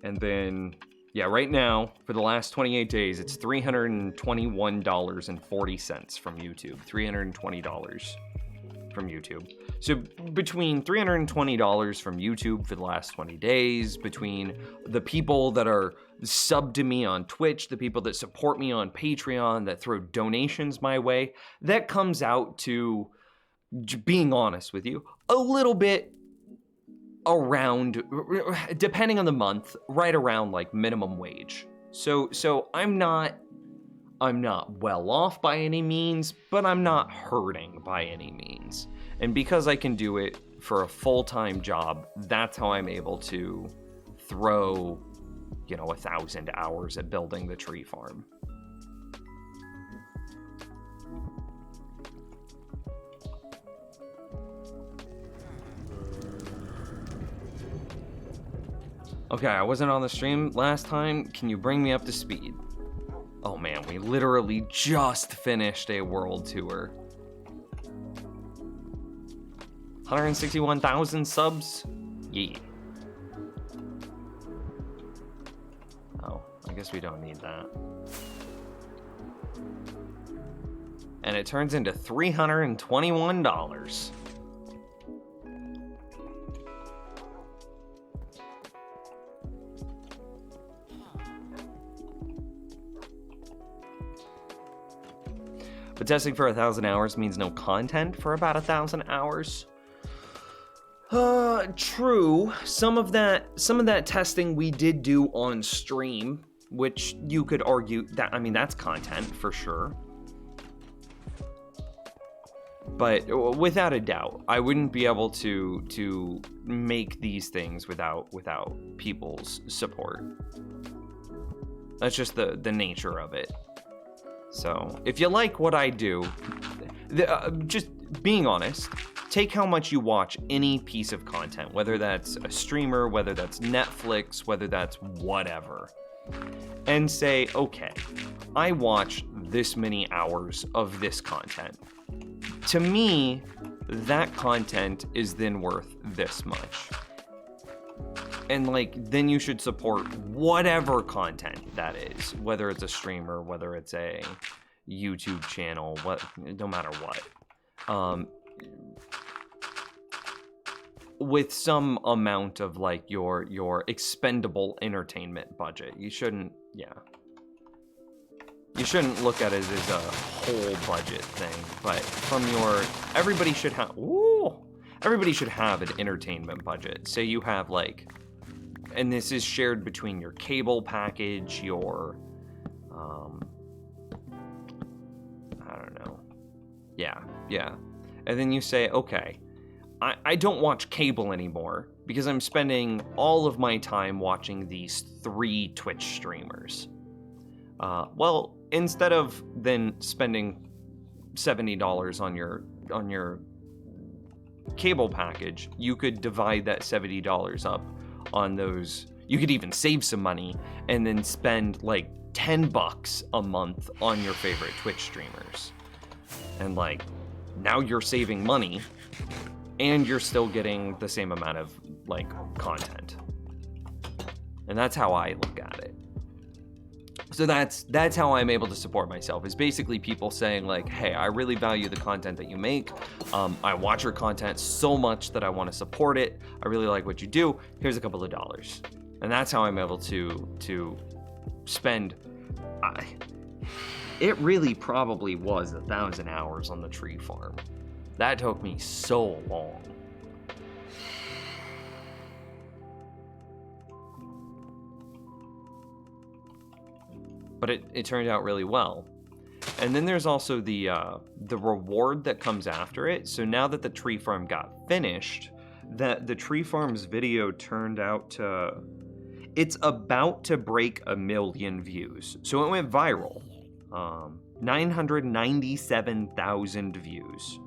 and then yeah, right now for the last 28 days, it's $321.40 from YouTube. $320 from YouTube. So between $320 from YouTube for the last 20 days, between the people that are subbed to me on Twitch, the people that support me on Patreon, that throw donations my way, that comes out to, being honest with you, a little bit around, depending on the month, right around like minimum wage. So I'm not well off by any means, but I'm not hurting by any means. And because I can do it for a full-time job, that's how I'm able to throw, 1,000 hours at building the tree farm. Okay, I wasn't on the stream last time. Can you bring me up to speed? Oh man, we literally just finished a world tour. 161,000 subs? Yeah. Oh, I guess we don't need that. And it turns into $321. But testing for 1,000 hours means no content for about 1,000 hours. True. Some of that testing we did do on stream, which you could argue that, that's content for sure. But without a doubt, I wouldn't be able to make these things without people's support. That's just the nature of it. So, if you like what I do, just being honest, take how much you watch any piece of content, whether that's a streamer, whether that's Netflix, whether that's whatever, and say, okay, I watch this many hours of this content. To me, that content is then worth this much. And then you should support whatever content that is, whether it's a streamer, whether it's a YouTube channel, no matter what. With some amount of your expendable entertainment budget. You shouldn't look at it as a whole budget thing, but everybody should have an entertainment budget. Say you have and this is shared between your cable package, your, I don't know. Yeah. And then you say, okay, I don't watch cable anymore because I'm spending all of my time watching these 3 Twitch streamers. Well, instead of then spending $70 on your cable package, you could divide that $70 up on those. You could even save some money and then spend $10 a month on your favorite Twitch streamers. And now you're saving money and you're still getting the same amount of content. And that's how I look at it. So that's how I'm able to support myself, is basically people saying hey, I really value the content that you make. I watch your content so much that I want to support it. I really like what you do. Here's a couple of dollars. And that's how I'm able to spend. It really probably was 1,000 hours on the tree farm. That took me so long. But it turned out really well. And then there's also the reward that comes after it. So now that the tree farm got finished, the tree farm's video turned out to, It's about to break 1 million views. So it went viral. 997,000 views.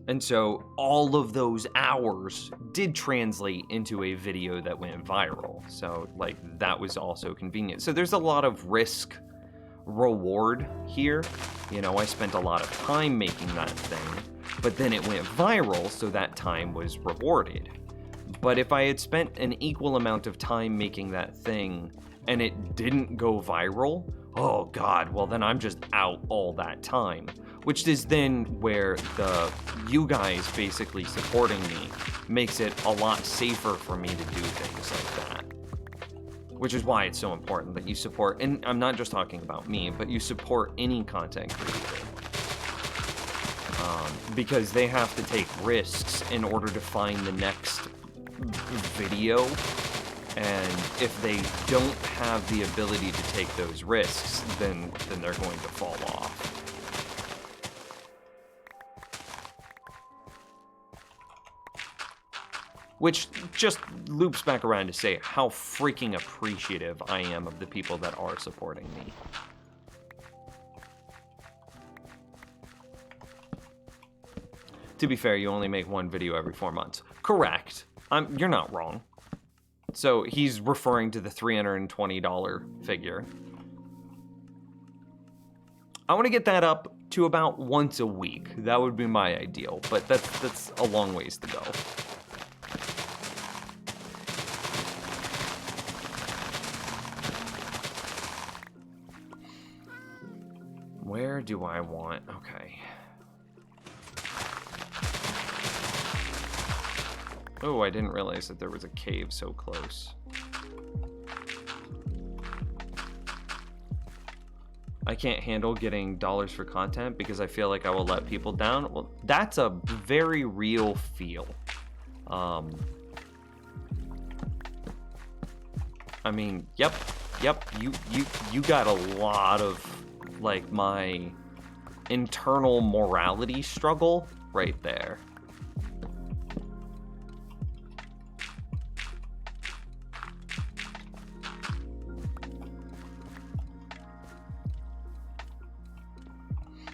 And so all of those hours did translate into a video that went viral. So like that was also convenient. So there's a lot of risk reward here. You know, I spent a lot of time making that thing, but then it went viral, so that time was rewarded. But if I had spent an equal amount of time making that thing and it didn't go viral, oh God, well then I'm just out all that time. Which is then where you guys basically supporting me makes it a lot safer for me to do things like that. Which is why it's so important that you support, and I'm not just talking about me, but you support any content creator. Because they have to take risks in order to find the next video, and if they don't have the ability to take those risks, then they're going to fall off. Which just loops back around to say how freaking appreciative I am of the people that are supporting me. To be fair, you only make one video every 4 months. Correct. You're not wrong. So he's referring to the $320 figure. I want to get that up to about once a week. That would be my ideal, but that's a long ways to go. Where do I want? Okay. Oh, I didn't realize that there was a cave so close. I can't handle getting dollars for content because I feel like I will let people down. Well, that's a very real feel. I mean, yep, you got a lot of like my internal morality struggle right there.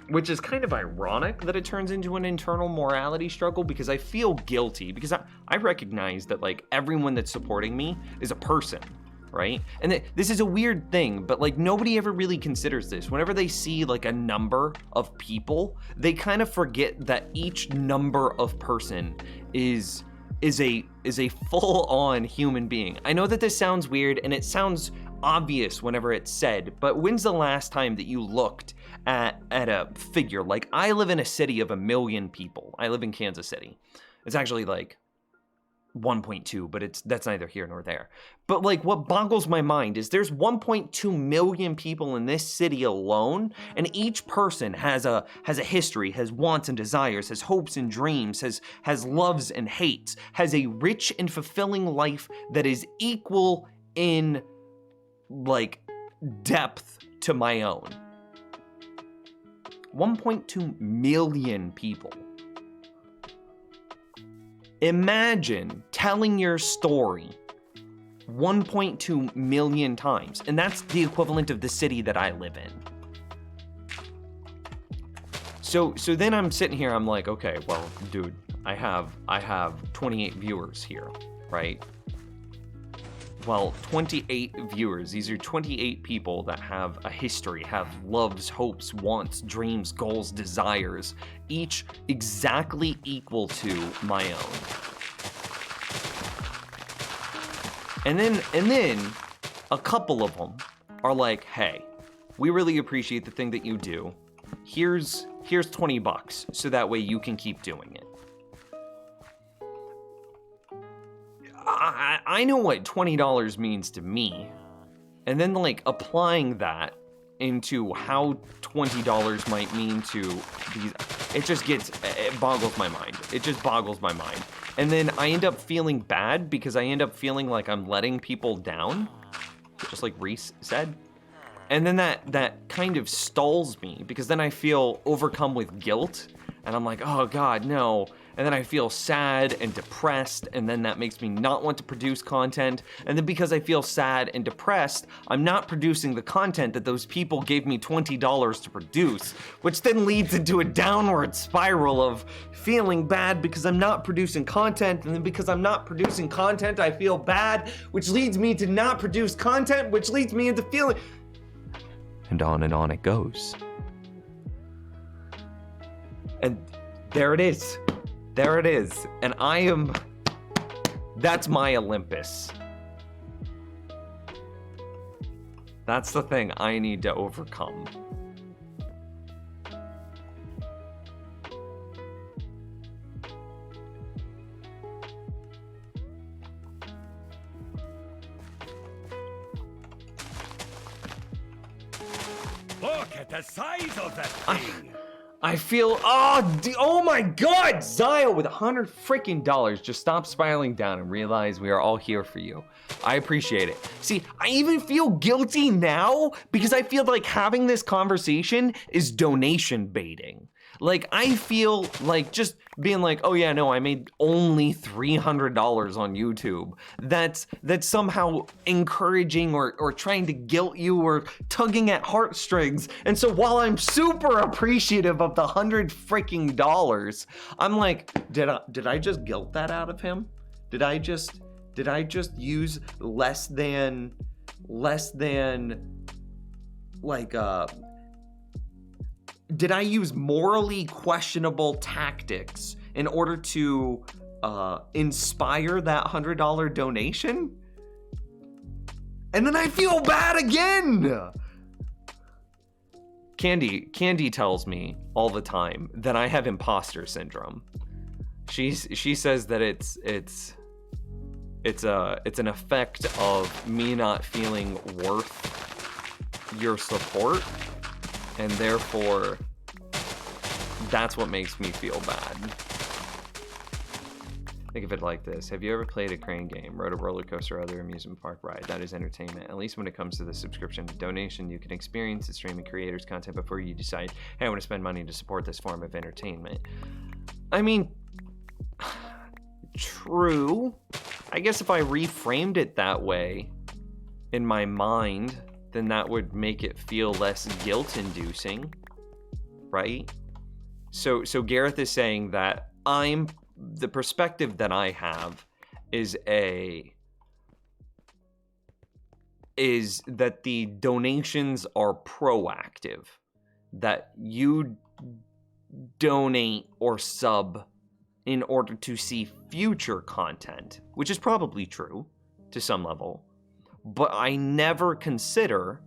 Which is kind of ironic that it turns into an internal morality struggle because I feel guilty because I recognize that like everyone that's supporting me is a person, right? And this is a weird thing, but like nobody ever really considers this. Whenever they see like a number of people, they kind of forget that each number of person is a full-on human being. I know that this sounds weird and it sounds obvious whenever it's said, but when's the last time that you looked at a figure? Like, I live in a city of 1 million people. I live in Kansas City. It's actually like 1.2, but that's neither here nor there. But like what boggles my mind is there's 1.2 million people in this city alone, and each person has a history, has wants and desires, has hopes and dreams, has loves and hates, has a rich and fulfilling life that is equal in like depth to my own. 1.2 million people. Imagine telling your story 1.2 million times, and that's the equivalent of the city that I live in. So then I'm sitting here, I'm like, okay, well, dude, I have 28 viewers here, right? Well, 28 viewers. These are 28 people that have a history, have loves, hopes, wants, dreams, goals, desires, each exactly equal to my own. And then a couple of them are like, hey, we really appreciate the thing that you do. Here's $20 so that way you can keep doing it. I know what $20 means to me, and then like applying that into how $20 might mean to these, it boggles my mind. It just boggles my mind. And then I end up feeling bad because I end up feeling like I'm letting people down, just like Reese said. And then that kind of stalls me, because then I feel overcome with guilt, and I'm like, oh God, no. And then I feel sad and depressed, and then that makes me not want to produce content. And then because I feel sad and depressed, I'm not producing the content that those people gave me $20 to produce, which then leads into a downward spiral of feeling bad because I'm not producing content, and then because I'm not producing content, I feel bad, which leads me to not produce content, which leads me into feeling... And on it goes. And there it is. There it is. And that's my Olympus. That's the thing I need to overcome. Look at the size of that thing. I feel, oh my God, Zio with $100 freaking. Just stop spiraling down and realize we are all here for you. I appreciate it. See, I even feel guilty now because I feel like having this conversation is donation baiting. Like, I feel like just being like, oh yeah, no, I made only $300 on YouTube. That's somehow encouraging or trying to guilt you or tugging at heartstrings. And so while I'm super appreciative of the $100 freaking, I'm like, did I just guilt that out of him? Did I just use less than like did I use morally questionable tactics in order to inspire that $100 donation? And then I feel bad again. Candy tells me all the time that I have imposter syndrome. She says that it's an effect of me not feeling worth your support, and therefore that's what makes me feel bad. Think of it like this. Have you ever played a crane game, rode a roller coaster, or other amusement park ride? That is entertainment. At least when it comes to the subscription donation, you can experience the streaming creators' content before you decide, hey, I want to spend money to support this form of entertainment. I mean, true. I guess if I reframed it that way in my mind, then that would make it feel less guilt-inducing, right? So Gareth is saying that the perspective that I have is that the donations are proactive, that you donate or sub in order to see future content, which is probably true to some level. But I never consider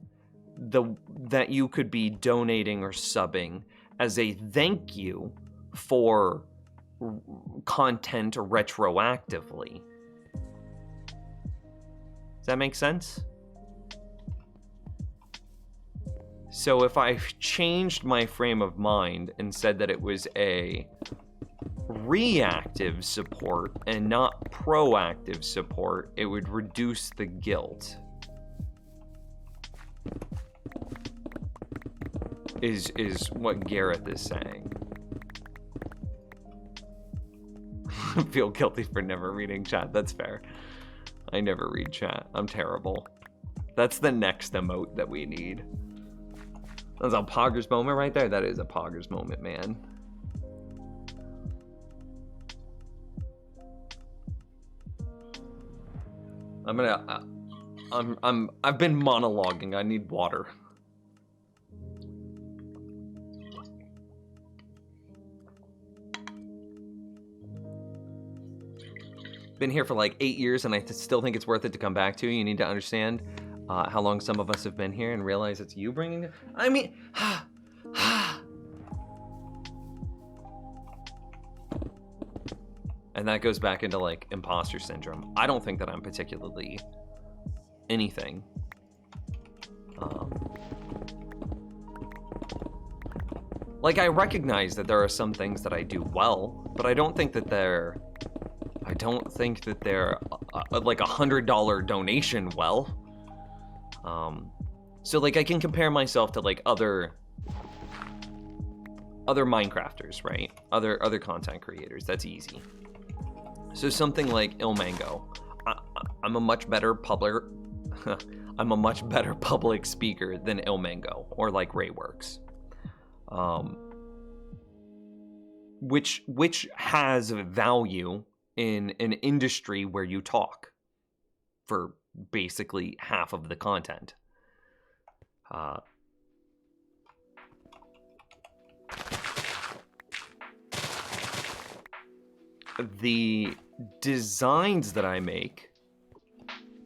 that you could be donating or subbing as a thank you for content retroactively. Does that make sense? So if I changed my frame of mind and said that it was a reactive support and not proactive support, it would reduce the guilt. Is what Gareth is saying. I feel guilty for never reading chat. That's fair. I never read chat. I'm terrible. That's the next emote that we need. That's a poggers moment right there. That is a poggers moment, man. I've been monologuing. I need water. Been here for like 8 years, and I still think it's worth it to come back to. You need to understand how long some of us have been here and realize it's you bringing it. I mean, and that goes back into like imposter syndrome. I don't think that I'm particularly anything. Like, I recognize that there are some things that I do well, but I don't think that they're like $100 donation well. So like I can compare myself to like other Minecrafters, right? Other content creators. That's easy. So something like Ilmango. I'm a much better public I'm a much better public speaker than Ilmango or like Rayworks. Which has value in an industry where you talk for basically half of the content. The designs that I make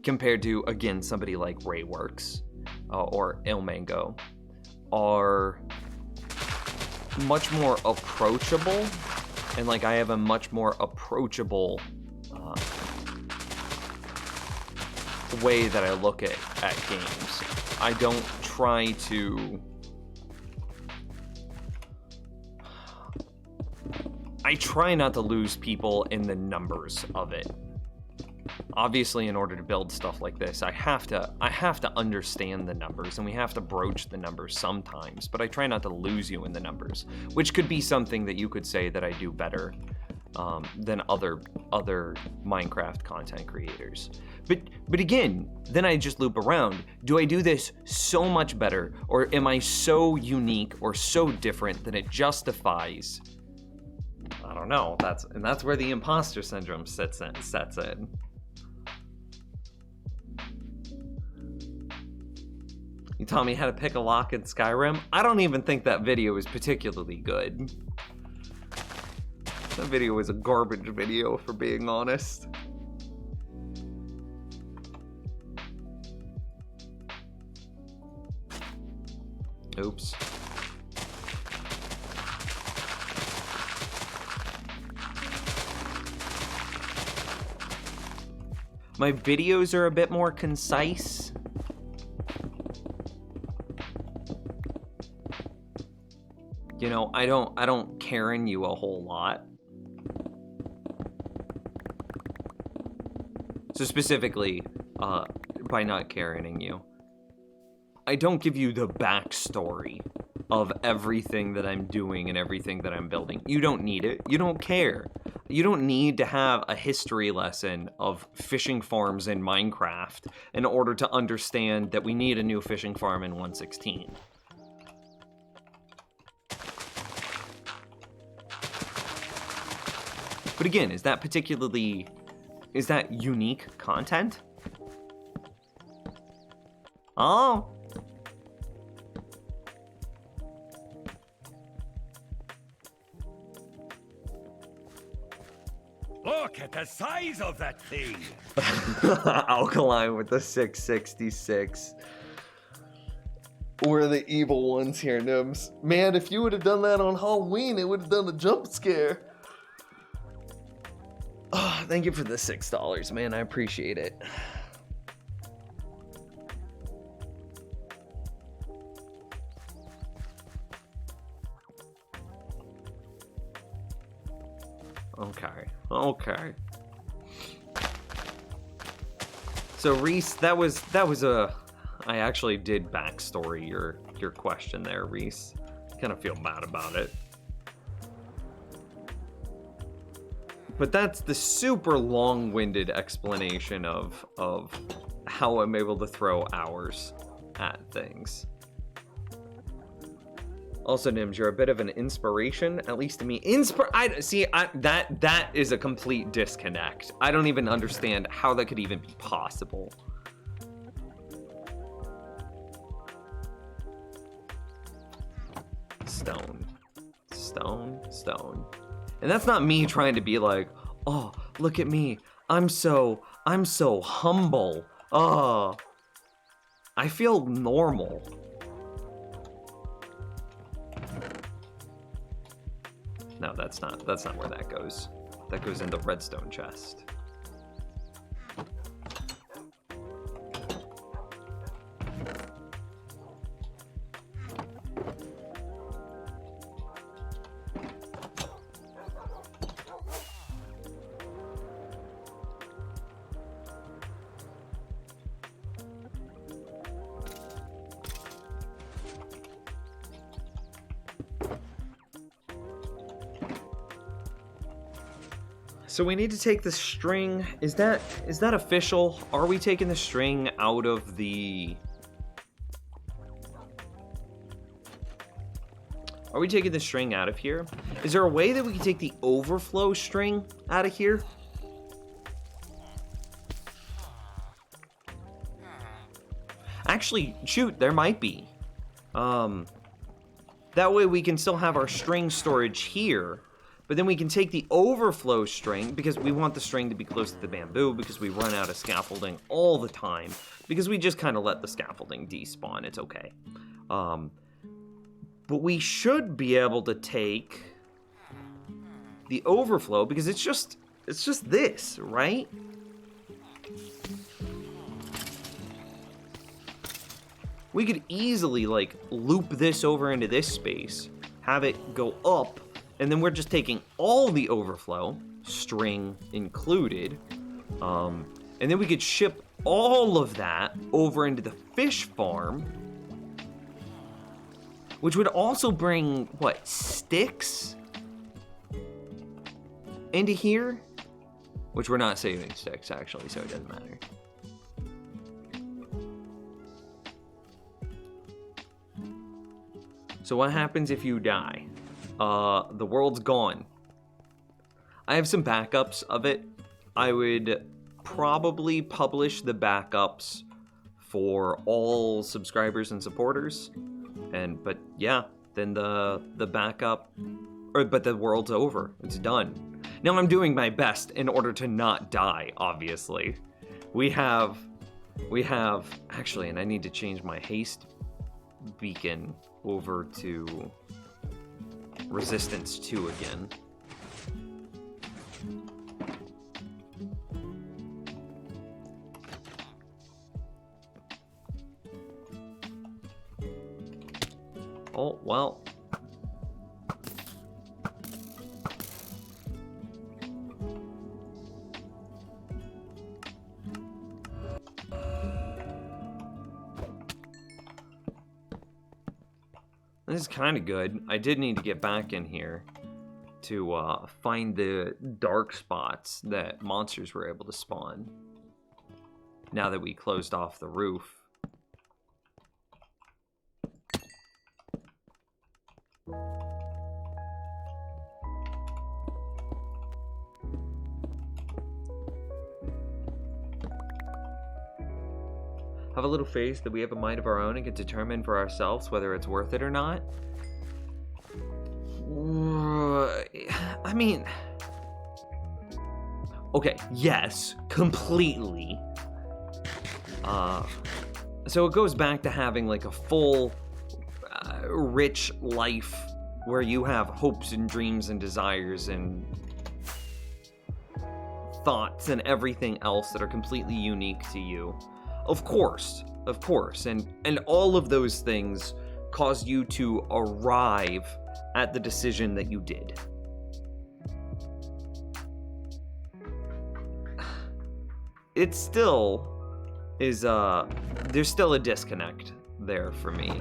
compared to, again, somebody like Rayworks or Ilmango are much more approachable, and like I have a much more approachable way that I look at games. I don't try to not to lose people in the numbers of it. Obviously, in order to build stuff like this, I have to understand the numbers, and we have to broach the numbers sometimes, but I try not to lose you in the numbers, which could be something that you could say that I do better than other Minecraft content creators. But again, then I just loop around. Do I do this so much better, or am I so unique or so different that it justifies? I don't know. That's where the imposter syndrome sets in. You taught me how to pick a lock in Skyrim? I don't even think that video is particularly good. That video was a garbage video, for being honest. Oops. My videos are a bit more concise. You know, I don't Karen you a whole lot. So specifically, by not Karening you, I don't give you the backstory of everything that I'm doing and everything that I'm building. You don't need it. You don't care. You don't need to have a history lesson of fishing farms in Minecraft in order to understand that we need a new fishing farm in 1.16. But again, is that unique content? Oh. Look at the size of that thing. Alkaline with the 666. We're the evil ones here, Nims. Man, if you would have done that on Halloween, it would have done a jump scare. Oh, thank you for the $6, man. I appreciate it. Okay. So Reese, that was a. I actually did backstory your question there, Reese. Kind of feel bad about it. But that's the super long-winded explanation of how I'm able to throw hours at things. Also, Nims, you're a bit of an inspiration, at least to me. That is a complete disconnect. I don't even understand how that could even be possible. Stone. And that's not me trying to be like, oh, look at me. I'm so humble. Oh, I feel normal. No, that's not where that goes. That goes in the redstone chest. So we need to take the string. Is that official? Are we taking the string out of the... Are we taking the string out of here? Is there a way that we can take the overflow string out of here? Actually, shoot, there might be. That way we can still have our string storage here, but then we can take the overflow string, because we want the string to be close to the bamboo, because we run out of scaffolding all the time, because we just kind of let the scaffolding despawn. It's okay. But we should be able to take the overflow, because it's just this, right? We could easily, like, loop this over into this space, have it go up, and then we're just taking all the overflow, string included, and then we could ship all of that over into the fish farm, which would also bring, what, sticks into here? Which we're not saving sticks, actually, so it doesn't matter. So what happens if you die? The world's gone. I have some backups of it. I would probably publish the backups for all subscribers and supporters. But yeah, then the backup, but the world's over. It's done. Now I'm doing my best in order to not die, obviously. We have, actually, and I need to change my haste beacon over to resistance 2 again. Oh, well. This is kind of good. I did need to get back in here to find the dark spots that monsters were able to spawn. Now that we closed off the roof. Have a little faith that we have a mind of our own and can determine for ourselves whether it's worth it or not. I mean, okay, yes, completely. So it goes back to having like a full, rich life where you have hopes and dreams and desires and thoughts and everything else that are completely unique to you. Of course, and all of those things cause you to arrive at the decision that you did. It still is, there's still a disconnect there for me.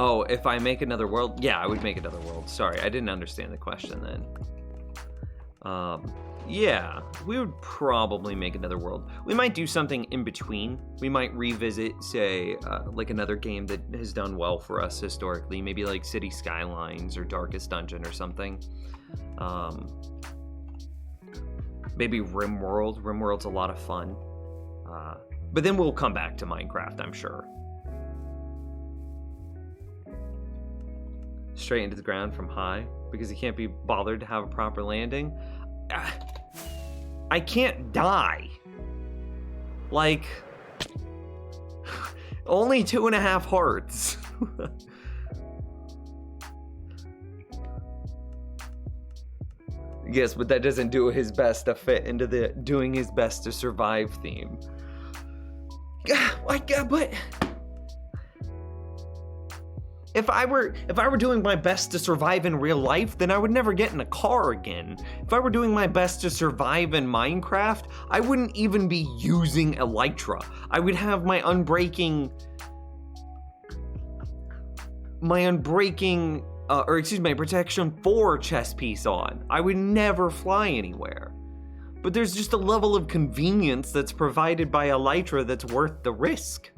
Oh, if I make another world? Yeah, I would make another world. Sorry, I didn't understand the question then. Yeah, we would probably make another world. We might do something in between. We might revisit, say, like another game that has done well for us historically. Maybe like City Skylines or Darkest Dungeon or something. Maybe RimWorld. RimWorld's a lot of fun. But then we'll come back to Minecraft, I'm sure. Straight into the ground from high because he can't be bothered to have a proper landing. I can't die. Like, only 2.5 hearts. Yes, but that doesn't do his best to fit into the doing his best to survive theme. But If I were doing my best to survive in real life, then I would never get in a car again. If I were doing my best to survive in Minecraft, I wouldn't even be using Elytra. I would have my unbreaking, my protection 4 chest piece on. I would never fly anywhere. But there's just a level of convenience that's provided by Elytra that's worth the risk.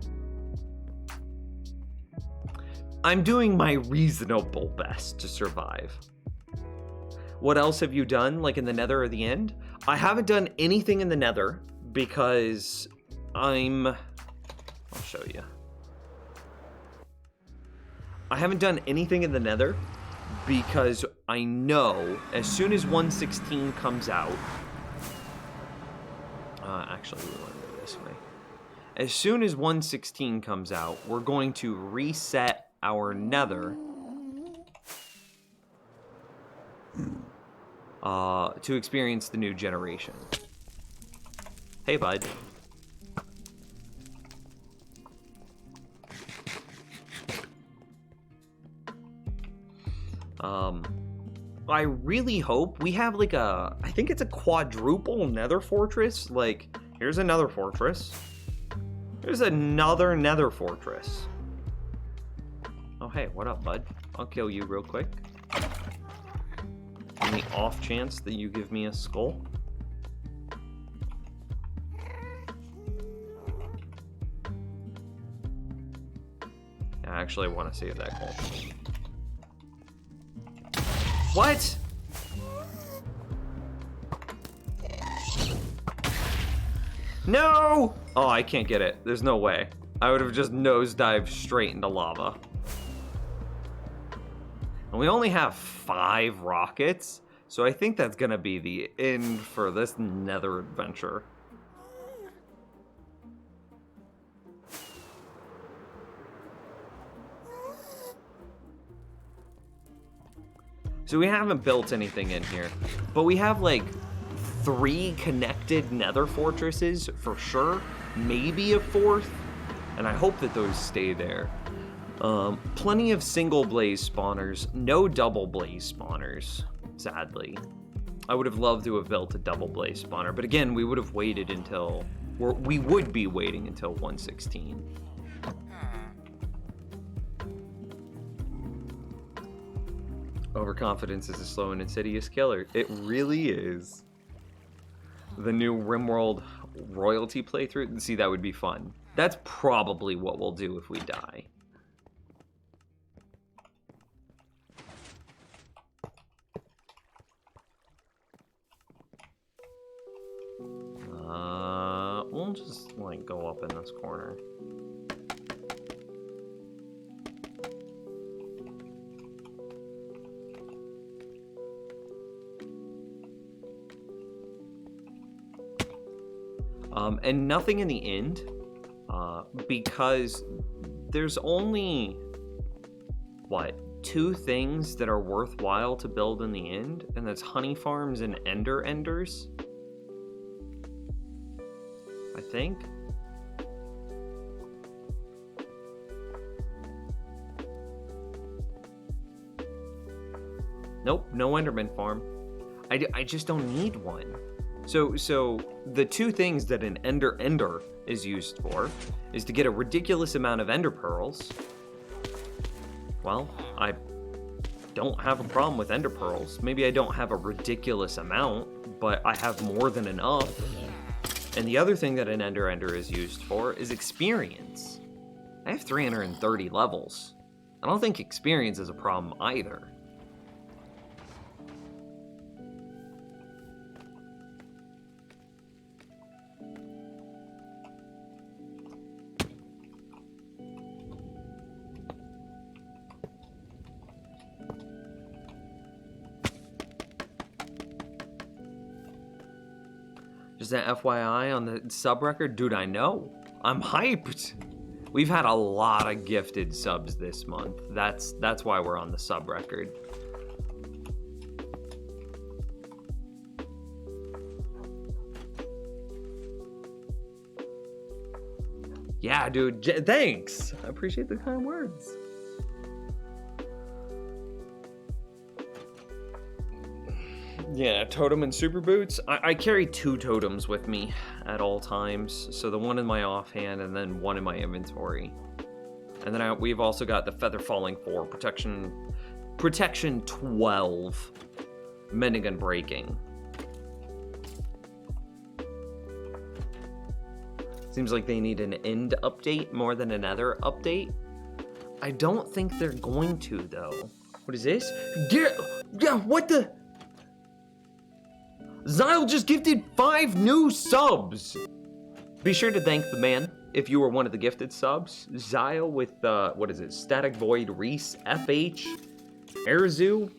I'm doing my reasonable best to survive. What else have you done, like in the Nether or the End? I haven't done anything in the Nether because I'll show you. I haven't done anything in the Nether because I know as soon as 1.16 comes out, actually we want to go this way. As soon as 1.16 comes out, we're going to reset our Nether to experience the new generation. Hey, bud. I really hope we have like I think it's a quadruple Nether fortress. Like, here's another fortress. There's another Nether fortress. Oh, hey, what up, bud? I'll kill you real quick. On the off chance that you give me a skull. I actually want to save that gold. What? No! Oh, I can't get it. There's no way. I would have just nosedived straight into lava. And we only have 5 rockets, so I think that's gonna be the end for this Nether adventure. So we haven't built anything in here, but we have like 3 connected Nether fortresses for sure, maybe a 4th, and I hope that those stay there. Plenty of single blaze spawners, no double blaze spawners, sadly. I would have loved to have built a double blaze spawner, but again, we would have waited until, we would be waiting until 1.16. Overconfidence is a slow and insidious killer. It really is. The new RimWorld royalty playthrough, see, that would be fun. That's probably what we'll do if we die. We'll just like go up in this corner. And nothing in the end, because there's only, what, 2 things that are worthwhile to build in the end, and that's honey farms and enders, I think. Nope, no enderman farm. I just don't need one. So the 2 things that an ender is used for is to get a ridiculous amount of ender pearls. Well, I don't have a problem with ender pearls. Maybe I don't have a ridiculous amount, but I have more than enough. And the other thing that an ender is used for is experience. I have 330 levels. I don't think experience is a problem either. Just that FYI on the sub record, dude, I know. I'm hyped. We've had a lot of gifted subs this month. That's why we're on the sub record. Yeah, dude, thanks. I appreciate the kind words. Yeah, totem and super boots. I carry 2 totems with me at all times. So the one in my offhand and then one in my inventory. And then we've also got the Feather Falling 4, Protection 12, Mending and Breaking. Seems like they need an end update more than another update. I don't think they're going to, though. What is this? Yeah, what the? Zyle just gifted 5 new subs. Be sure to thank the man if you were one of the gifted subs. Zyle with, what is it? Static Void, Reese, FH, Erzu,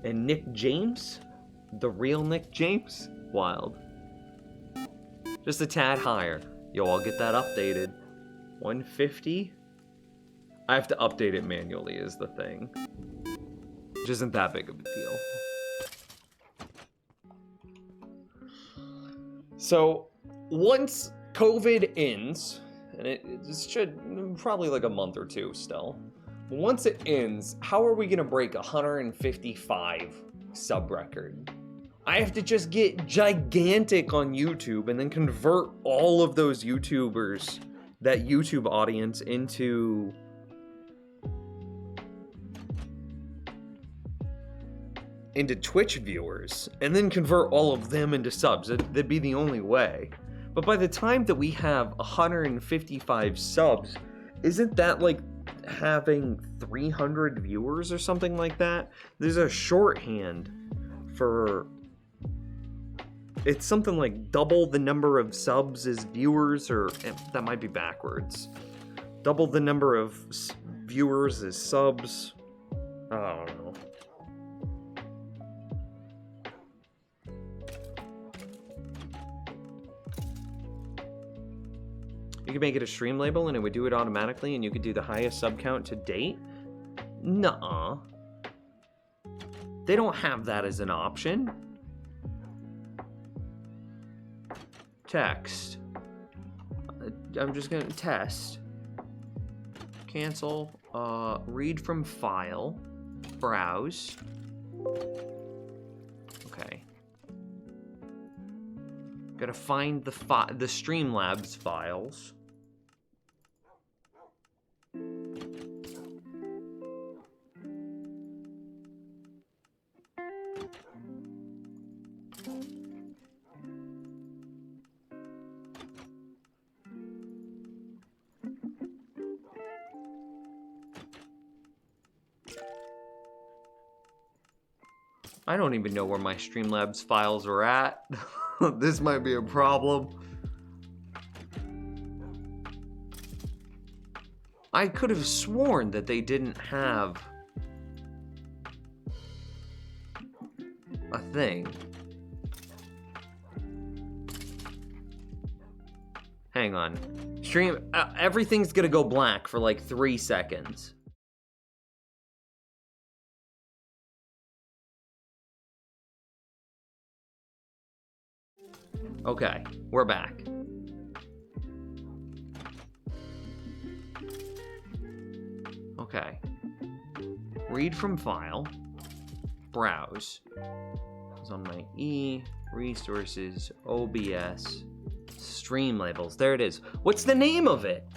and Nick James. The real Nick James. Wild. Just a tad higher. Yo, I'll get that updated. 150? I have to update it manually is the thing. Which isn't that big of a deal. So, once COVID ends, and it should probably like a month or 2 still. Once it ends, how are we gonna break 155 sub record? I have to just get gigantic on YouTube and then convert all of those YouTubers, that YouTube audience, into Twitch viewers, and then convert all of them into subs. That'd be the only way. But by the time that we have 155 subs, isn't that like having 300 viewers or something like that? There's a shorthand for... It's something like double the number of subs as viewers, or that might be backwards. Double the number of viewers as subs. I don't know. You could make it a stream label and it would do it automatically, and you could do the highest sub count to date? Nuh-uh. They don't have that as an option. Text. I'm just gonna test. Cancel. Read from file. Browse. Okay. Gotta find the Streamlabs files. I don't even know where my Streamlabs files are at. This might be a problem. I could have sworn that they didn't have a thing. Hang on. Everything's gonna go black for like 3 seconds. Okay, we're back. Okay. Read from file. Browse. It's on my resources, OBS, stream labels. There it is. What's the name of it?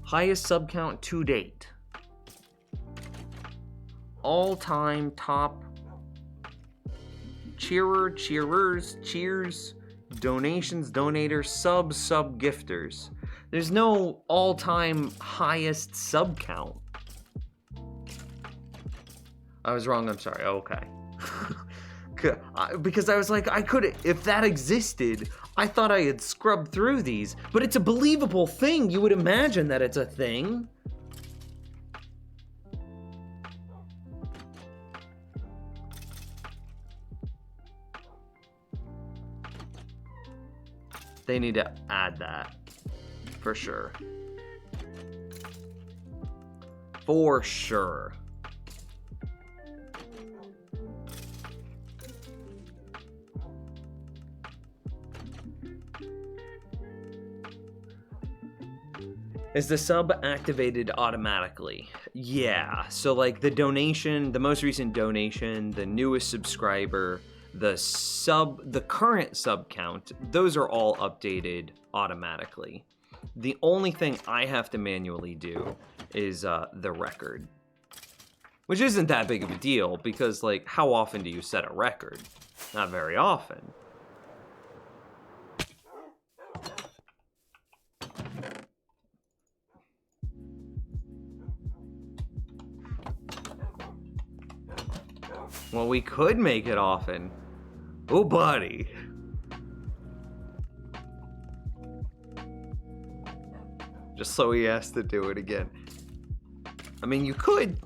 Highest sub count to date. All-time top cheers, donations, donators, sub gifters. There's no all-time highest sub count. I was wrong, I'm sorry. Okay. Because I was like, I could, if that existed, I thought I had scrubbed through these, but it's a believable thing. You would imagine that it's a thing. They need to add that, for sure. For sure. Is the sub activated automatically? Yeah, so like the donation, the most recent donation, the newest subscriber, the current sub count, those are all updated automatically. The only thing I have to manually do is the record, which isn't that big of a deal because, like, how often do you set a record? Not very often. Well, we could make it often. Oh, buddy. Just so he has to do it again. I mean, you could,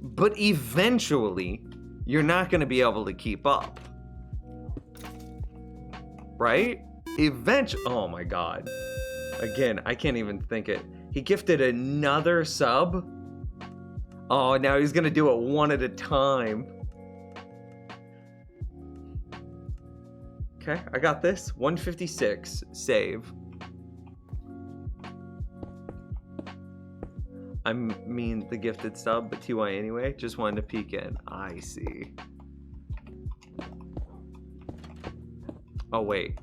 but eventually, you're not going to be able to keep up. Right? Eventually. Oh my god. Again, I can't even think it. He gifted another sub? Oh, now he's going to do it one at a time. Okay, I got this. 156. Save. I mean the gifted sub, but TY anyway. Just wanted to peek in. I see. Oh, wait.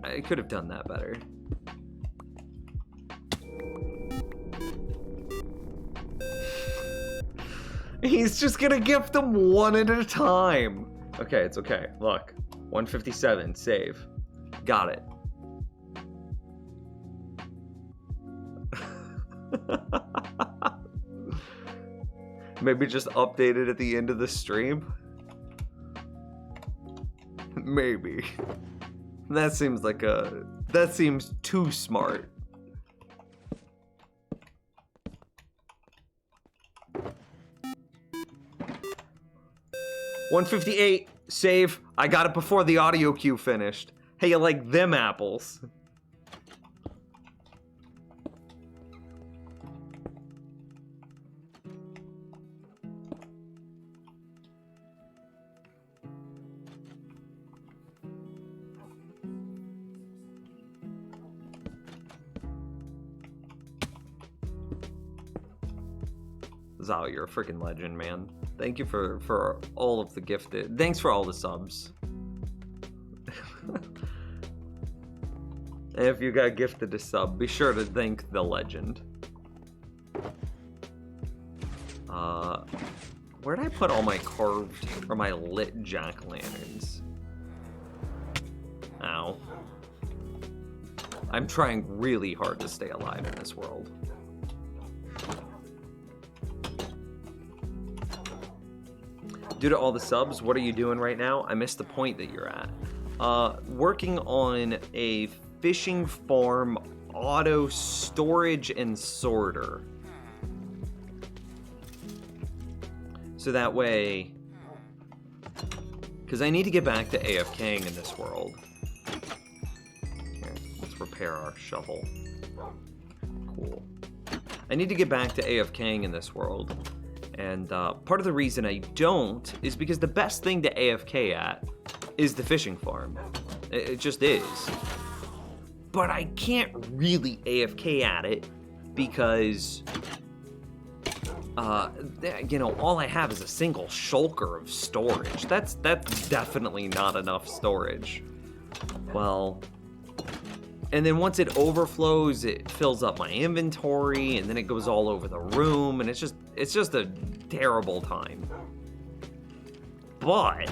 I could have done that better. He's just gonna gift them one at a time. Okay, it's okay. Look, 157, save. Got it. Maybe just update it at the end of the stream? Maybe. That seems like that seems too smart. $158, save. I got it before the audio cue finished. Hey, you like them apples? Zao, you're a freaking legend, man. Thank you for all of the gifted. Thanks for all the subs. If you got gifted a sub, be sure to thank the legend. Where'd I put all my carved or my lit jack-o'-lanterns? Ow. I'm trying really hard to stay alive in this world. Due to all the subs, what are you doing right now? I missed the point that you're at. Working on a fishing farm auto storage and sorter. So that way, because I need to get back to AFKing in this world. Here, let's repair our shovel. Cool. I need to get back to AFKing in this world. And part of the reason I don't is because the best thing to AFK at is the fishing farm. It just is. But I can't really AFK at it because, you know, all I have is a single shulker of storage. That's definitely not enough storage. Well, and then once it overflows, it fills up my inventory, and then it goes all over the room, and it's just a terrible time. But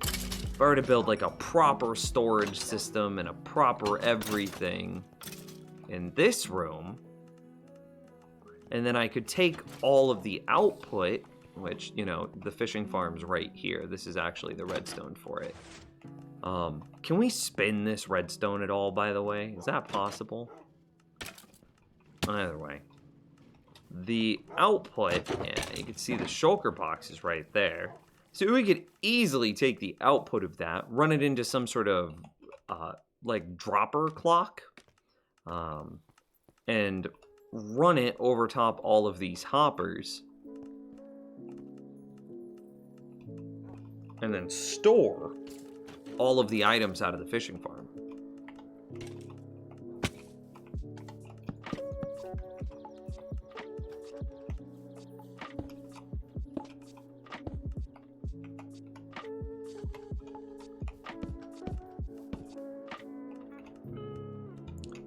if I were to build like a proper storage system and a proper everything in this room, and then I could take all of the output, which, you know, the fishing farm's right here. This is actually the redstone for it. Can we spin this redstone at all, by the way? Is that possible? Either way. The output, yeah, you can see the shulker box is right there. So we could easily take the output of that, run it into some sort of, like, dropper clock, and run it over top all of these hoppers. And then store all of the items out of the fishing farm.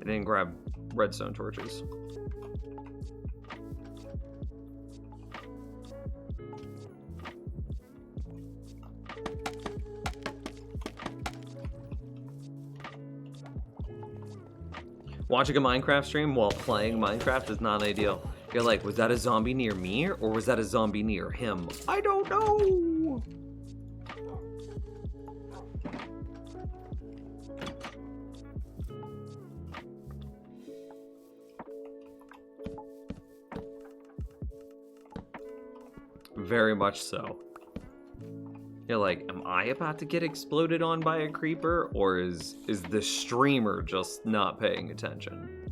I didn't grab redstone torches. Watching a Minecraft stream while playing Minecraft is not ideal. You're like, was that a zombie near me or was that a zombie near him? I don't know. Very much so. You're like, am I about to get exploded on by a creeper, or is the streamer just not paying attention?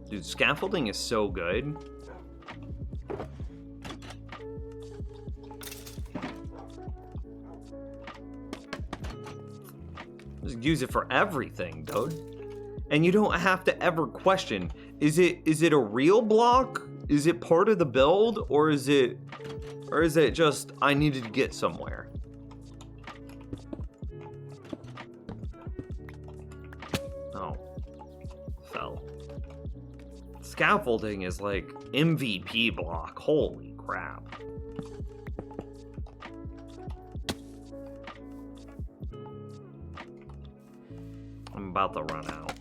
Dude, scaffolding is so good. Just use it for everything, dude. And you don't have to ever question, is it a real block? Is it part of the build, or is it just I needed to get somewhere? Oh, fell. Scaffolding is like MVP block. Holy crap. I'm about to run out.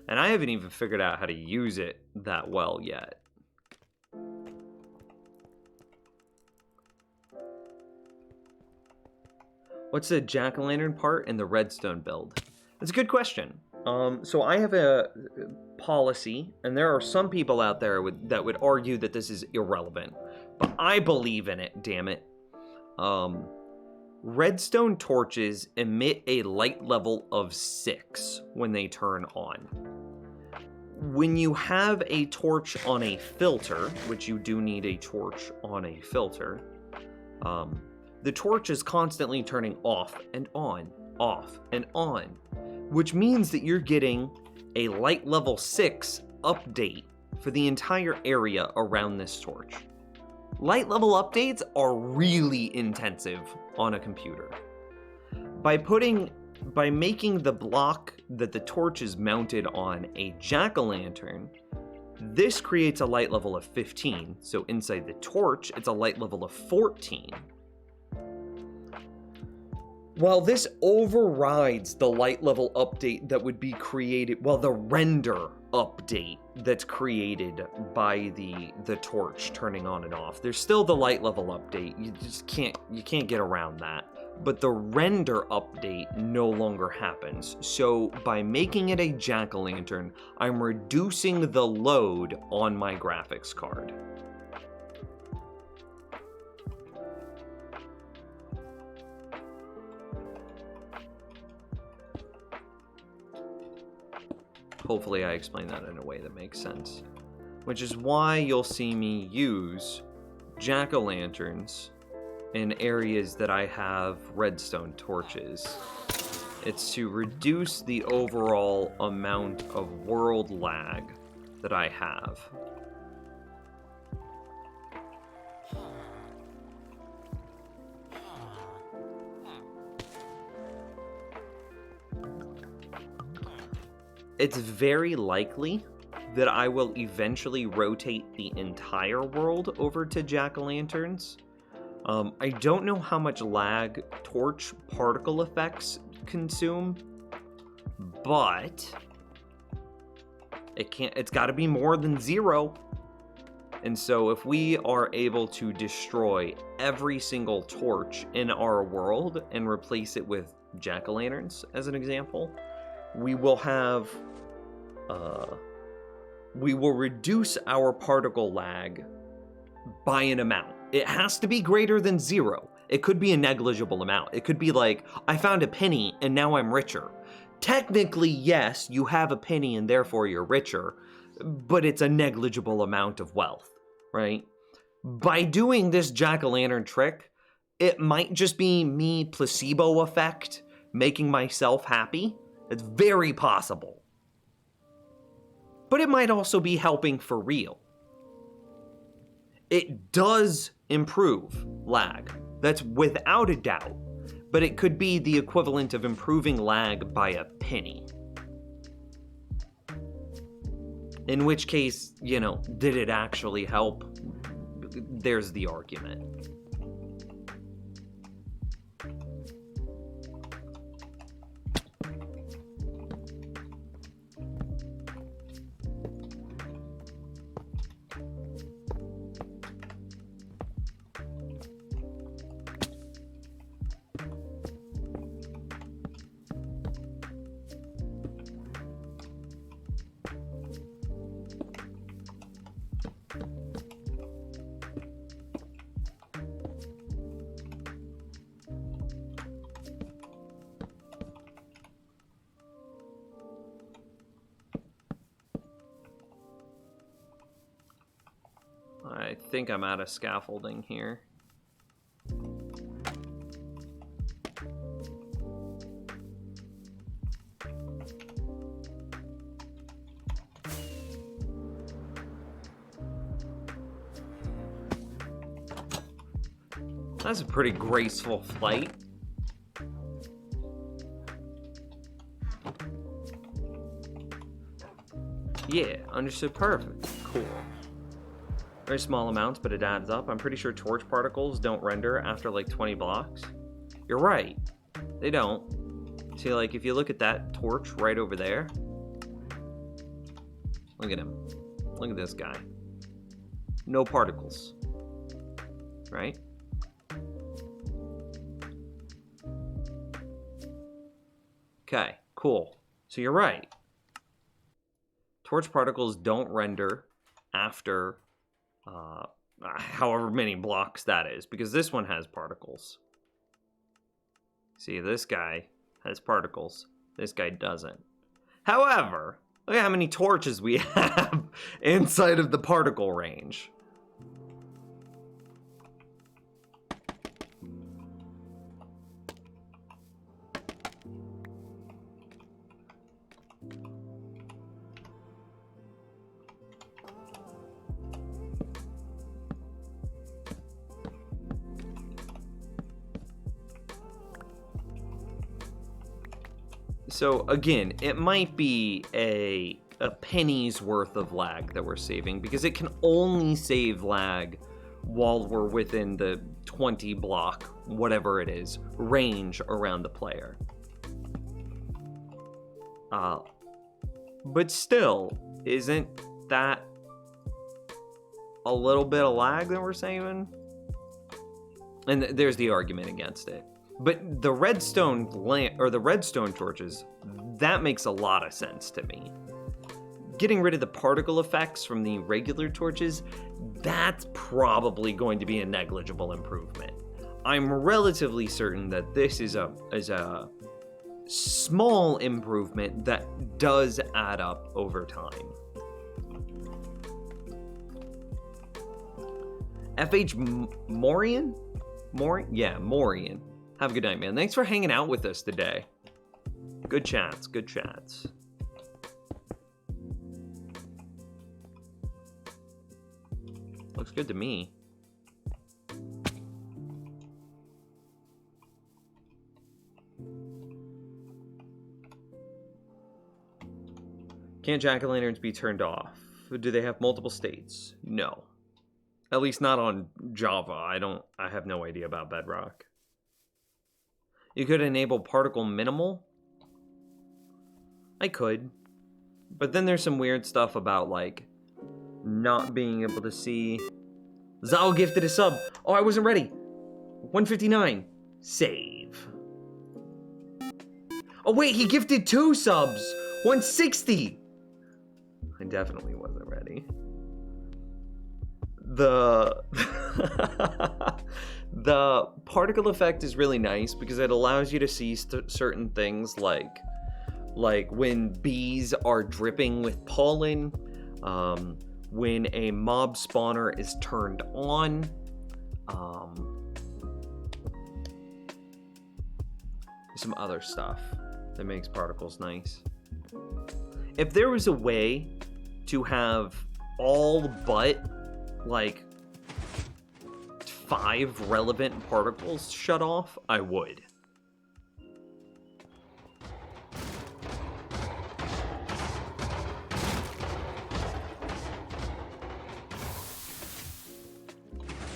And I haven't even figured out how to use it that well yet. What's the jack-o'-lantern part in the redstone build? That's a good question. So I have a policy, and there are some people out there that would argue that this is irrelevant, but I believe in it, damn it. Redstone torches emit a light level of 6 when they turn on. When you have a torch on a filter, which you do need a torch on a filter, the torch is constantly turning off and on, which means that you're getting a light level 6 update for the entire area around this torch. Light level updates are really intensive on a computer. By making the block that the torch is mounted on a jack-o'-lantern, this creates a light level of 15. So inside the torch, it's a light level of 14. While this overrides the light level update that would be created, well, the render update that's created by the torch turning on and off. There's still the light level update. You can't get around that. But the render update no longer happens. So by making it a jack-o'-lantern, I'm reducing the load on my graphics card. Hopefully I explained that in a way that makes sense. Which is why you'll see me use jack-o'-lanterns in areas that I have redstone torches. It's to reduce the overall amount of world lag that I have. It's very likely that I will eventually rotate the entire world over to jack-o'-lanterns. I don't know how much lag torch particle effects consume, but it's got to be more than 0. And so if we are able to destroy every single torch in our world and replace it with jack-o'-lanterns, as an example, we will have we will reduce our particle lag by an amount. It has to be greater than 0. It could be a negligible amount. It could be like, I found a penny and now I'm richer. Technically, yes, you have a penny and therefore you're richer, but it's a negligible amount of wealth, right? By doing this jack-o'-lantern trick, it might just be me placebo effect, making myself happy. It's very possible. But it might also be helping for real. It does improve lag. That's without a doubt. But it could be the equivalent of improving lag by a penny. In which case, you know, did it actually help? There's the argument. I think I'm out of scaffolding here. That's a pretty graceful flight. Yeah, understood. Perfect. Cool. Very small amounts, but it adds up. I'm pretty sure torch particles don't render after like 20 blocks. You're right. They don't. See, like, if you look at that torch right over there. Look at him. Look at this guy. No particles. Right? Okay, cool. So you're right. Torch particles don't render after however many blocks that is, because this one has particles. See, this guy has particles. This guy doesn't. However, look at how many torches we have inside of the particle range. So again, it might be a penny's worth of lag that we're saving, because it can only save lag while we're within the 20 block, whatever it is, range around the player. But still, isn't that a little bit of lag that we're saving? And there's the argument against it. But the redstone the redstone torches, that makes a lot of sense to me. Getting rid of the particle effects from the regular torches, that's probably going to be a negligible improvement. I'm relatively certain that this is a small improvement that does add up over time. FH Morian? Yeah, Morian. Have a good night, man. Thanks for hanging out with us today. Good chats, good chats. Looks good to me. Can't jack-o'-lanterns be turned off? Do they have multiple states? No. At least not on Java. I have no idea about Bedrock. You could enable particle minimal. I could. But then there's some weird stuff about, like, not being able to see. Zao gifted a sub. Oh, I wasn't ready. 159. Save. Oh, wait, he gifted 2 subs. 160. I definitely wasn't ready. The particle effect is really nice because it allows you to see certain things like when bees are dripping with pollen, when a mob spawner is turned on, some other stuff that makes particles nice. If there was a way to have all but like 5 relevant particles shut off, I would.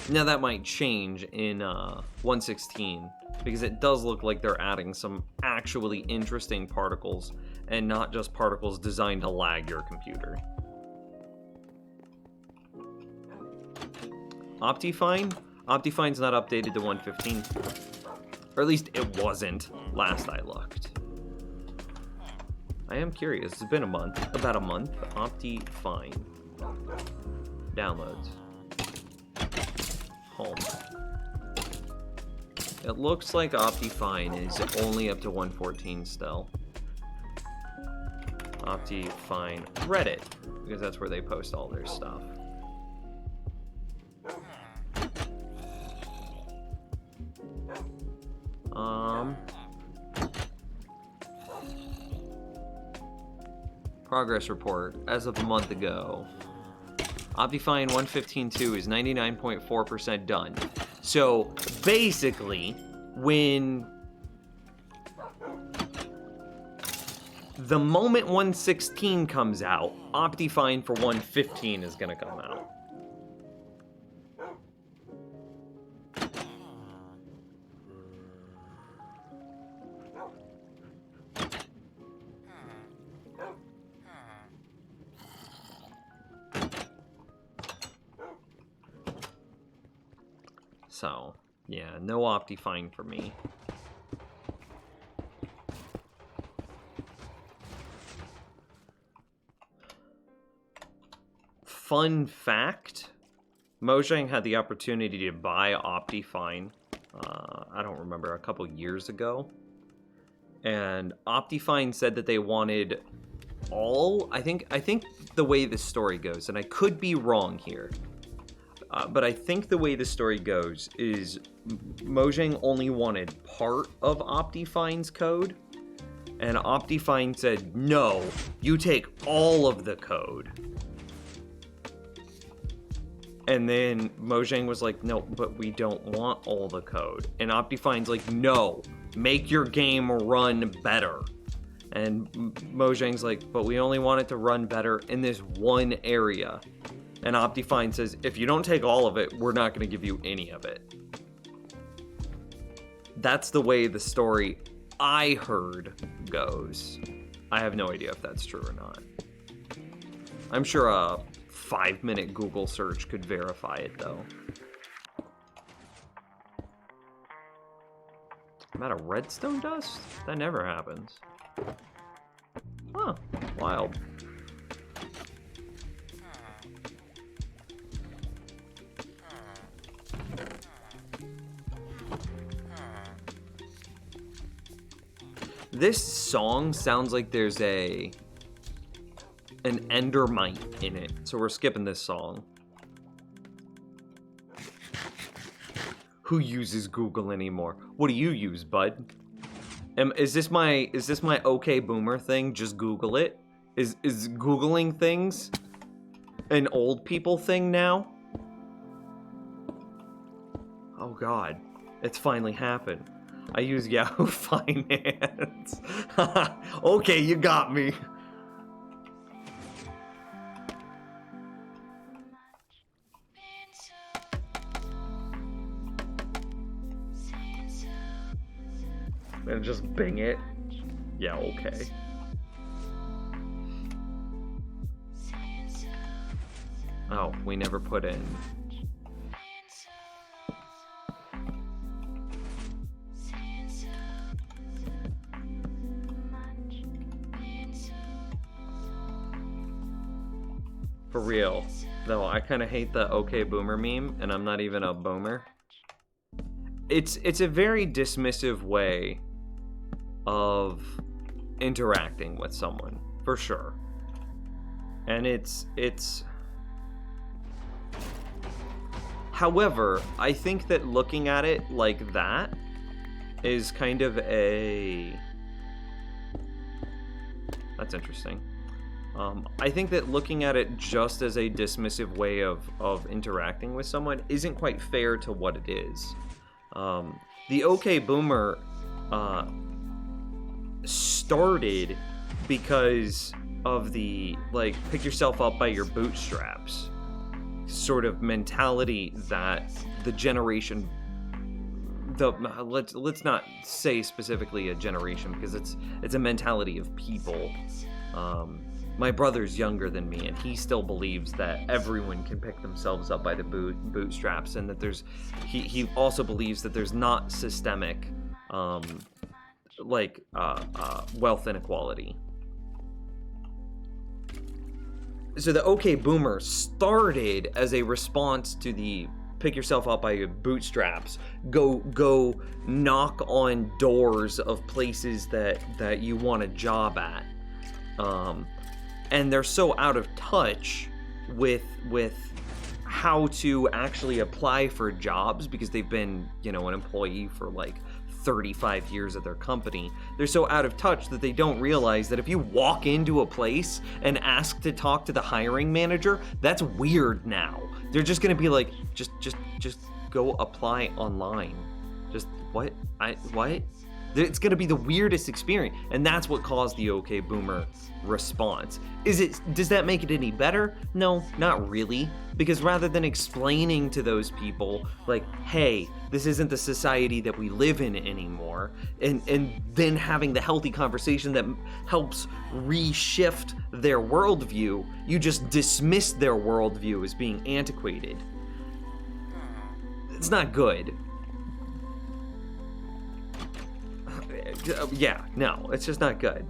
Now that might change in 1.16, because it does look like they're adding some actually interesting particles, and not just particles designed to lag your computer. Optifine? Optifine's not updated to 1.15. Or at least it wasn't last I looked. I am curious. It's been a month. About a month. Optifine. Downloads. Home. It looks like Optifine is only up to 1.14 still. Optifine Reddit, because that's where they post all their stuff. Progress report as of a month ago. Optifine 1.15.2 is 99.4% done. So basically, when the moment 1.16 comes out, Optifine for 1.15 is going to come out. So, yeah, no Optifine for me. Fun fact, Mojang had the opportunity to buy Optifine, I don't remember, a couple years ago. And Optifine said that they wanted all, I think the way this story goes, and I could be wrong here, but I think the way the story goes is Mojang only wanted part of Optifine's code, and Optifine said, no, you take all of the code. And then Mojang was like, no, but we don't want all the code. And Optifine's like, no, make your game run better. And Mojang's like, but we only want it to run better in this one area. And Optifine says, if you don't take all of it, we're not going to give you any of it. That's the way the story I heard goes. I have no idea if that's true or not. I'm sure a 5-minute Google search could verify it, though. I'm out of redstone dust? That never happens. Huh, wild. This song sounds like there's an endermite in it, so we're skipping this song. Who uses Google anymore? What do you use, bud? Is this my okay boomer thing? Just Google it? Is Googling things an old people thing now? Oh God, it's finally happened. I use Yahoo Finance. Okay, you got me. And just Bing it. Yeah, okay. Oh, we never put in. For real. Though I kind of hate the okay boomer meme, and I'm not even a boomer. It's a very dismissive way of interacting with someone, for sure. And it's however, I think that looking at it like that is kind of a... That's interesting. I think that looking at it just as a dismissive way of interacting with someone isn't quite fair to what it is. The OK Boomer started because of the, like, pick yourself up by your bootstraps sort of mentality that the generation, let's not say specifically a generation, because it's a mentality of people. My brother's younger than me, and he still believes that everyone can pick themselves up by the bootstraps, and that he also believes that there's not systemic wealth inequality. So the OK Boomer started as a response to the pick yourself up by your bootstraps, go knock on doors of places that you want a job at. And they're so out of touch with how to actually apply for jobs, because they've been, an employee for like 35 years at their company. They're so out of touch that they don't realize that if you walk into a place and ask to talk to the hiring manager, that's weird now. They're just gonna be like, just go apply online. Just what? What? It's gonna be the weirdest experience, and that's what caused the OK Boomer response. Does that make it any better? No, not really. Because rather than explaining to those people, like, hey, this isn't the society that we live in anymore, and then having the healthy conversation that helps reshift their worldview, you just dismiss their worldview as being antiquated. It's not good. Yeah, no, it's just not good.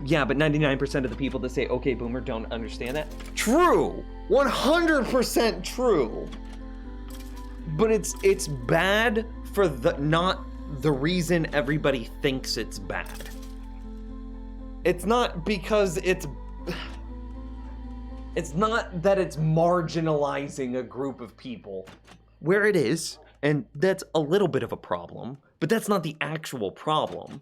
Yeah, but 99% of the people that say OK Boomer don't understand that. True! 100% true! But it's bad for not the reason everybody thinks it's bad. It's not because it's not that it's marginalizing a group of people. Where it is, and that's a little bit of a problem, but that's not the actual problem.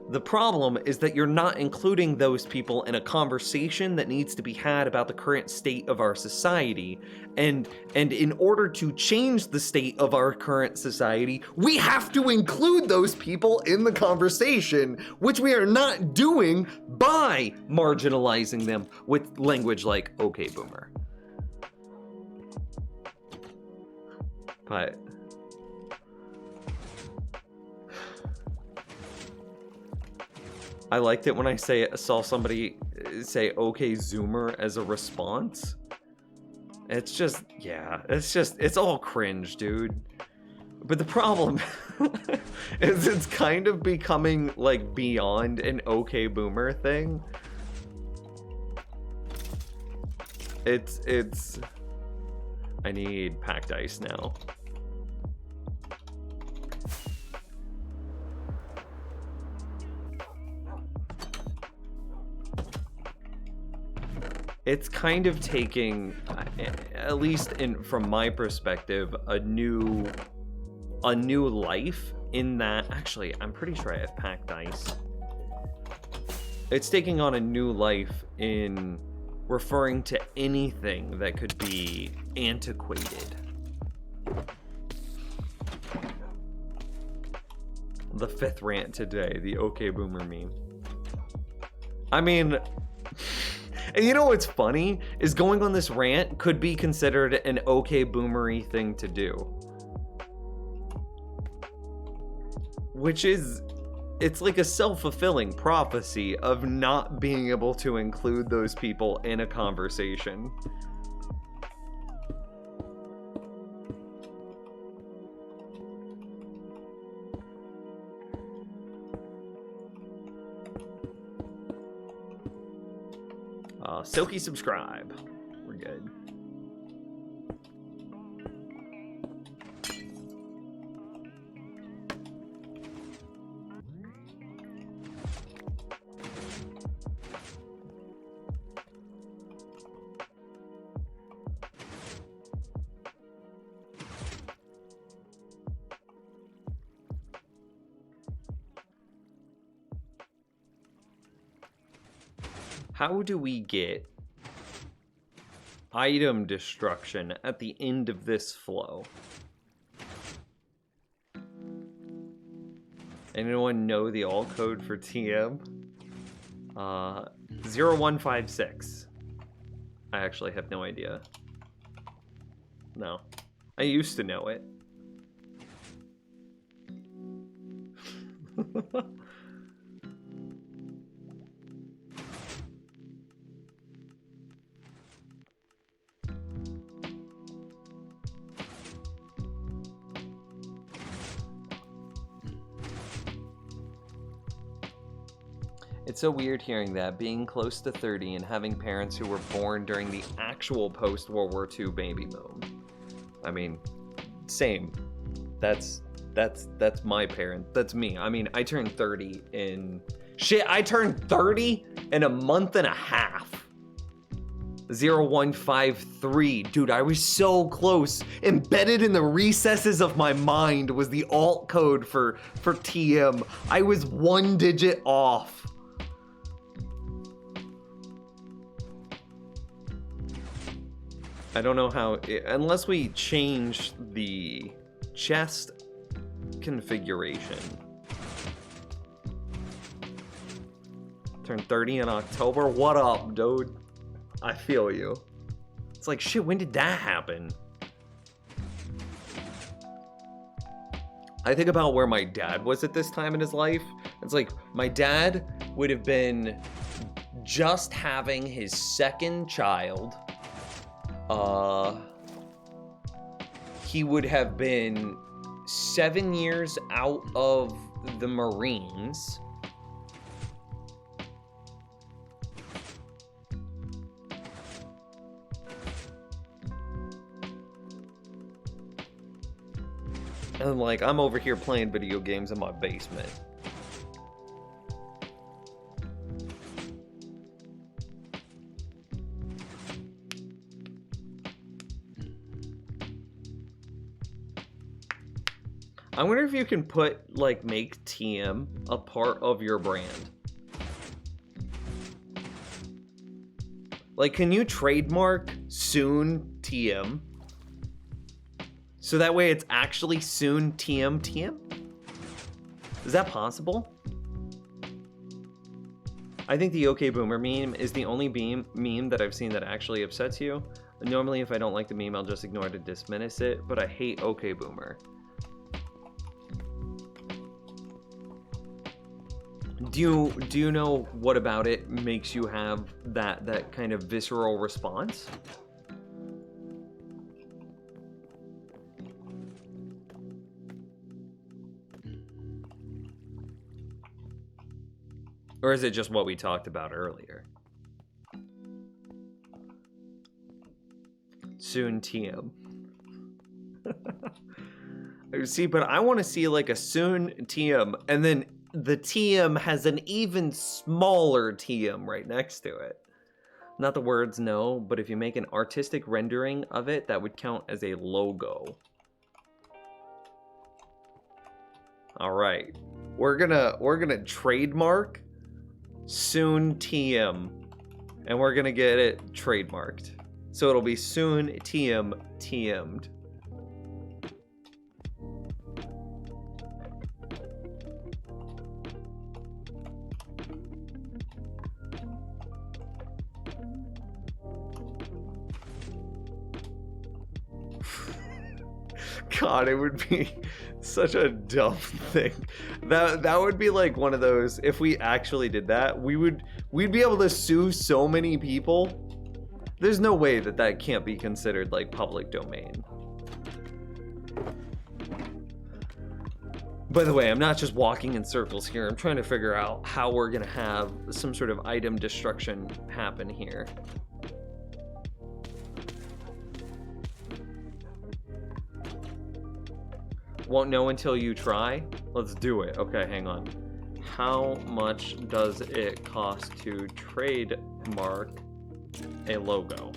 The problem is that you're not including those people in a conversation that needs to be had about the current state of our society. And in order to change the state of our current society, we have to include those people in the conversation, which we are not doing by marginalizing them with language like OK Boomer. But I liked it when I saw somebody say OK Zoomer as a response. It's just, yeah, it's all cringe, dude. But the problem is it's kind of becoming like beyond an OK Boomer thing. It's I need packed ice now. It's kind of taking, at least from my perspective, a new life in that. Actually, I'm pretty sure I have packed ice. It's taking on a new life in referring to anything that could be antiquated. The fifth rant today, the OK Boomer meme. I mean, and you know what's funny is going on this rant could be considered an OK Boomery thing to do. Which is, it's like a self-fulfilling prophecy of not being able to include those people in a conversation. Silky subscribe. We're good. How do we get item destruction at the end of this flow? Anyone know the alt code for TM? 0156. I actually have no idea. No. I used to know it. It's so weird hearing that, being close to 30 and having parents who were born during the actual post-World War II baby boom. I mean, same. That's my parent. That's me. I mean, I turned 30 in... Shit, I turned 30 in a month and a half. 0153. Dude, I was so close. Embedded in the recesses of my mind was the alt code for TM. I was 1 digit off. I don't know how, unless we change the chest configuration. Turned 30 in October. What up, dude? I feel you. It's like, shit, when did that happen? I think about where my dad was at this time in his life. It's like, my dad would have been just having his second child. He would have been 7 years out of the Marines. And like, I'm over here playing video games in my basement. I wonder if you can put, like, make TM a part of your brand. Like, can you trademark soon TM? So that way it's actually soon TM? Is that possible? I think the OK Boomer meme is the only meme that I've seen that actually upsets you. Normally, if I don't like the meme, I'll just ignore it to dismiss it, but I hate OK Boomer. Do you know what about it makes you have that kind of visceral response? Or is it just what we talked about earlier? Soon TM. See, but I want to see like a soon TM, and then the TM has an even smaller TM right next to it. Not the words, no, but if you make an artistic rendering of it, that would count as a logo. All right, we're gonna trademark soon TM, and we're gonna get it trademarked. So it'll be soon TM TM'd. God, it would be such a dumb thing. That would be like one of those, if we actually did that, we'd be able to sue so many people. There's no way that can't be considered like public domain. By the way, I'm not just walking in circles here. I'm trying to figure out how we're gonna have some sort of item destruction happen here. Won't know until you try? Let's do it. Okay, hang on. How much does it cost to trademark a logo?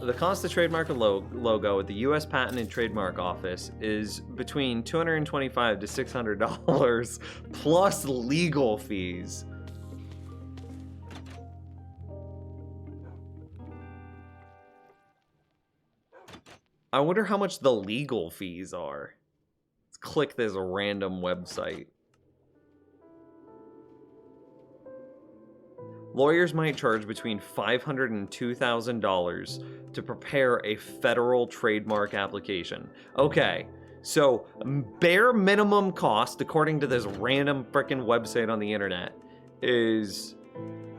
The cost to trademark a logo at the U.S. Patent and Trademark Office is between $225 to $600 plus legal fees. I wonder how much the legal fees are. Let's click this random website. Lawyers might charge between $500 and $2,000 to prepare a federal trademark application. Okay, so bare minimum cost, according to this random frickin' website on the internet, is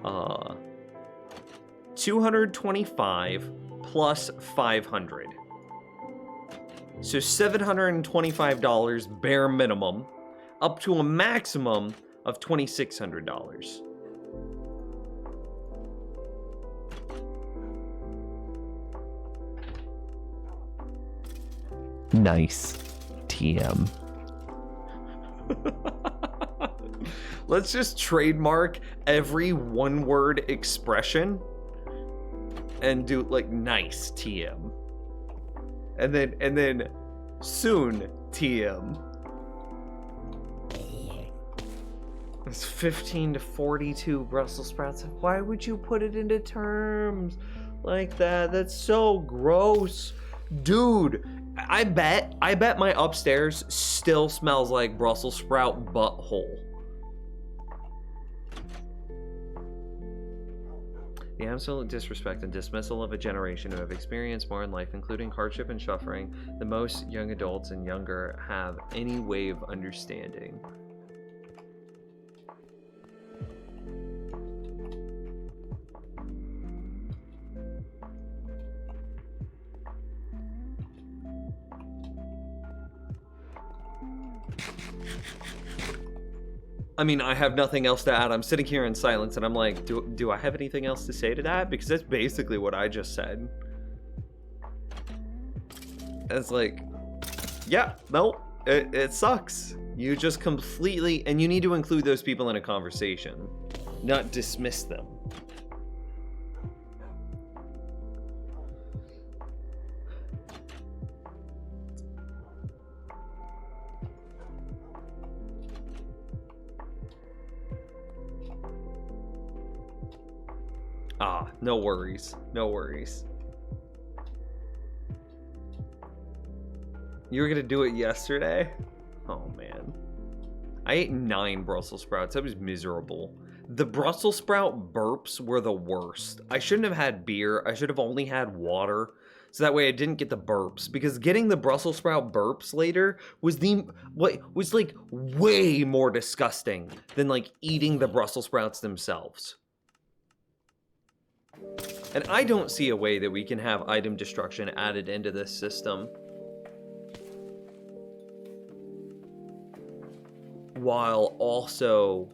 $225 plus $500. So $725 bare minimum, up to a maximum of $2,600. Nice. TM. Let's just trademark every one-word expression and do like nice TM. And then soon TM. It's 15 to 42 Brussels sprouts. Why would you put it into terms like that? That's so gross. Dude, I bet my upstairs still smells like Brussels sprout butthole. The absolute disrespect and dismissal of a generation who have experienced more in life, including hardship and suffering, than most young adults and younger have any way of understanding. I mean, I have nothing else to add. I'm sitting here in silence and I'm like, do I have anything else to say to that? Because that's basically what I just said. It's like, yeah, no, it sucks. You just completely, and you need to include those people in a conversation, not dismiss them. Ah, no worries. No worries. You were gonna do it yesterday? Oh, man. I ate 9 Brussels sprouts. That was miserable. The Brussels sprout burps were the worst. I shouldn't have had beer. I should have only had water. So that way I didn't get the burps. Because getting the Brussels sprout burps later was like way more disgusting than like eating the Brussels sprouts themselves. And I don't see a way that we can have item destruction added into this system while also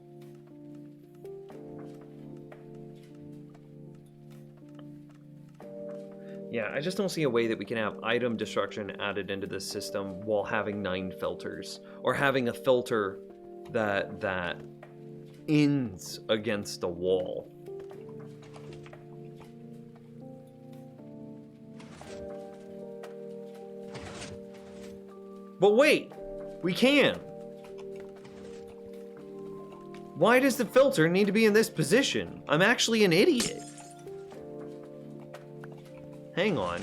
I just don't see a way that we can have item destruction added into this system while having 9 filters, or having a filter that ends against a wall. But wait, we can. Why does the filter need to be in this position? I'm actually an idiot. Hang on.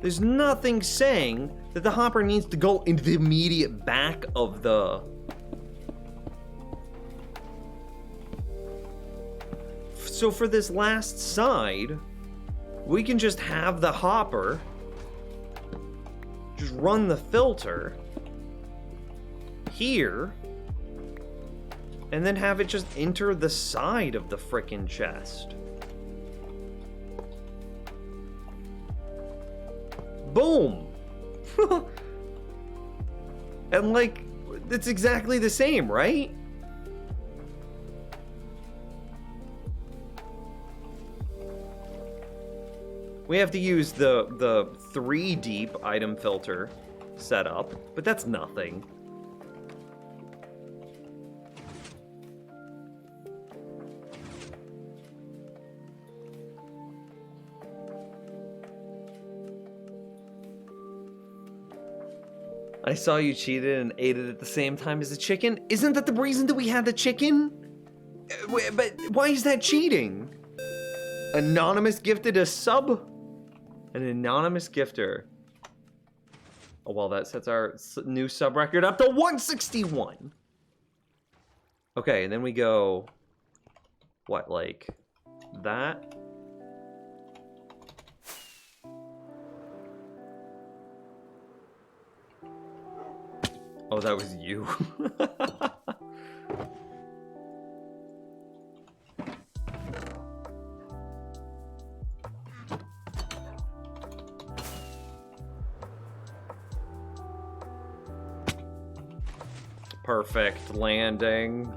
There's nothing saying that the hopper needs to go into the immediate back of the... So for this last side, we can just have the hopper just run the filter here and then have it just enter the side of the frickin' chest. Boom! And like, it's exactly the same, right? We have to use the 3 deep item filter setup, but that's nothing. I saw you cheated and ate it at the same time as the chicken. Isn't that the reason that we had the chicken? But why is that cheating? Anonymous gifted a sub? An anonymous gifter. Oh, well, that sets our new sub record up to 161. Okay, and then we go... What, like... that? Oh, that was you. Perfect landing.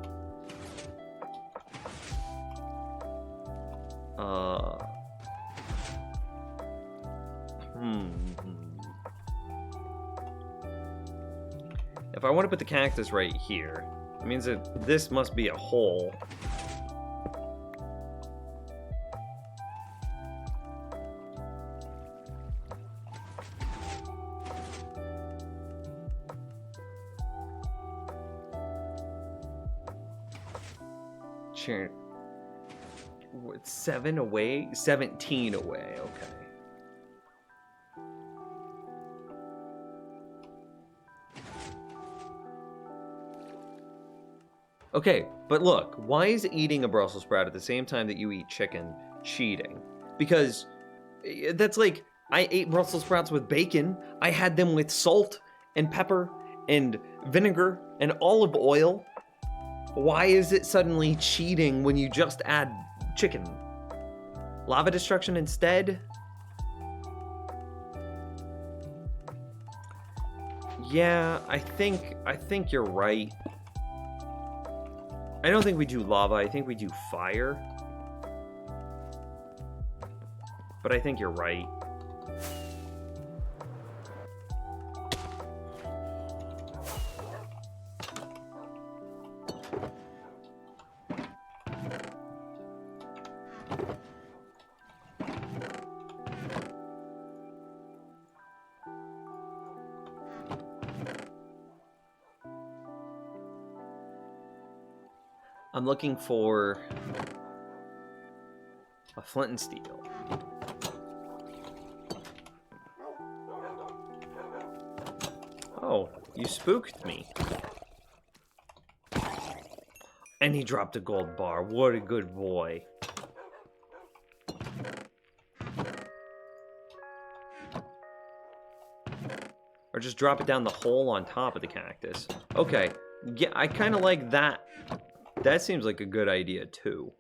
If I want to put the cactus right here, it means that this must be a hole. Sure. What, 7 away? 17 away, okay. Okay, but look, why is eating a Brussels sprout at the same time that you eat chicken cheating? Because that's like, I ate Brussels sprouts with bacon, I had them with salt and pepper and vinegar and olive oil. Why is it suddenly cheating when you just add chicken? Lava destruction instead? Yeah, I think you're right. I don't think we do lava, I think we do fire. But I think you're right. I'm looking for a flint and steel. Oh, you spooked me. And he dropped a gold bar. What a good boy. Or just drop it down the hole on top of the cactus. Okay, yeah, I kind of like that. That seems like a good idea, too.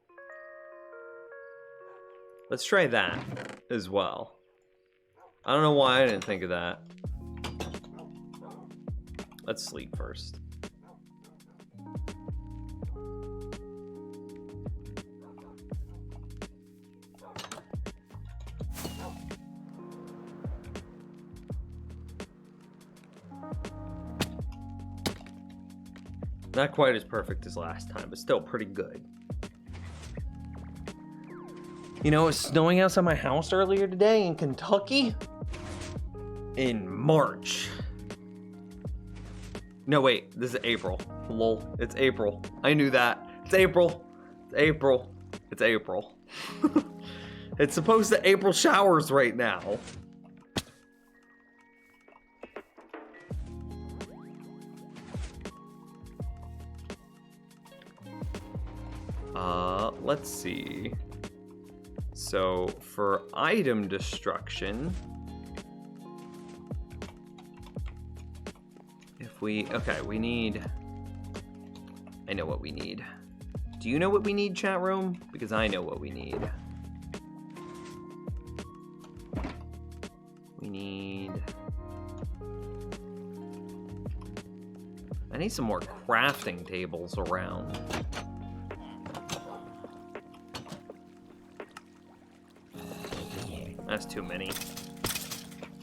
Let's try that as well. I don't know why I didn't think of that. Let's sleep first. Not quite as perfect as last time, but still pretty good. You know, it was snowing outside my house earlier today in Kentucky. In March. No, wait, this is April. Lol, it's April. I knew that. It's April. It's April. It's April. It's supposed to April showers right now. Let's see. So for item destruction, Okay, we need... I know what we need. Do you know what we need, chat room? Because I know what we need. We need... I need some more crafting tables around. That's too many.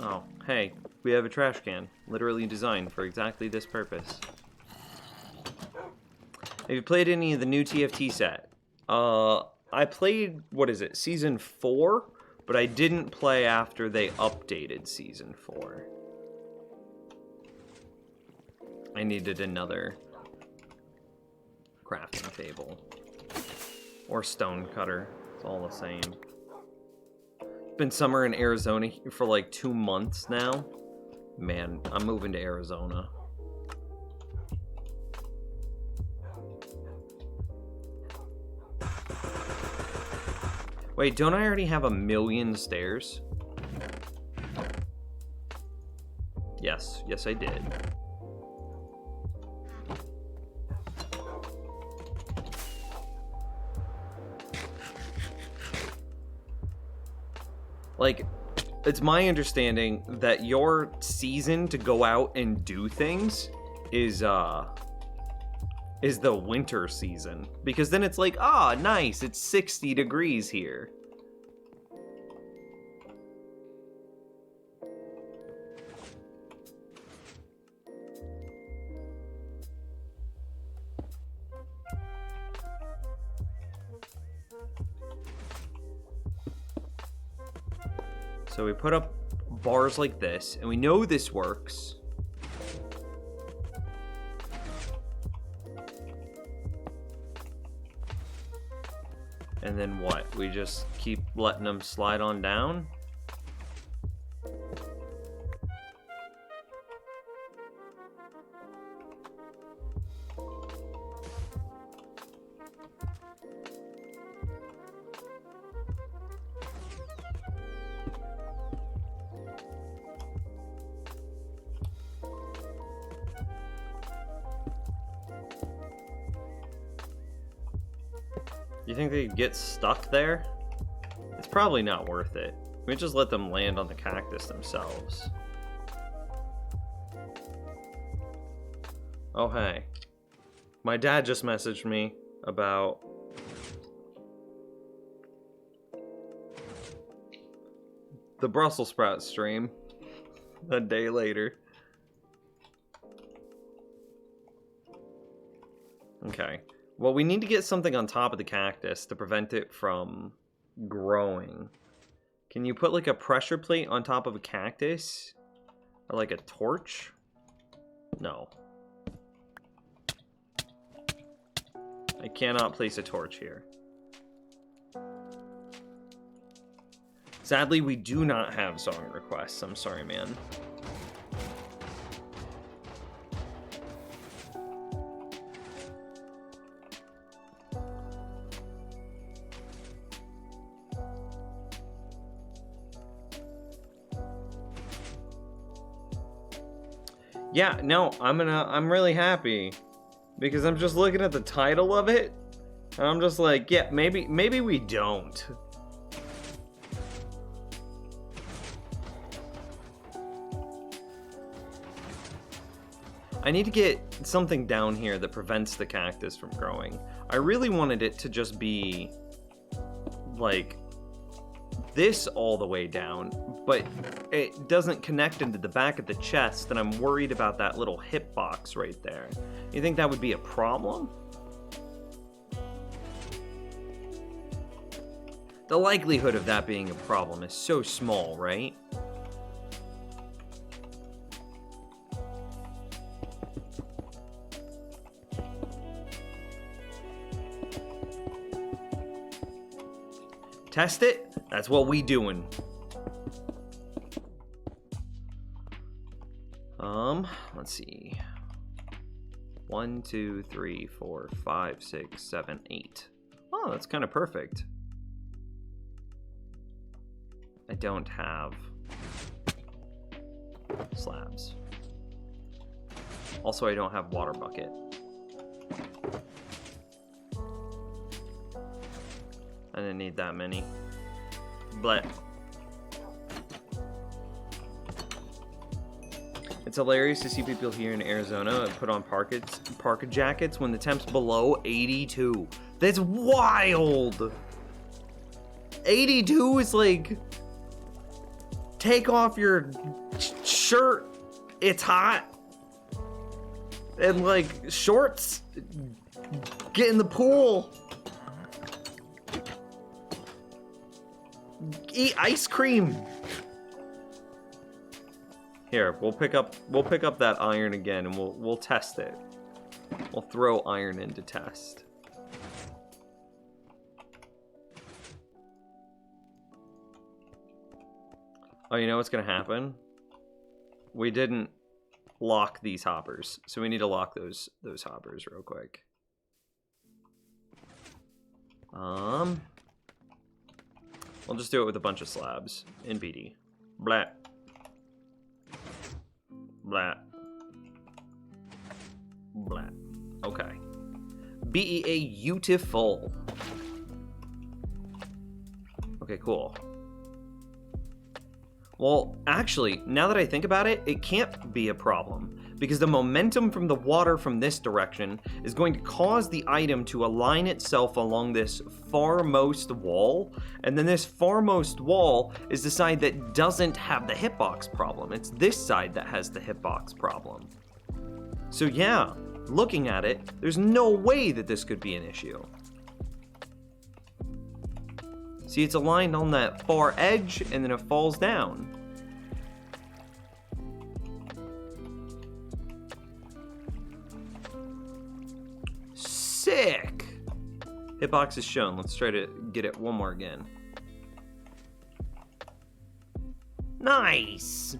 Oh, hey, we have a trash can. Literally designed for exactly this purpose. Have you played any of the new TFT set? I played, what is it, Season 4? But I didn't play after they updated Season 4. I needed another crafting table. Or stone cutter. It's all the same. It's been summer in Arizona for like 2 months now. Man, I'm moving to Arizona. Wait, don't I already have 1,000,000 stairs? Yes, yes I did. Like, it's my understanding that your season to go out and do things is the winter season. Because then it's like, ah, nice, it's 60 degrees here. So we put up bars like this, and we know this works. And then what? We just keep letting them slide on down? You think they'd get stuck there? It's probably not worth it. We just let them land on the cactus themselves. Oh, hey. My dad just messaged me about... the Brussels sprout stream. A day later. Okay. Well, we need to get something on top of the cactus to prevent it from growing. Can you put like a pressure plate on top of a cactus? Or like a torch? No. I cannot place a torch here. Sadly, we do not have song requests. I'm sorry, man. Yeah, no, I'm really happy because I'm just looking at the title of it and I'm just like, yeah, maybe we don't. I need to get something down here that prevents the cactus from growing. I really wanted it to just be like this all the way down, but it doesn't connect into the back of the chest, and I'm worried about that little hip box right there. You think that would be a problem? The likelihood of that being a problem is so small, right? Test it? That's what we doing. Let's see. 1, 2, 3, 4, 5, 6, 7, 8. Oh, that's kind of perfect. I don't have slabs. Also, I don't have water bucket. I didn't need that many. But it's hilarious to see people here in Arizona put on parka jackets when the temp's below 82. That's wild. 82 is like, take off your shirt, it's hot. And like shorts, get in the pool. Eat ice cream. Here, we'll pick up that iron again and we'll test it. We'll throw iron in to test. Oh, you know what's gonna happen? We didn't lock these hoppers, so we need to lock those hoppers real quick. We'll just do it with a bunch of slabs in BD. Blah. Blah. Blah. Okay. BEA beautiful. Okay, cool. Well, actually, now that I think about it, it can't be a problem, because the momentum from the water from this direction is going to cause the item to align itself along this farmost wall, and then this farmost wall is the side that doesn't have the hitbox problem. It's this side that has the hitbox problem. So yeah, looking at it, there's no way that this could be an issue. See, it's aligned on that far edge, and then it falls down. Sick! Hitbox is shown. Let's try to get it one more again. Nice!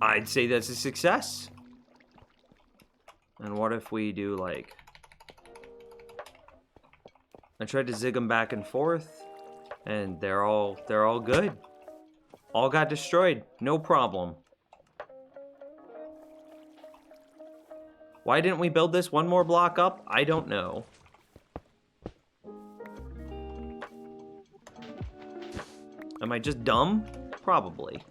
I'd say that's a success. And what if we do like... I tried to zig them back and forth, and they're all good. All got destroyed, no problem. Why didn't we build this one more block up? I don't know. Am I just dumb? Probably.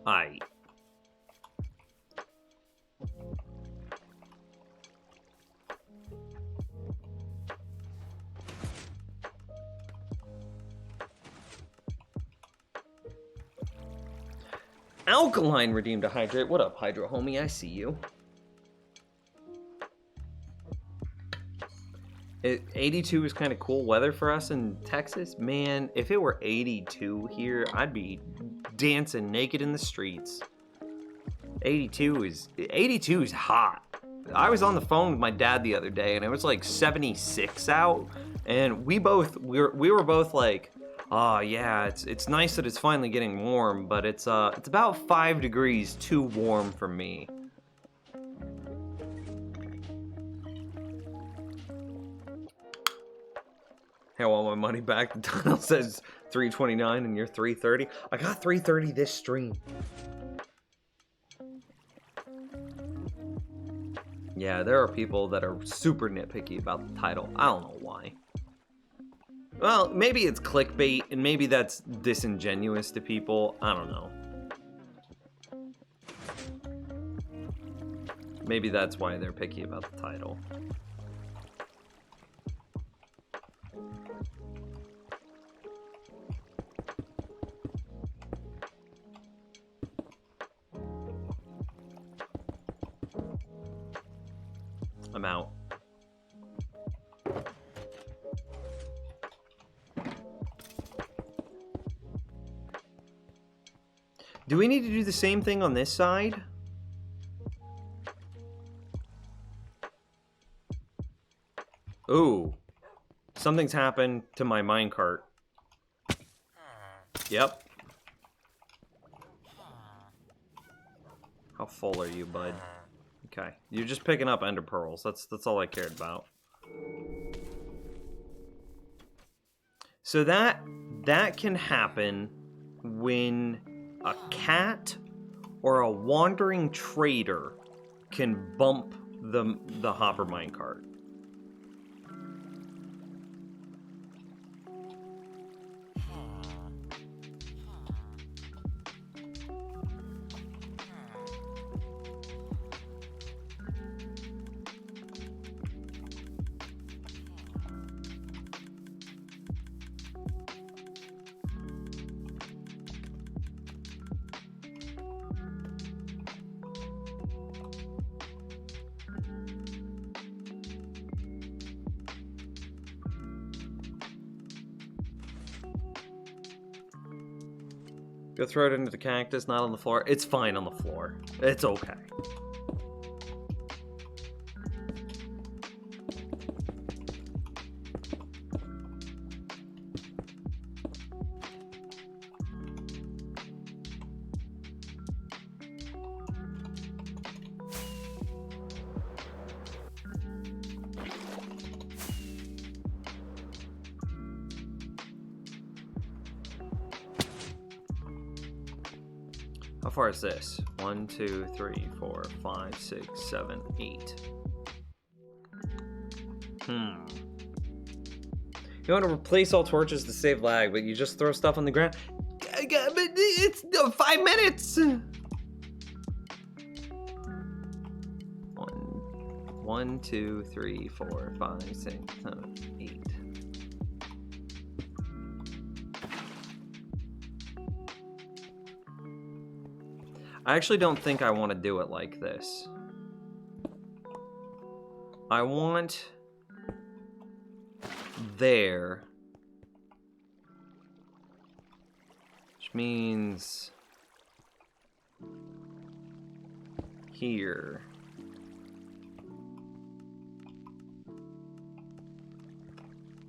Aight. Alkaline redeemed a hydrate. What up, Hydro homie? I see you. 82 is kind of cool weather for us in Texas. Man, if it were 82 here, I'd be dancing naked in the streets. 82 is hot. I was on the phone with my dad the other day, and it was like 76 out, and we were both like, oh yeah, it's nice that it's finally getting warm, but it's about 5 degrees too warm for me. Hey, I want my money back. The title says 329 and you're 330. I got 330 this stream. Yeah, there are people that are super nitpicky about the title. I don't know why. Well, maybe it's clickbait, and maybe that's disingenuous to people. I don't know. Maybe that's why they're picky about the title. I'm out. Do we need to do the same thing on this side? Ooh. Something's happened to my minecart. Yep. How full are you, bud? Okay. You're just picking up ender pearls. That's all I cared about. So that can happen when a cat or a wandering trader can bump the hopper minecart. Go throw it into the cactus, not on the floor. It's fine on the floor. It's okay. How far is this? 1, 2, 3, 4, 5, 6, 7, 8. You want to replace all torches to save lag, but you just throw stuff on the ground? It's 5 minutes! 1, 2, 3, 4, 5, 6, 7, 8. I actually don't think I want to do it like this. I want there, which means here.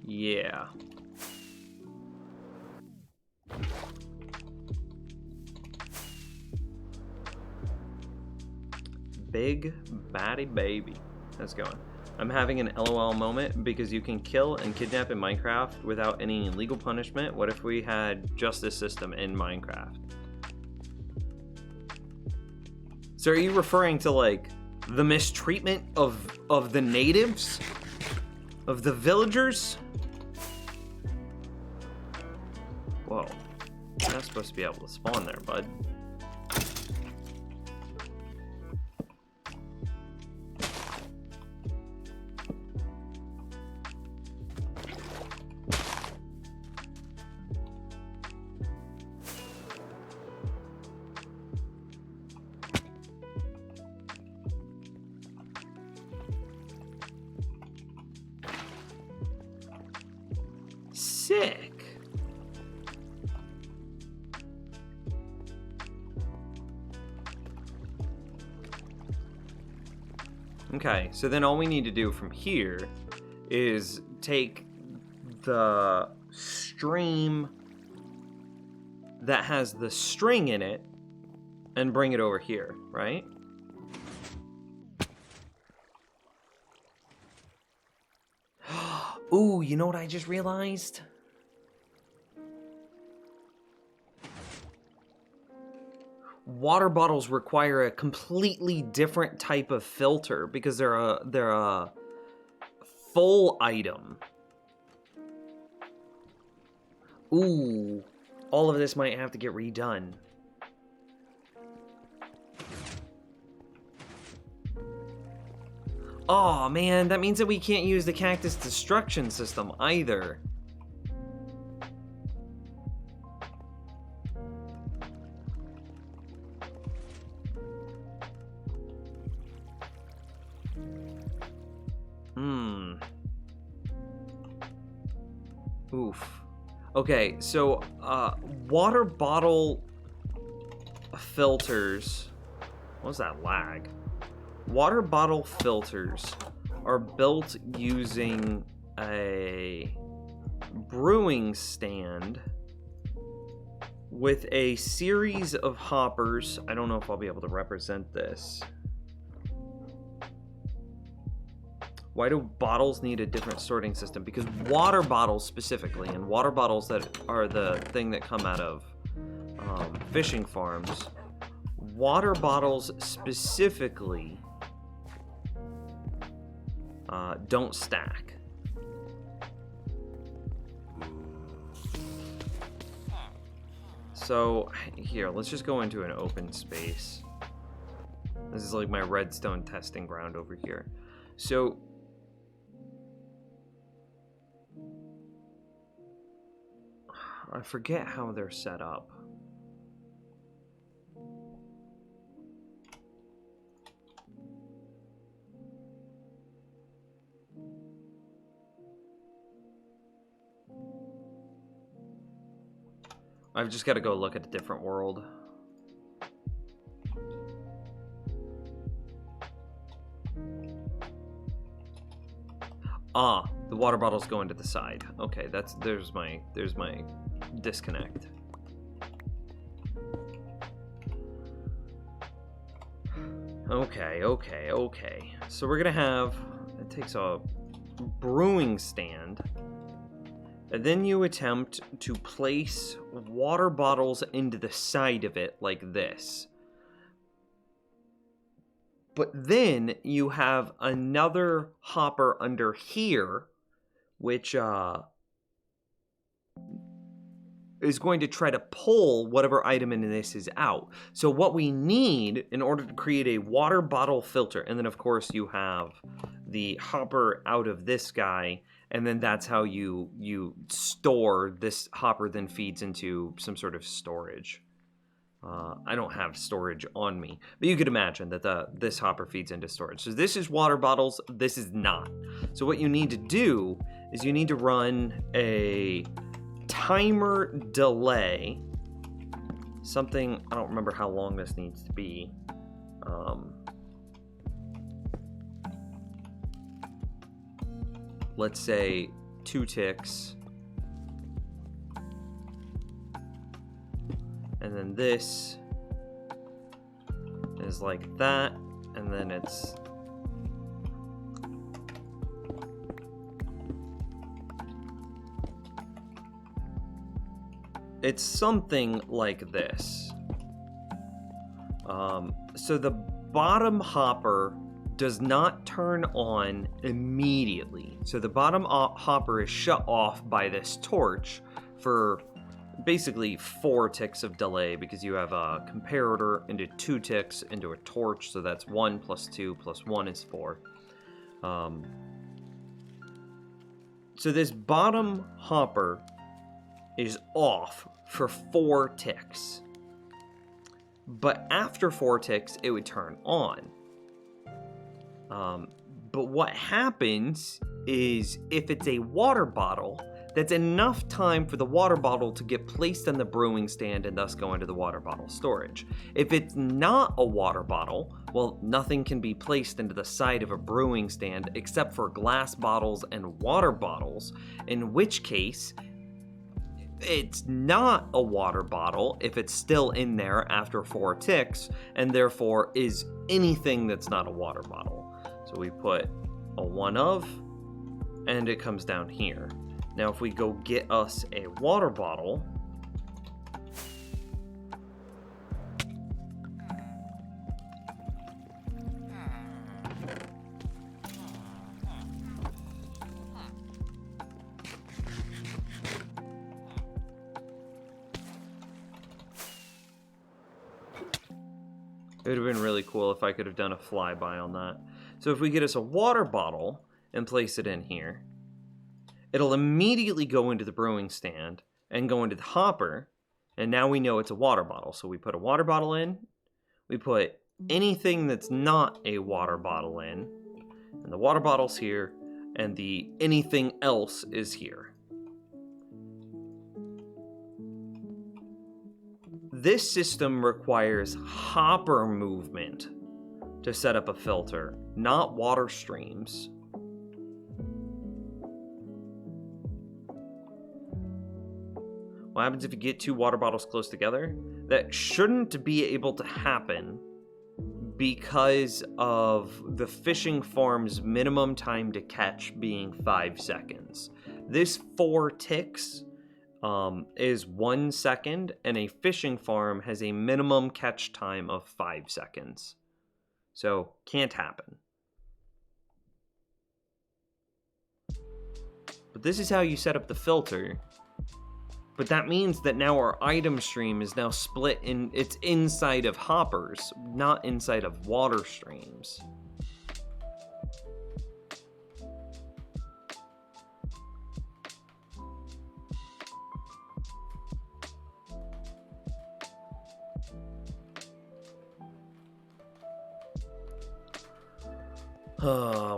Yeah. Big batty baby. How's it going? I'm having an LOL moment because you can kill and kidnap in Minecraft without any legal punishment. What if we had justice system in Minecraft? So are you referring to like the mistreatment of the natives? Of the villagers? Whoa. You're not supposed to be able to spawn there, bud. Sick. Okay, so then all we need to do from here is take the stream that has the string in it and bring it over here, right? Ooh, you know what I just realized? Water bottles require a completely different type of filter because they're a full item. Ooh, all of this might have to get redone. Oh man, that means that we can't use the cactus destruction system either. Oof. Okay, so water bottle filters. What was that lag? Water bottle filters are built using a brewing stand with a series of hoppers. I don't know if I'll be able to represent this. Why do bottles need a different sorting system? Because water bottles specifically, and water bottles that are the thing that come out of fishing farms, water bottles specifically don't stack. So here, let's just go into an open space. This is like my redstone testing ground over here. So I forget how they're set up. I've just got to go look at a different world. Ah, the water bottles go into the side. Okay, there's my disconnect. Okay. So we're gonna have, it takes a brewing stand, and then you attempt to place water bottles into the side of it like this. But then you have another hopper under here, which is going to try to pull whatever item in this is out. So what we need in order to create a water bottle filter, and then of course you have the hopper out of this guy, and then that's how you store this hopper, then feeds into some sort of storage. I don't have storage on me, but you could imagine that this hopper feeds into storage. So this is water bottles, this is not. So what you need to do is you need to run a timer delay, something, I don't remember how long this needs to be. Let's say 2 ticks. And then this is like that, and then it's something like this. So the bottom hopper does not turn on immediately. So the bottom hopper is shut off by this torch for basically 4 ticks of delay, because you have a comparator into 2 ticks into a torch, so that's 1 plus 2 plus 1 is 4. So this bottom hopper is off for 4 ticks. But after 4 ticks, it would turn on. But what happens is, if it's a water bottle, that's enough time for the water bottle to get placed on the brewing stand and thus go into the water bottle storage. If it's not a water bottle, well, nothing can be placed into the side of a brewing stand except for glass bottles and water bottles, in which case it's not a water bottle if it's still in there after 4 ticks, and therefore is anything that's not a water bottle. So we put a 1 of, and it comes down here. Now if we go get us a water bottle, it would have been really cool if I could have done a flyby on that. So if we get us a water bottle and place it in here, it'll immediately go into the brewing stand and go into the hopper, and now we know it's a water bottle. So we put a water bottle in, we put anything that's not a water bottle in, and the water bottle's here, and the anything else is here. This system requires hopper movement to set up a filter, not water streams. What happens if you get 2 water bottles close together? That shouldn't be able to happen because of the fishing farm's minimum time to catch being 5 seconds. This 4 ticks is 1 second, and a fishing farm has a minimum catch time of 5 seconds. So, can't happen. But this is how you set up the filter. But that means that now our item stream is now split in, it's inside of hoppers, not inside of water streams.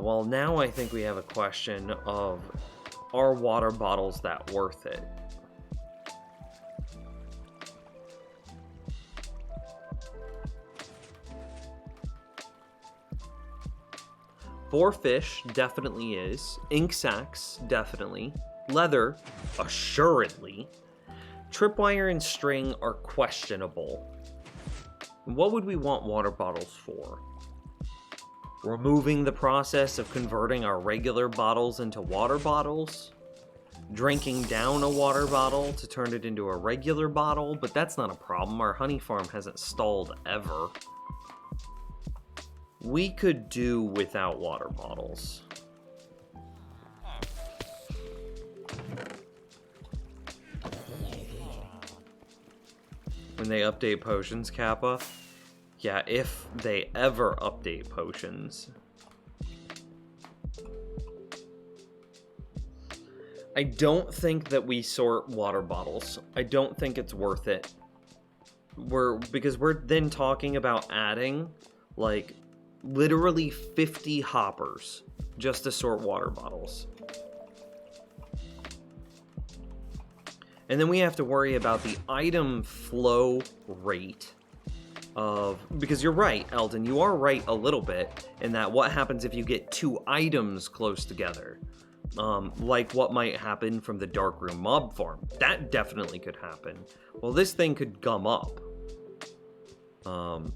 Well, now I think we have a question of, are water bottles that worth it? For fish, definitely is. Ink sacks, definitely. Leather, assuredly. Tripwire and string are questionable. What would we want water bottles for? Removing the process of converting our regular bottles into water bottles? Drinking down a water bottle to turn it into a regular bottle? But that's not a problem. Our honey farm hasn't stalled ever. We could do without water bottles. When they update potions, Kappa? Yeah, if they ever update potions. I don't think that we sort water bottles. I don't think it's worth it. Because we're then talking about adding, like, literally 50 hoppers just to sort water bottles. And then we have to worry about the item flow rate of, because you're right, Eldon, you are right a little bit in that what happens if you get 2 items close together? Like what might happen from the Darkroom mob farm. That definitely could happen. Well, this thing could gum up.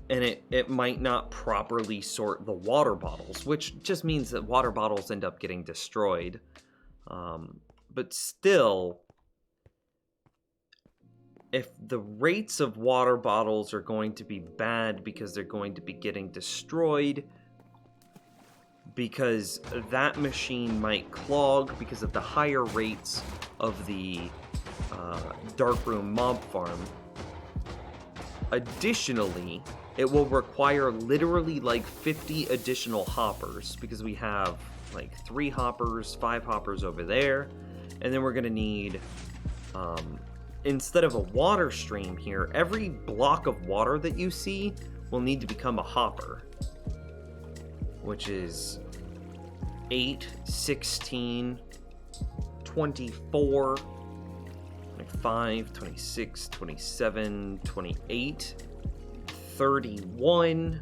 And it might not properly sort the water bottles, which just means that water bottles end up getting destroyed. But still, if the rates of water bottles are going to be bad because they're going to be getting destroyed, because that machine might clog because of the higher rates of the Darkroom mob farm. Additionally, it will require literally like 50 additional hoppers because we have like 3 hoppers, 5 hoppers over there, and then we're gonna need instead of a water stream here, every block of water that you see will need to become a hopper, which is 8, 16, 24, 25, 26, 27, 28, 31.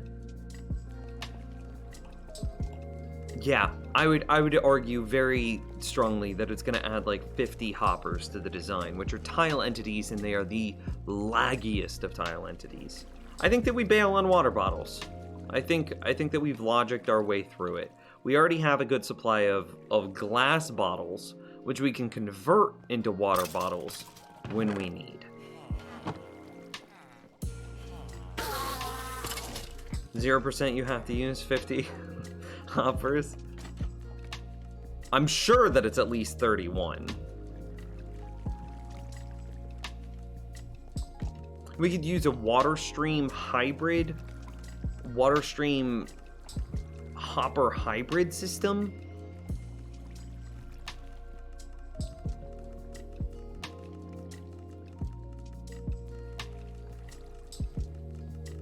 Yeah, I would argue very strongly that it's going to add like 50 hoppers to the design, which are tile entities, and they are the laggiest of tile entities. I think that we bail on water bottles. I think that we've logicked our way through it. We already have a good supply of glass bottles, which we can convert into water bottles when we need. 0% you have to use 50 hoppers. I'm sure that it's at least 31. We could use a water stream hybrid, water stream hopper hybrid system.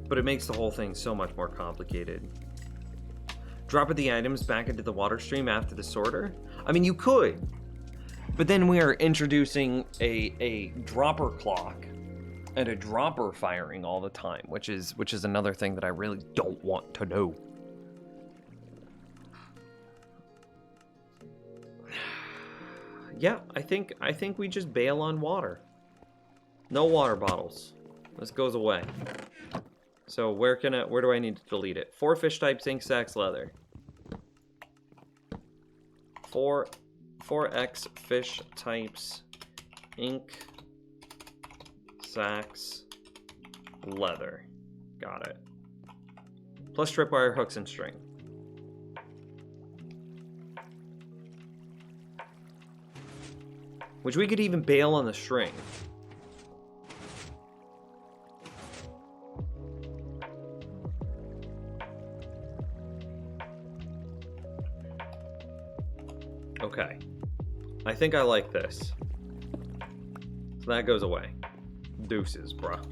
But it makes the whole thing so much more complicated. Drop the items back into the water stream after the sorter? I mean, you could. But then we are introducing a dropper clock and a dropper firing all the time, which is another thing that I really don't want to do. Yeah, I think we just bail on water. No water bottles. This goes away. So where do I need to delete it? 4 fish types, ink sacks, leather. 4x fish types, ink sacks, leather. Got it. Plus tripwire, hooks, and string. Which we could even bail on the string. Okay. I think I like this. So that goes away. Deuces, bruh.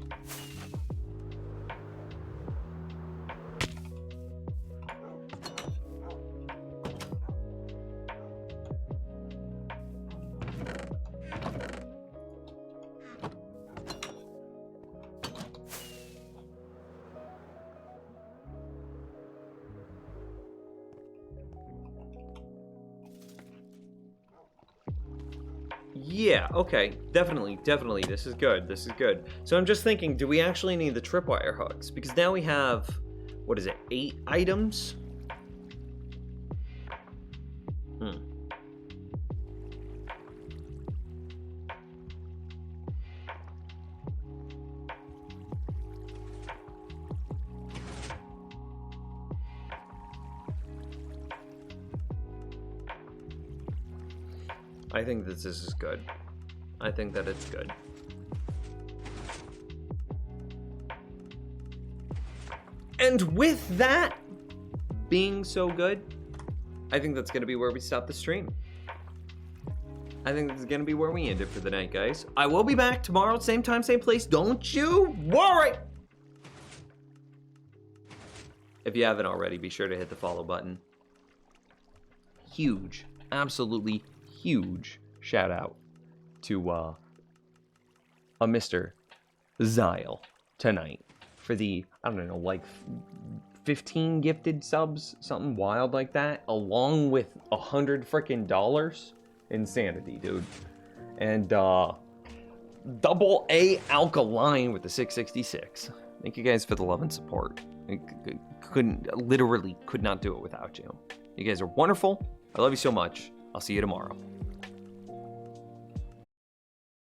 Yeah, okay. Definitely. This is good. So I'm just thinking, do we actually need the tripwire hooks? Because now we have, what is it, 8 items? I think that this is good. I think that it's good. And with that being so good, I think that's going to be where we stop the stream. I think this is going to be where we end it for the night, guys. I will be back tomorrow, same time, same place. Don't you worry! If you haven't already, be sure to hit the follow button. Huge, absolutely huge shout out to a Mr. Zyle tonight for the, I don't know, like 15 gifted subs, something wild like that, along with $100 frickin' insanity, dude. And double A Alkaline with the 666. Thank you guys for the love and support. I literally could not do it without you. You guys are wonderful. I love you so much. I'll see you tomorrow.